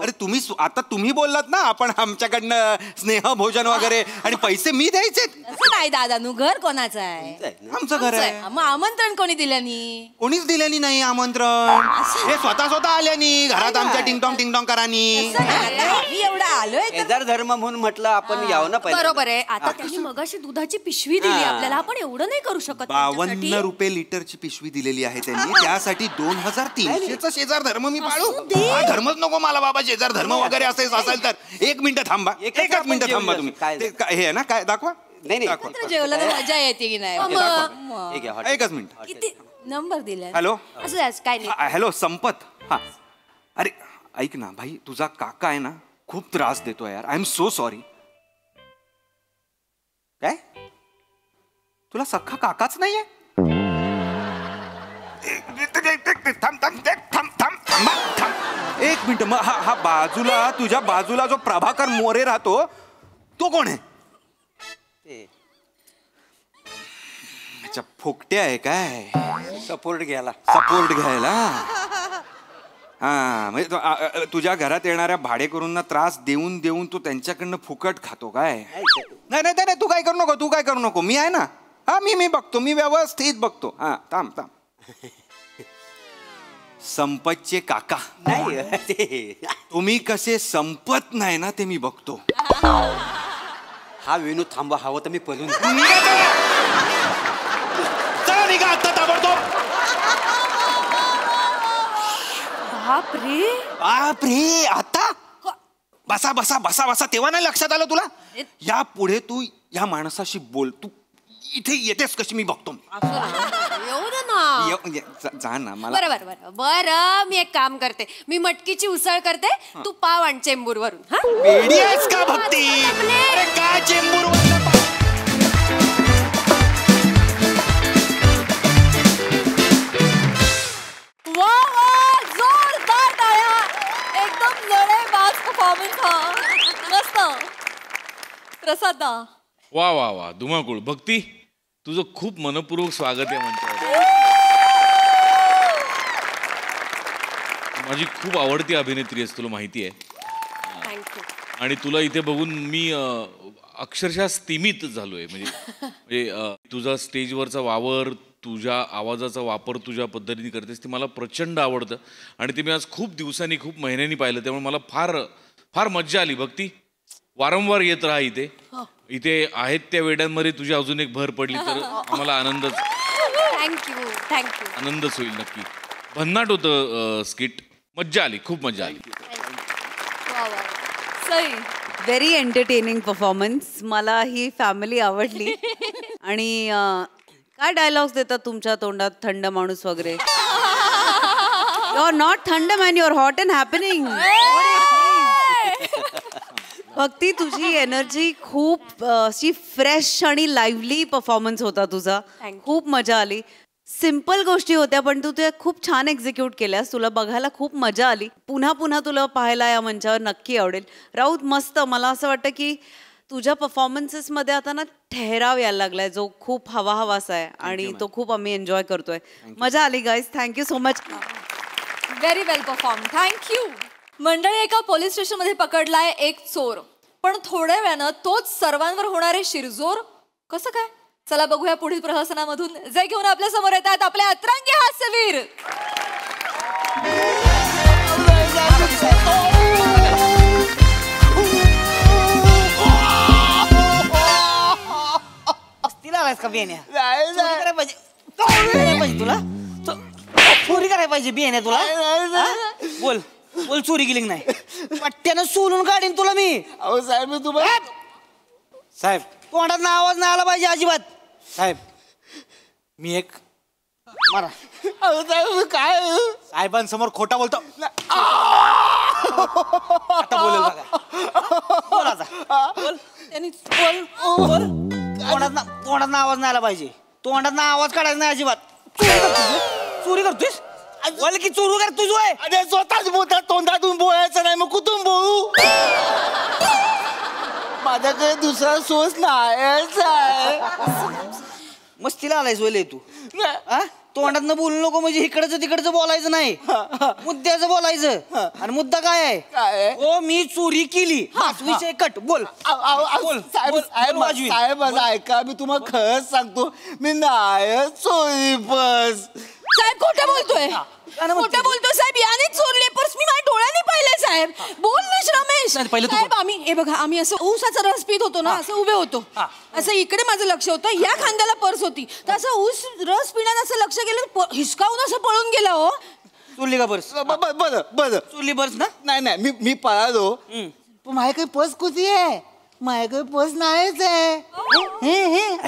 अरे तुम्ही आता तुम्ही बोललात ना आपण आमच्याकडनं स्नेह भोजन वगैरे आणि पैसे मी द्यायचे? असं नाही दादानू. घर कोणाचं आहे? आमचं घर आहे. मग आमंत्रण कोणी दिल्यानी? कोणीच दिल्यानी नाही आमंत्रण. हे स्वतः आल्यानी घरात आमच्या टिंगटॉंग करानी. मी एवढा आलोय शेजार धर्म म्हणून म्हटलं आपण यावं ना पहिलं. बरोबर आहे. आता त्यांनी मगाशी दुधाची पिशवी दिली आपल्याला, आपण एवढं नाही करू शकत. 52 रुपये लिटरची पिशवी दिलेली आहे त्यांनी. त्यासाठी 2300चा शेजार धर्म मी पाळू? धर्मच नको मला बाबा. शेजार धर्म वगैरे असेल तर 1 मिनिट थांबा. एकच मिनिट थांबा तुम्ही. हे ना काय दाखवा. नाही जेवलं तर मजा येते की नाही? एकच मिनिट. किती नंबर दिला? हॅलो असं काय नाही. हॅलो संपत. हा अरे ऐक ना भाई, तुझा काका आहे ना खूप त्रास देतो यार. I am so sorry. काय तुला सख्खा काकाच नाहीये? एक मिनिट. मग हा बाजूला तुझ्या बाजूला जो प्रभाकर मोरे राहतो तो कोण आहे? फुकटे आहे काय? सपोर्ट घ्यायला. हा म्हणजे तुझ्या घरात येणाऱ्या भाडेकरूंना त्रास देऊन देऊन तू त्यांच्याकडनं फुकट खातो काय? नाही तू काय करू नको. मी आहे ना. हा मी बघतो. मी व्यवस्थित बघतो. हा थांब. संपतचे काका नाही. तुम्ही कसे संपत नाही ना ते मी बघतो. हा विनोद थांबा. हवं तर मी पळून निघा आता ताबडतोब. बापरे आता बसा. तेव्हा नाही लक्षात आलं तुला? या पुढे तू या माणसाशी बोल. तू इथे येतेस कशी मी बघतो. जा ना मला. बरं मी एक काम करते. मी मटकीची उसळ करते, तू पाव आण चेंबूर वरून. वेडी आहेस का भक्ती? अरे काय चेंबूर वरून? जोरदार टाळ्या. एकदम लढाईबाज परफॉर्मन्स हा. मस्त. प्रसाद दा. वा धुमाकूळ. भक्ती तुझं खूप मनपूर्वक स्वागत आहे मंचावर. माझी खूप आवडती अभिनेत्री आहेस, तुला माहिती आहे. आणि तुला इथे बघून मी अक्षरशः स्तिमित झालोय. म्हणजे तुझा स्टेजवरचा वावर, तुझ्या आवाजाचा वापर तुझ्या पद्धतीने करतेस ते मला प्रचंड आवडतं. आणि ते मी आज खूप दिवसांनी खूप महिन्यांनी पाहिलं, त्यामुळे मला फार फार मज्जा आली. भक्ती वारंवार येत राहा इथे. इथे आहेत त्या वेड्यांमध्ये तुझी अजून एक भर पडली तर आम्हाला आनंदच. थँक्यू. आनंदच होईल नक्की. भन्नाट होतं स्किट. मज्जा आली, खूप मज्जा आली. Very entertaining performance. मला ही फॅमिली आवडली. आणि काय डायलॉग्स देतात तुमच्या तोंडात? थंड माणूस वगैरे. यू आर नॉट थंड man, you are hot and happening. Bhakti तुझी एनर्जी खूप अशी फ्रेश आणि लाईव्हली परफॉर्मन्स होता तुझा. खूप मजा आली. सिंपल गोष्टी होत्या पण तू ते खूप छान एक्झिक्यूट केल्यास. तुला बघायला खूप मजा आली. पुन्हा तुला पाहायला या मंचावर नक्की आवडेल. राऊत मस्त. मला असं वाटतं की तुझ्या परफॉर्मन्सेस मध्ये आता ना ठहराव यायला लागलाय जो खूप हवासा आहे आणि तो खूप आम्ही एन्जॉय करतोय. मजा आली guys. Thank you so much. Very well perform. Thank you. मंडळी, एका पोलीस स्टेशन मध्ये पकडलाय एक चोर, पण थोड्या वेळानं तोच सर्वांवर होणारे शिरजोर कसं काय? चला बघूया पुढील प्रहसनामधून जे घेऊन आपल्या समोर येतात आपले अतरंगी हास्यवीर. तिला आलायस का बियाण्या? चोरी करायला पाहिजे तुला, चोरी करायला पाहिजे बियाण्या तुला. बोल बोल, चोरी केली नाही? पट्ट्यानं सोलून काढीन तुला मी. अहो साहेब, मी तुम्हाला साहेब तोंडात आवाज नाही आला पाहिजे अजिबात. साहेब मी एक मारा. अहो साहेब, काय साहेबांसमोर खोटा बोलतो. आता बोलेल बघा. बोल आता, बोल. त्यांनी बोल बोल. तोंडात आवाज नाही आला पाहिजे. तोंडात आवाज काढायचा नाही अजिबात. चोरी करतोयस? बोल की चोरी कर तुझ. अरे स्वतःच बोलतात, तोंडातून बोलायचं नाही, मग कुठून बोलू? माझ्याकडे दुसरा सोर्स नाहीच आहे. मस्तीला आलायस बोले तू. तोंडात बोलू नको म्हणजे इकडचं तिकडचं बोलायचं नाही, मुद्द्याचं बोलायचं. आणि मुद्दा काय आहे? हो, मी चोरी केली. विषय कट. बोल. साहेब ऐका, मी तुम्हाला खरंच सांगतो, मी नाही चोरी पर्स. साहेब खोटं बोलतोय, खोटं बोलतोय साहेब. याने चोरले पर्स. मी माझ्या डोळ्याने पाहिले साहेब. बोल ना रमेश. साहेब आम्ही हे बघा, आम्ही असं ऊसाचा रस पित होतो ना, असं उभे होतो, असं इकडे माझं लक्ष होतं, या खांद्याला पर्स होती, तर असं ऊस रस पिण्यात असं लक्ष गेलं, हिसकावून असं पळून गेला. हो, चोरली का पर्स? बरं बरं, चोरली पर्स ना? नाही मी पळालो, पण माझ्याकडे पर्स कुठे आहे? माझ्याकडे पर्स नाहीच आहे.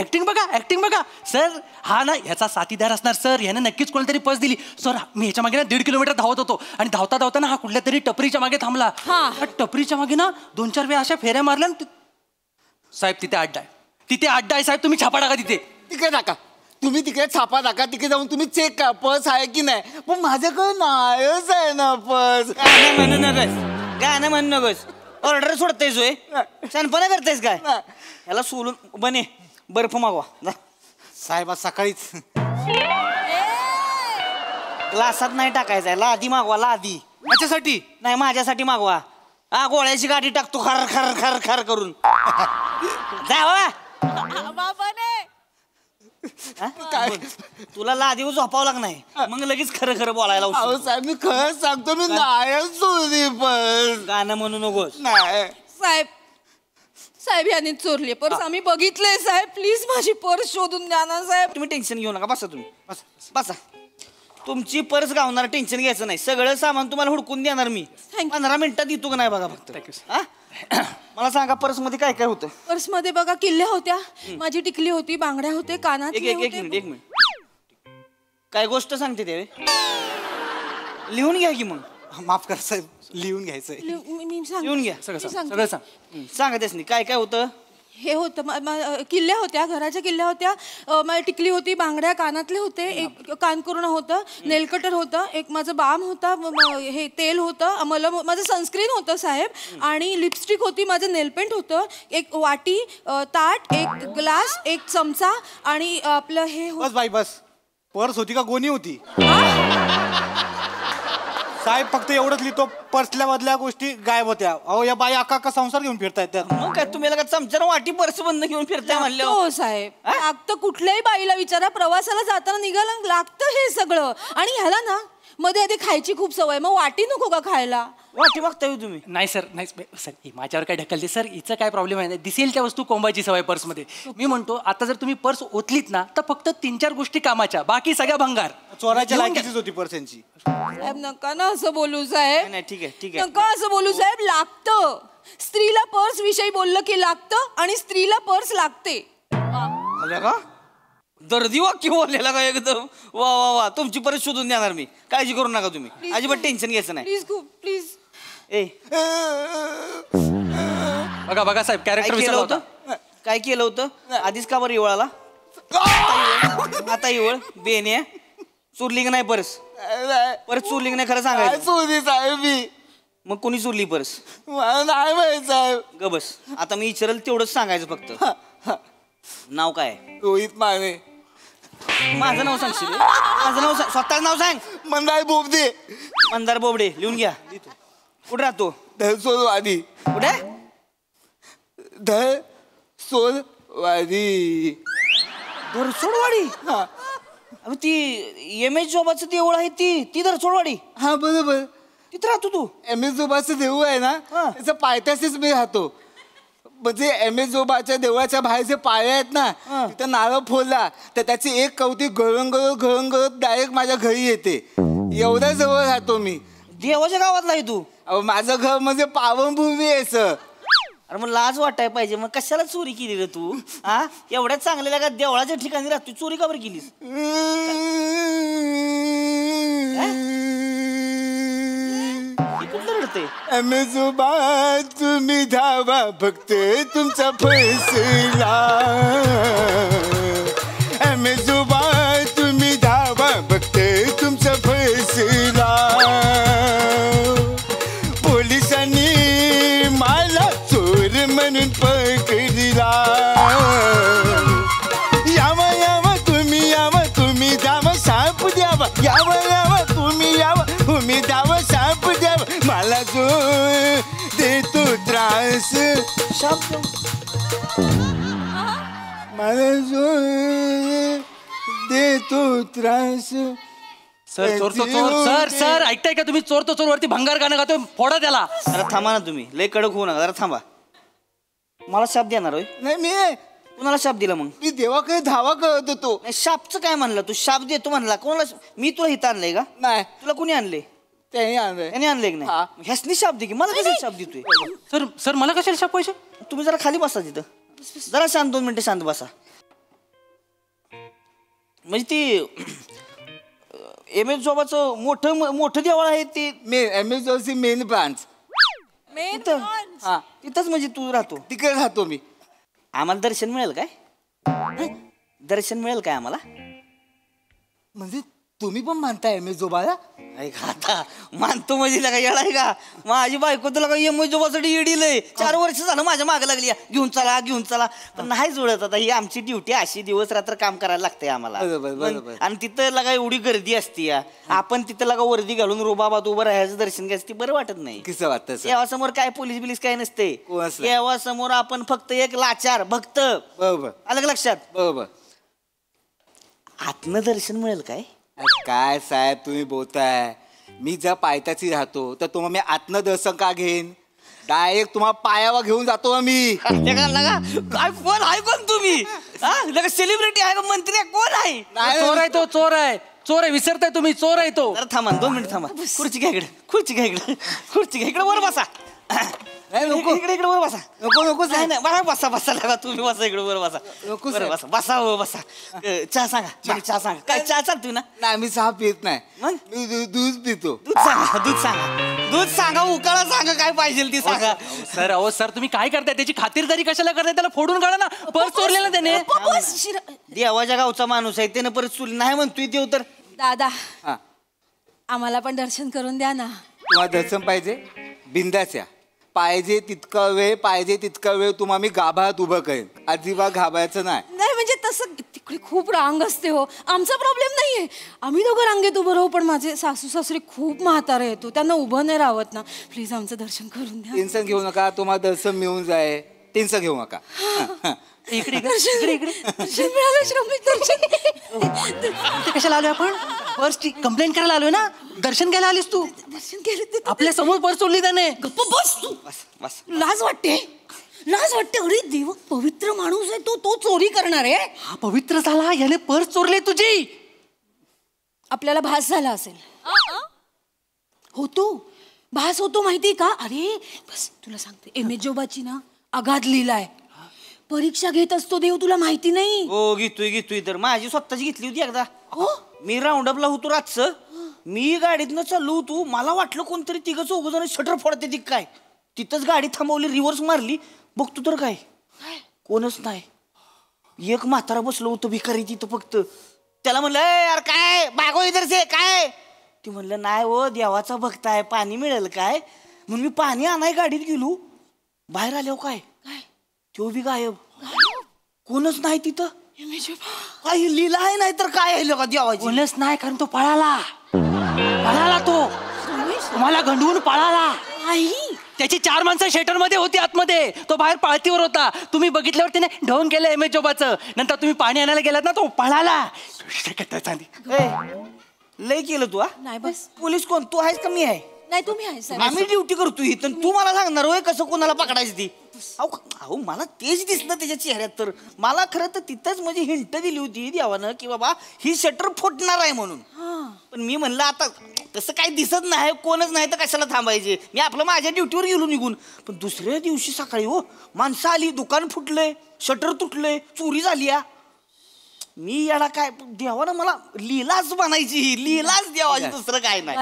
ऍक्टिंग बघा, ऍक्टिंग बघा. सर हा ना ह्याचा साथीदार असणार सर. ह्यानं नक्कीच कोणतरी पर्स दिली. सर मी ह्याच्या मागे ना 1.5 किलोमीटर धावत होतो आणि धावता धावताना हा कुठल्या तरी टपरीच्या मागे थांबला. टपरीच्या मागे ना 2-4 वेळा अशा फेऱ्या मारल्या. साहेब तिथे अड्डा आहे, तिथे अड्डा आहे साहेब. तुम्ही छापा टाका तिथे. तिकडे टाका, तुम्ही तिकडे छापा टाका. तिकडे जाऊन तुम्ही चेक करा पर्स आहे की नाही. पण माझ्याकडे नाहीच आहे ना पर्स. गाणं म्हणू नकोस. ऑर्डर सोडतेस होय? शानपणा करतेस काय? याला सोलून बने बर्फ मागवा. साहेब आज सकाळीच ग्लासात नाही टाकायचा, लादी मागवा. लादी माझ्यासाठी नाही, माझ्यासाठी मागवा. हा, गोळ्याची गाठी टाकतो खर खर खर खर करून. जावा काय तुला लादीवर झोपावं लागणार, मग लगेच खरं खरं बोलायला. साहेब मी खरंच सांगतो, मी नाही चोरली पर्स. गाणं म्हणू नकोस. नाही साहेब, साहेब यांनी चोरली पर्स. आम्ही बघितलंय साहेब. प्लीज माझी पर्स शोधून द्या ना साहेब. तुम्ही टेन्शन घेऊ नका. बसा तुम्ही, बसा. तुमची पर्स गावणार, टेन्शन घ्यायचं नाही. सगळं सामान तुम्हाला हुडकून देणार मी. 15 मिनिटात येतो का नाही बघा फक्त. मला सांगा पर्स मध्ये काय काय होतं? पर्स मध्ये बघा किल्ल्या होत्या, माझी टिकली होती, बांगड्या होते, कानात. एक मिनिट. काय गोष्ट सांगते ते? लिहून घ्या की. मग माफ कर साहेब, लिहून घ्यायचंय. लिहून घ्या सगळं. सांगा त्यासनी काय काय होतं. हे होतं, किल्ल्या होत्या, घराच्या किल्ल्या होत्या, माझी टिकली होती, बांगड्या कानातले होते, एक कानकुरण होतं, नेलकटर होतं, एक माझं बाम होता, हे तेल होतं, मला माझं सनस्क्रीन होतं साहेब, आणि लिपस्टिक होती, माझं नेलपेंट होतं, एक वाटी, ताट, एक ग्लास, एक चमचा, आणि आपलं हे. बस बाई बस. पर्स होती का गोणी होती? साहेब फक्त एवढंच लिहितो, पर्सल्या मधल्या गोष्टी गायब होत्या. अहो या बाई अख्खा संसार घेऊन फिरतायत त्यात. मग काय तुम्ही चमच्यानं वाटी पर्स बंद घेऊन फिरताय म्हणलं? हो साहेब, लागतं. कुठल्याही बाईला विचारा, प्रवासाला जाताना निघालं लागतं हे सगळं. आणि ह्याला ना मध्ये आधी खायची खूप सवय, मग वाटी नको का खायला? वाटी बघताय तुम्ही? नाही सर, नाही सर, माझ्यावर काय ढकलते सर. हिचं काय प्रॉब्लेम आहे? दिसेल त्या वस्तू कोंबायची सवय पर्समध्ये. मी म्हणतो आता जर तुम्ही पर्स ओतलीत ना तर फक्त 3-4 गोष्टी कामाच्या, बाकी सगळ्या भंगार. चोराच्या लायकीचीच होती पर्सेंची. साहेब नका ना असं बोलू साहेब. नाही ठीक आहे. नका असं बोलू साहेब. लागतं. स्त्रीला पर्स विषयी बोललं की लागतं, आणि स्त्रीला पर्स लागते. का दर्दी वाक्य बोललेला का एकदम? वा वा वा. तुमची पर्स शोधून देणार मी, काळजी करू नका तुम्ही. अजिबात टेन्शन घ्यायचं नाही. Please please. बघा बघा साहेब, कॅरेक्टर विसरलं होतं. काय केलं होतं? आधीच का बरं इवळाला? आता इवळ बेने चुरली का नाही पर्स? परत चुरली नाही खरं सांगायचं? चोरी साहेब मी मग कोणी चोरली पर्स? मला नाही माहित साहेब. ग बस, आता मी विचारल तेवढंच सांगायचं फक्त. नाव काय? रोहित माने. माझं नाव सांगशील? माझं नाव सांग, स्वतःच नाव सांग. मंदार बोबडे. मंदार बोबडे, लिहून घ्या. कुठे राहतो? धरसोलवाडी. कुठे? धरसोलवाडी. धरसोडवाडी? हा. ती एम.एस. जोबाचं देऊळ आहे ती धरसोडवाडी? हा बरोबर. तिथे राहतो तू? एम.एस. जोबाचं देऊळ आहे ना, त्याचं पायथ्याशीच मी राहतो. म्हणजे एम.एस. जोबाच्या देवळाच्या बाहेर जे पाळे आहेत ना, तिथं नारळ फोडला तर त्याची एक कवटी गळंगळत डायरेक्ट माझ्या घरी येते. एवढ्या जवळ राहतो मी. देवाच्या गावातला आहे तू? माझं घर म्हणजे पावनभूमी आहे सर. अरे मग लाज वाटाय पाहिजे. मग कशाला चोरी केली रे तू? हा, एवढ्या चांगल्या का देवळाच्या ठिकाणी राहतो, चोरी का बरं केलीस? कुठलं रडते? एमेजोबा तुम्ही धावा फक्त तुमचा फैसला. एमेजोबा तुम्ही धावा फक्त तुमचा फैसला. पोलिसांनी मला चोर म्हणून पकडला. यावा यावा तुम्ही जावा साप द्यावा. यावा तुम्ही द्यावा साप द्यावा. मला जो देतो त्रास, मला जो देतो त्रास. सर चोर सर ऐकताय का तुम्ही? चोर वरती भंगार गाणं गातोय, फोडा त्याला. जरा थांबा ना तुम्ही, लय कडक होऊ नका, जरा थांबा. मला शाप देणार होय? नाही मी कुणाला शाप दिला? मग मी देवाकडे धावा करत होतो. शापचं काय म्हणलं तू? शाप देतो म्हणला कोणाला? मी तुला इथं आणलंय का? नाही. तुला कोणी आणले? त्याने आणलंय. त्याने आणलंय की नाही? ह्यासनी शाप दे की. मला कशाला शाप देतोय? सर मला कशाला शाप पाहिजे? तुम्ही जरा खाली बसा तिथं, जरा शांत 2 मिनिटं शांत बसा. म्हणजे ती एम.एस. जोबाचं मोठं देवळ आहे ते. एम.एस. जोबाची मेन ब्रांच. हा, तिथंच म्हणजे तू राहतो? तिकडे राहतो मी. आम्हाला दर्शन मिळेल काय? दर्शन मिळेल काय आम्हाला? म्हणजे तुम्ही पण मानताय एम.एस. जोबाला? आता मानतो म्हणजे का येणार का? माझी बायको तुला का एम.एस. जोबासाठी येडीलय. 4 वर्ष झालं माझ्या मागे लागली, घेऊन चला. पण नाही जुळत. आता ही आमची ड्युटी अशी, दिवस रात्र काम करायला लागतंय आम्हाला. आणि तिथं लगा एवढी गर्दी असती. आपण तिथं लगा वर्दी घालून रोबाबात उभं राहायचं, दर्शन घ्यायचं, ती बरं वाटत नाही. कसं वाटतं? देवासमोर काय पोलीस बिलीस काय नसते. देवासमोर आपण फक्त एक लाचार भक्त. बरोबर. अलग लक्षात? बरोबर. आतनं दर्शन मिळेल काय? काय साहेब तुम्ही बोलताय? मी जर पायथ्याशी राहतो तर तुम्हाला मी आतनं दर्शन का घेईन? डायरेक्ट तुम्हाला पायावर घेऊन जातो मी. काय कोण आहे? कोण तुम्ही? सेलिब्रिटी आहे का? मंत्री आहे? कोण आहे? चोर आहे. विसरताय तुम्ही, चोर आहे तो. थांबा 2 मिनिट थांबा. खुर्ची घ्या इकडे. वर बसा. इकडे वर बसा. नको नाही बसा लागा. तुम्ही बसा इकडे, वर बसा. बसा. चहा सांगा. काय चहा चालतोय ना? नाही मी चहा पित नाही. मी दूध पितो. दूध सांगा. उकाळा सांगा. काय पाहिजे ती सांगा. सर तुम्ही काय करताय? त्याची खातिरदारी कशाला करताय? त्याला फोडून काढा ना. पर्स चोरलेला त्याने. देवाच्या गावचा माणूस आहे, त्याने परत चोरी नाही म्हणतोय देव तर. दादा आम्हाला पण दर्शन करून द्या ना. तुम्हाला दर्शन पाहिजे? बिंदाच्या. पाहिजे तितका वेळ तुम्हाला मी गाभात उभं करेन. अजिबात घाबरायचं नाही. म्हणजे तसं तिकडे खूप रांग असते हो. आमचा प्रॉब्लेम नाहीये, आम्ही दोघं रांगेत उभं राहू. पण माझे सासू सासरे खूप म्हातारे येतो, त्यांना उभं नाही राहत ना. प्लीज आमचं दर्शन करून द्या. टेन्शन घेऊ नका, तुम्हाला दर्शन मिळून जाय. टेन्शन घेऊ नका. इकडे दर्शन मिळालं. श्रमिक दर्शन. कशाला आलोय आपण? पर्सची कंप्लेंट करायला आलोय ना. दर्शन घ्यायला आलीस तू? दर्शन केलं आपल्या समोर पर्स चोरली त्याने. गप्प बस तू. लाज वाटते. अरे देव पवित्र माणूस आहे तो चोरी करणार आहे? हा पवित्र झाला, याने पर्स चोरली तुझी. आपल्याला भास झाला असेल. भास होतो माहिती का? अरे बस तुला सांगते, एम.एस. जोबाची ना अगाध लीला आहे. परीक्षा घेत असतो देव, तुला माहिती नाही? हो घेतोय तर माझी स्वतःची घेतली होती एकदा. मी राऊंडअपला होतो रातचं. मी गाडीतनं चाललो होतो. मला वाटलं कोणतरी 3-4 जण शटर फोडते ती काय. तिथंच गाडी थांबवली, रिव्हर्स मारली. बघतो तर काय कोणच नाही. एक म्हातारा बसलो होतो भिकारी तिथं फक्त. त्याला म्हणलं यार काय बागो इधर से काय? ती म्हणलं नाही हो देवाचा भक्त आहे, पाणी मिळेल काय? म्हणून मी पाणी आणाय गाडीत गेलो, बाहेर आल्यावर काय तो बी गायब, कोणच नाही तिथं. काही लिहिलं आहे नाही तर काय आहे का देवाची? कोणच नाही, कारण तो पळाला तो तुम्हाला गंडवून पळाला. त्याची 4 माणसं शेटर मध्ये होती आतमध्ये, तो बाहेर पाळतीवर होता. तुम्ही बघितल्यावर त्याने ढवून केलं एम एच जोबाचं. नंतर तुम्ही पाणी आणायला गेलात ना, तो पळाला. लय केलं तू. नाही बस. पोलीस कोण, तू आहेस का मी आहे? नाही तुम्ही आहे साहेब. आम्ही ड्युटी करतो इथं, तू मला सांगणार होय कसं कोणाला पकडायची ती? अहो मला तेच दिसलं त्याच्या चेहऱ्यात. तर मला खरं तर तिथंच म्हणजे हिंट दिली होती देवानं की बाबा ही शटर फुटणार आहे म्हणून. पण मी म्हणलं आता तसं काही दिसत नाही, कोणच नाही तर कशाला थांबायचे. मी आपलं माझ्या ड्युटीवर गेलो निघून. पण दुसऱ्या दिवशी सकाळी हो माणसं आली, दुकान फुटलंय, शटर तुटलंय, चोरी झाली. मी याला काय देवानं मला लीलाच बनायची, लीलाच देवाची, दुसरं काय नाही.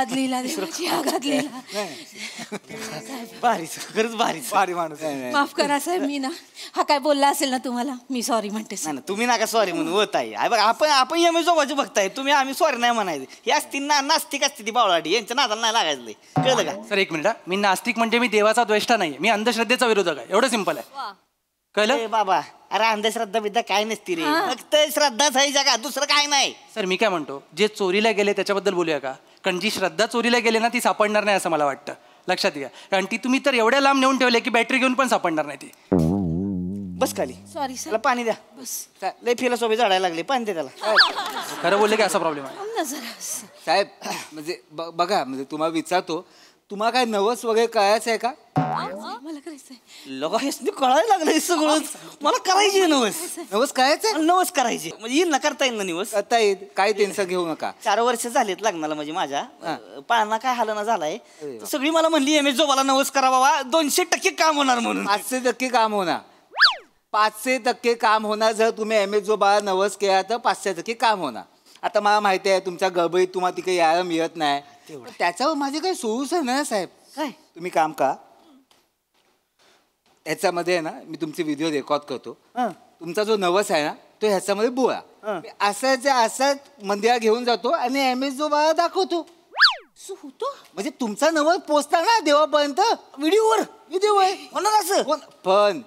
भारी, खरंच भारी माणूस. माफ करा साहेब, मी ना हा काय बोलला असेल ना तुम्हाला, मी सॉरी म्हणते. नाही तुम्ही नका सॉरी म्हणून होत आहे बघा. आपण एम एस जोबाची बघताय तुम्ही, आम्ही सॉरी नाही म्हणायचं. हे असती नास्तिक असते ती बावळाडी, यांच्या नादाला नाही लागायचं. कळलं का? सर एक मिनिट, मी नास्तिक म्हणजे मी देवाचा द्वेष्टा नाही, मी अंधश्रद्धेचा विरोधक आहे. एवढं सिंपल आहे. कळलं बाबा? अरे अंधश्रद्धा बिद्धा काय नसती रे, फक्त श्रद्धाच आहे जगा, दुसरं काय नाही. सर मी काय म्हणतो, जे चोरीला गेले त्याच्याबद्दल बोलूया का? कारण जी श्रद्धा चोरीला गेले ना ती सापडणार नाही असं मला वाटतं. लक्षात घ्या, कारण ती तुम्ही तर एवढ्या लांब नेऊन ठेवले की बॅटरी घेऊन पण सापडणार नाही ती. बस खाली. सॉरी त्याला पाणी द्या. बस लय फिलॉसॉफी झाडायला लागली, पाणी दे त्याला. खरं बोलले की असा प्रॉब्लेम आहे साहेब. म्हणजे बघा, म्हणजे तुम्हाला विचारतो, तुम्हाला काय नवस वगैरे कळायचं आहे का? मला करायचंय. लोक हेच कळायला लागलं सगळं. मला करायची नवस करायचं, नवस करायची म्हणजे येईल ना, करता येईल ना निवस? करता येईल, काय टेन्शन घेऊ नका. 4 वर्ष झालेत लग्नाला म्हणजे माझ्या. पाळणा काय हालना झालाय. सगळी मला म्हणली एम एस जोबाला नवस करा बाबा, 200% काम होणार म्हणून. 500% काम होणार. 500% काम होणार. जर तुम्ही एम एस जोबाला नवस केला तर 500% काम होणार. आता मला माहिती आहे तुमच्या गडबडीत तुम्हाला तिकडे यायला मिळत नाही, त्याच्यावर माझे काही सोल्युशन आहे साहेब. काय? तुम्ही काम का, ह्याच्यामध्ये ना मी तुमचे व्हिडिओ रेकॉर्ड करतो. तुमचा जो नवस आहे ना तो ह्याच्यामध्ये बोळा असाच मंदिरात घेऊन जातो आणि एम एस जोबाला दाखवतो. म्हणजे तुमचा नवस पोचता ना देवापर्यंत. व्हिडिओवर होणार असं. पण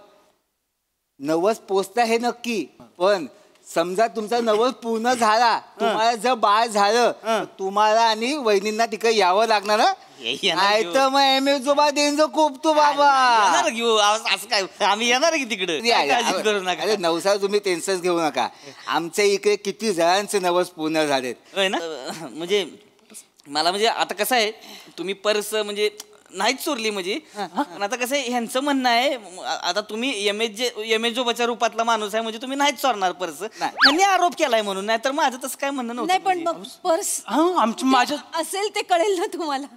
नवस पोचता हे नक्की. पण समजा तुमचा नवस पूर्ण झाला, तुम्हाला जर बाळ झालं, तुम्हाला आणि वहिनींना तिकडे यावं लागणार. नाही तर मग एम एस जोबा देईन खूप तो बाबा. असं काय, आम्ही येणार की तिकडे. अरे नवसाला तुम्ही टेन्शन घेऊ नका. आमच्या इकडे किती जणांचे नवस पूर्ण झालेत ना. म्हणजे मला म्हणजे आता कसं आहे, तुम्ही पर्स म्हणजे नाहीच चोरली म्हणजे. आता कसं आहे ह्यांचं म्हणणं आहे, आता तुम्ही एम एस जोबाच्या रूपातला माणूस आहे म्हणजे तुम्ही नाहीच चोरणार पर्स. त्यांनी आरोप केलाय म्हणून. नाही तर माझं तसं काय म्हणणं नव्हतं. नाही पण मग पर्स माझं असेल ते कळेल ना तुम्हाला.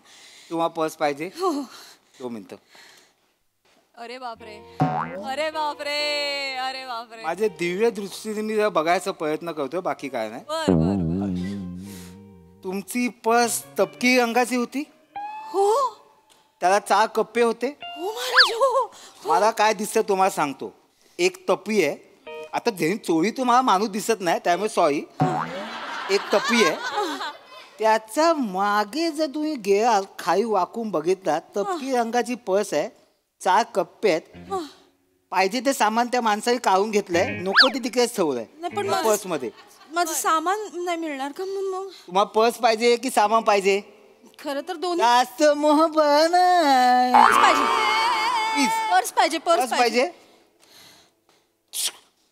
तुम्हाला पर्स पाहिजे? 2 मिनिटं. अरे बापरे, अरे बापरे, अरे बापरे. माझ्या दिव्य दृष्टीने मी बघायचा प्रयत्न करतोय, बाकी काय नाही. तुमची पर्स तपकी रंगाची होती. हो. त्याला 4 कप्पे होते. हो महाराज. हो. मला काय दिसतं तुम्हाला सांगतो. एक टपी आहे. आता ज्यांनी चोरी तुम्हाला माणूस दिसत नाही त्यामुळे सॉरी. एक टपी आहे, त्याच्या मागे जर तुम्ही गेला खाली वाकून बघितला, तपकी रंगाची पर्स आहे, 4 कप्पे आहेत. पाहिजे ते सामान त्या माणसाने काढून घेतलंय, नको ते तिकडेच ठेवलंय पर्स मध्ये. माझं सामान नाही मिळणार का मग? तुम्हाला पर्स पाहिजे की सामान पाहिजे? खरं तर दोन्ही. जास्त मोहब्बत नाही. पर्स पाहिजे.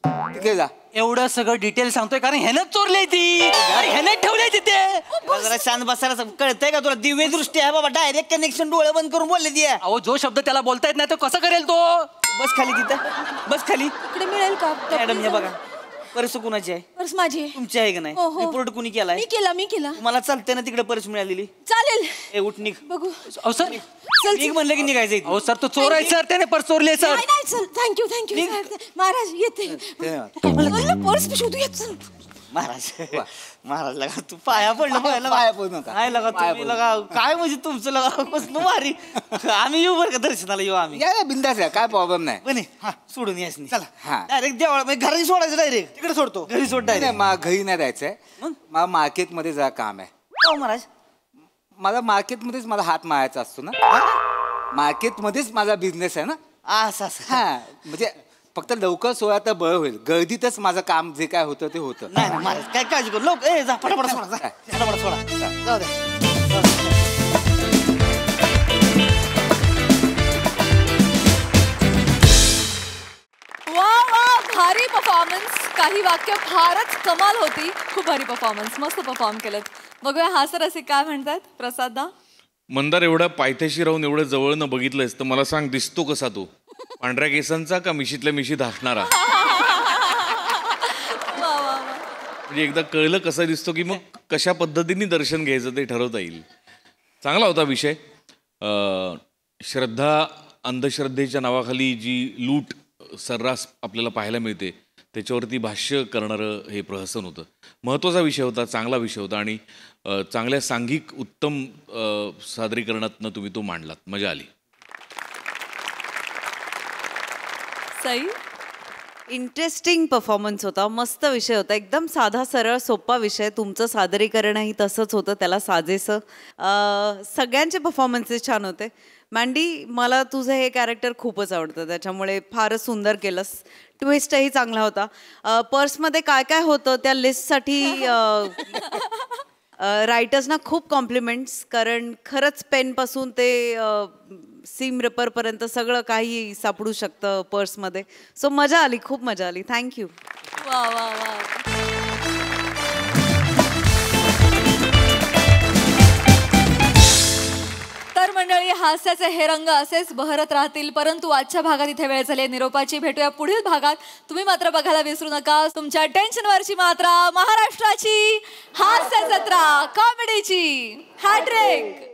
तिकडे जा. एवढं सगळं डिटेल सांगतोय कारण ह्यानं चोरले ती, ह्यानं ठेवले तिथे. जरा शांत बसायला कळतंय का तुला? दिव्य दृष्टी आहे बाबा, डायरेक्ट कनेक्शन, डोळे बंद करून बोलले ती. अहो जो शब्द त्याला बोलता येत नाही तो कसं करेल तो? बस खाली तिथं, बस खाली. इकडे मिळेल का मॅडम हे बघा, पर्स कुणाची आहे? पर्स माझी आहे. तुमची आहे का नाही? रिपोर्ट कुणी केलाय? मी केला. मला चालतंय ना तिकडे पर्स मिळालेली? चालेल. ए उठ निघ. बघू. अहो सर निघ म्हणलं की निघायचं. अहो सर तो चोर आहे सर, त्याने पर्स चोरली सर. नाही सर, थँक्यू महाराज. येते पर्स शोधू येत सर. महाराज लगा तू पाया पडलं. पाया पडू नका. नाही लगा तुम्ही लगा काय म्हणजे तुमचं लगा कसलं भारी. आम्ही येऊ बरं का दर्शनाला येऊ आम्ही. या बिंदास आहे, काय प्रॉब्लेम नाही. पण सोडून यास नाही. चला डायरेक्ट देवळा घरी सोडायचं. डायरेक्ट तिकडे सोडतो. घरी सोड डायरेक्ट. मला घरी नाही जायचंय, मला मार्केटमध्ये जरा काम आहे. हो महाराज. मला मार्केटमध्येच मला हात मारायचा असतो ना. मार्केटमध्येच माझा बिझनेस आहे ना. असं हा म्हणजे फक्त लवकर सोळा तर बळ होईल, गर्दीतच माझं काम जे काय होतं ते होतं. नाही ना महाराज काय काळजी करू लोक जा पटापट सोडा जा पटापट सोडा जाऊ दे. वा वा, भारी परफॉर्मन्स. काही वाक्य फारच कमाल होती. खूप भारी परफॉर्मन्स, मस्त परफॉर्म केलं. बघूया हास्यरसिक काय म्हणतात. प्रसादा, मंदार, एवढ्या पायथ्याशी राहून एवढं जवळनं बघितलंयस तर मला सांग, दिसतो कसा तू? पांढऱ्या केसांचा का मिशीतल्या मिशीत हसणारा? म्हणजे एकदा कळलं कसं दिसतो की मग कशा पद्धतीने दर्शन घ्यायचं ते ठरवता येईल. चांगला होता विषय. श्रद्धा अंधश्रद्धेच्या नावाखाली जी लूट सर्रास आपल्याला पाहायला मिळते त्याच्यावरती भाष्य करणारं हे प्रहसन होतं. महत्त्वाचा विषय होता, चांगला विषय होता आणि चांगल्या सांघिक उत्तम सादरीकरणातनं तुम्ही तो मांडलात. मजा आली. सई, इंटरेस्टिंग परफॉर्मन्स होता, मस्त विषय होता, एकदम साधा सरळ सोपा विषय. तुमचं सादरीकरणही तसंच होतं, त्याला साजेसं. सगळ्यांचे परफॉर्मन्सेस छान होते. मँडी, मला तुझं हे कॅरेक्टर खूपच आवडतं, त्याच्यामुळे फारच सुंदर केलंस. ट्विस्टही चांगला होता. पर्समध्ये काय काय होतं त्या लिस्टसाठी रायटर्सना खूप कॉम्प्लिमेंट्स, कारण खरंच पेनपासून ते सीम रेपरपर्यंत सगळं काही सापडू शकतं पर्समध्ये. सो मजा आली, खूप मजा आली. थँक्यू. वा वा वा. तर मंडळी, हास्याचे हे रंग असेच बहरत राहतील, परंतु आजच्या भागात इथे वेळ झाली निरोपाची. भेटूया पुढील भागात. तुम्ही मात्र बघायला विसरू नका तुमच्या टेन्शनवरची मात्रा, महाराष्ट्राची हास्य जत्रा, कॉमेडीची हॅट्रिक.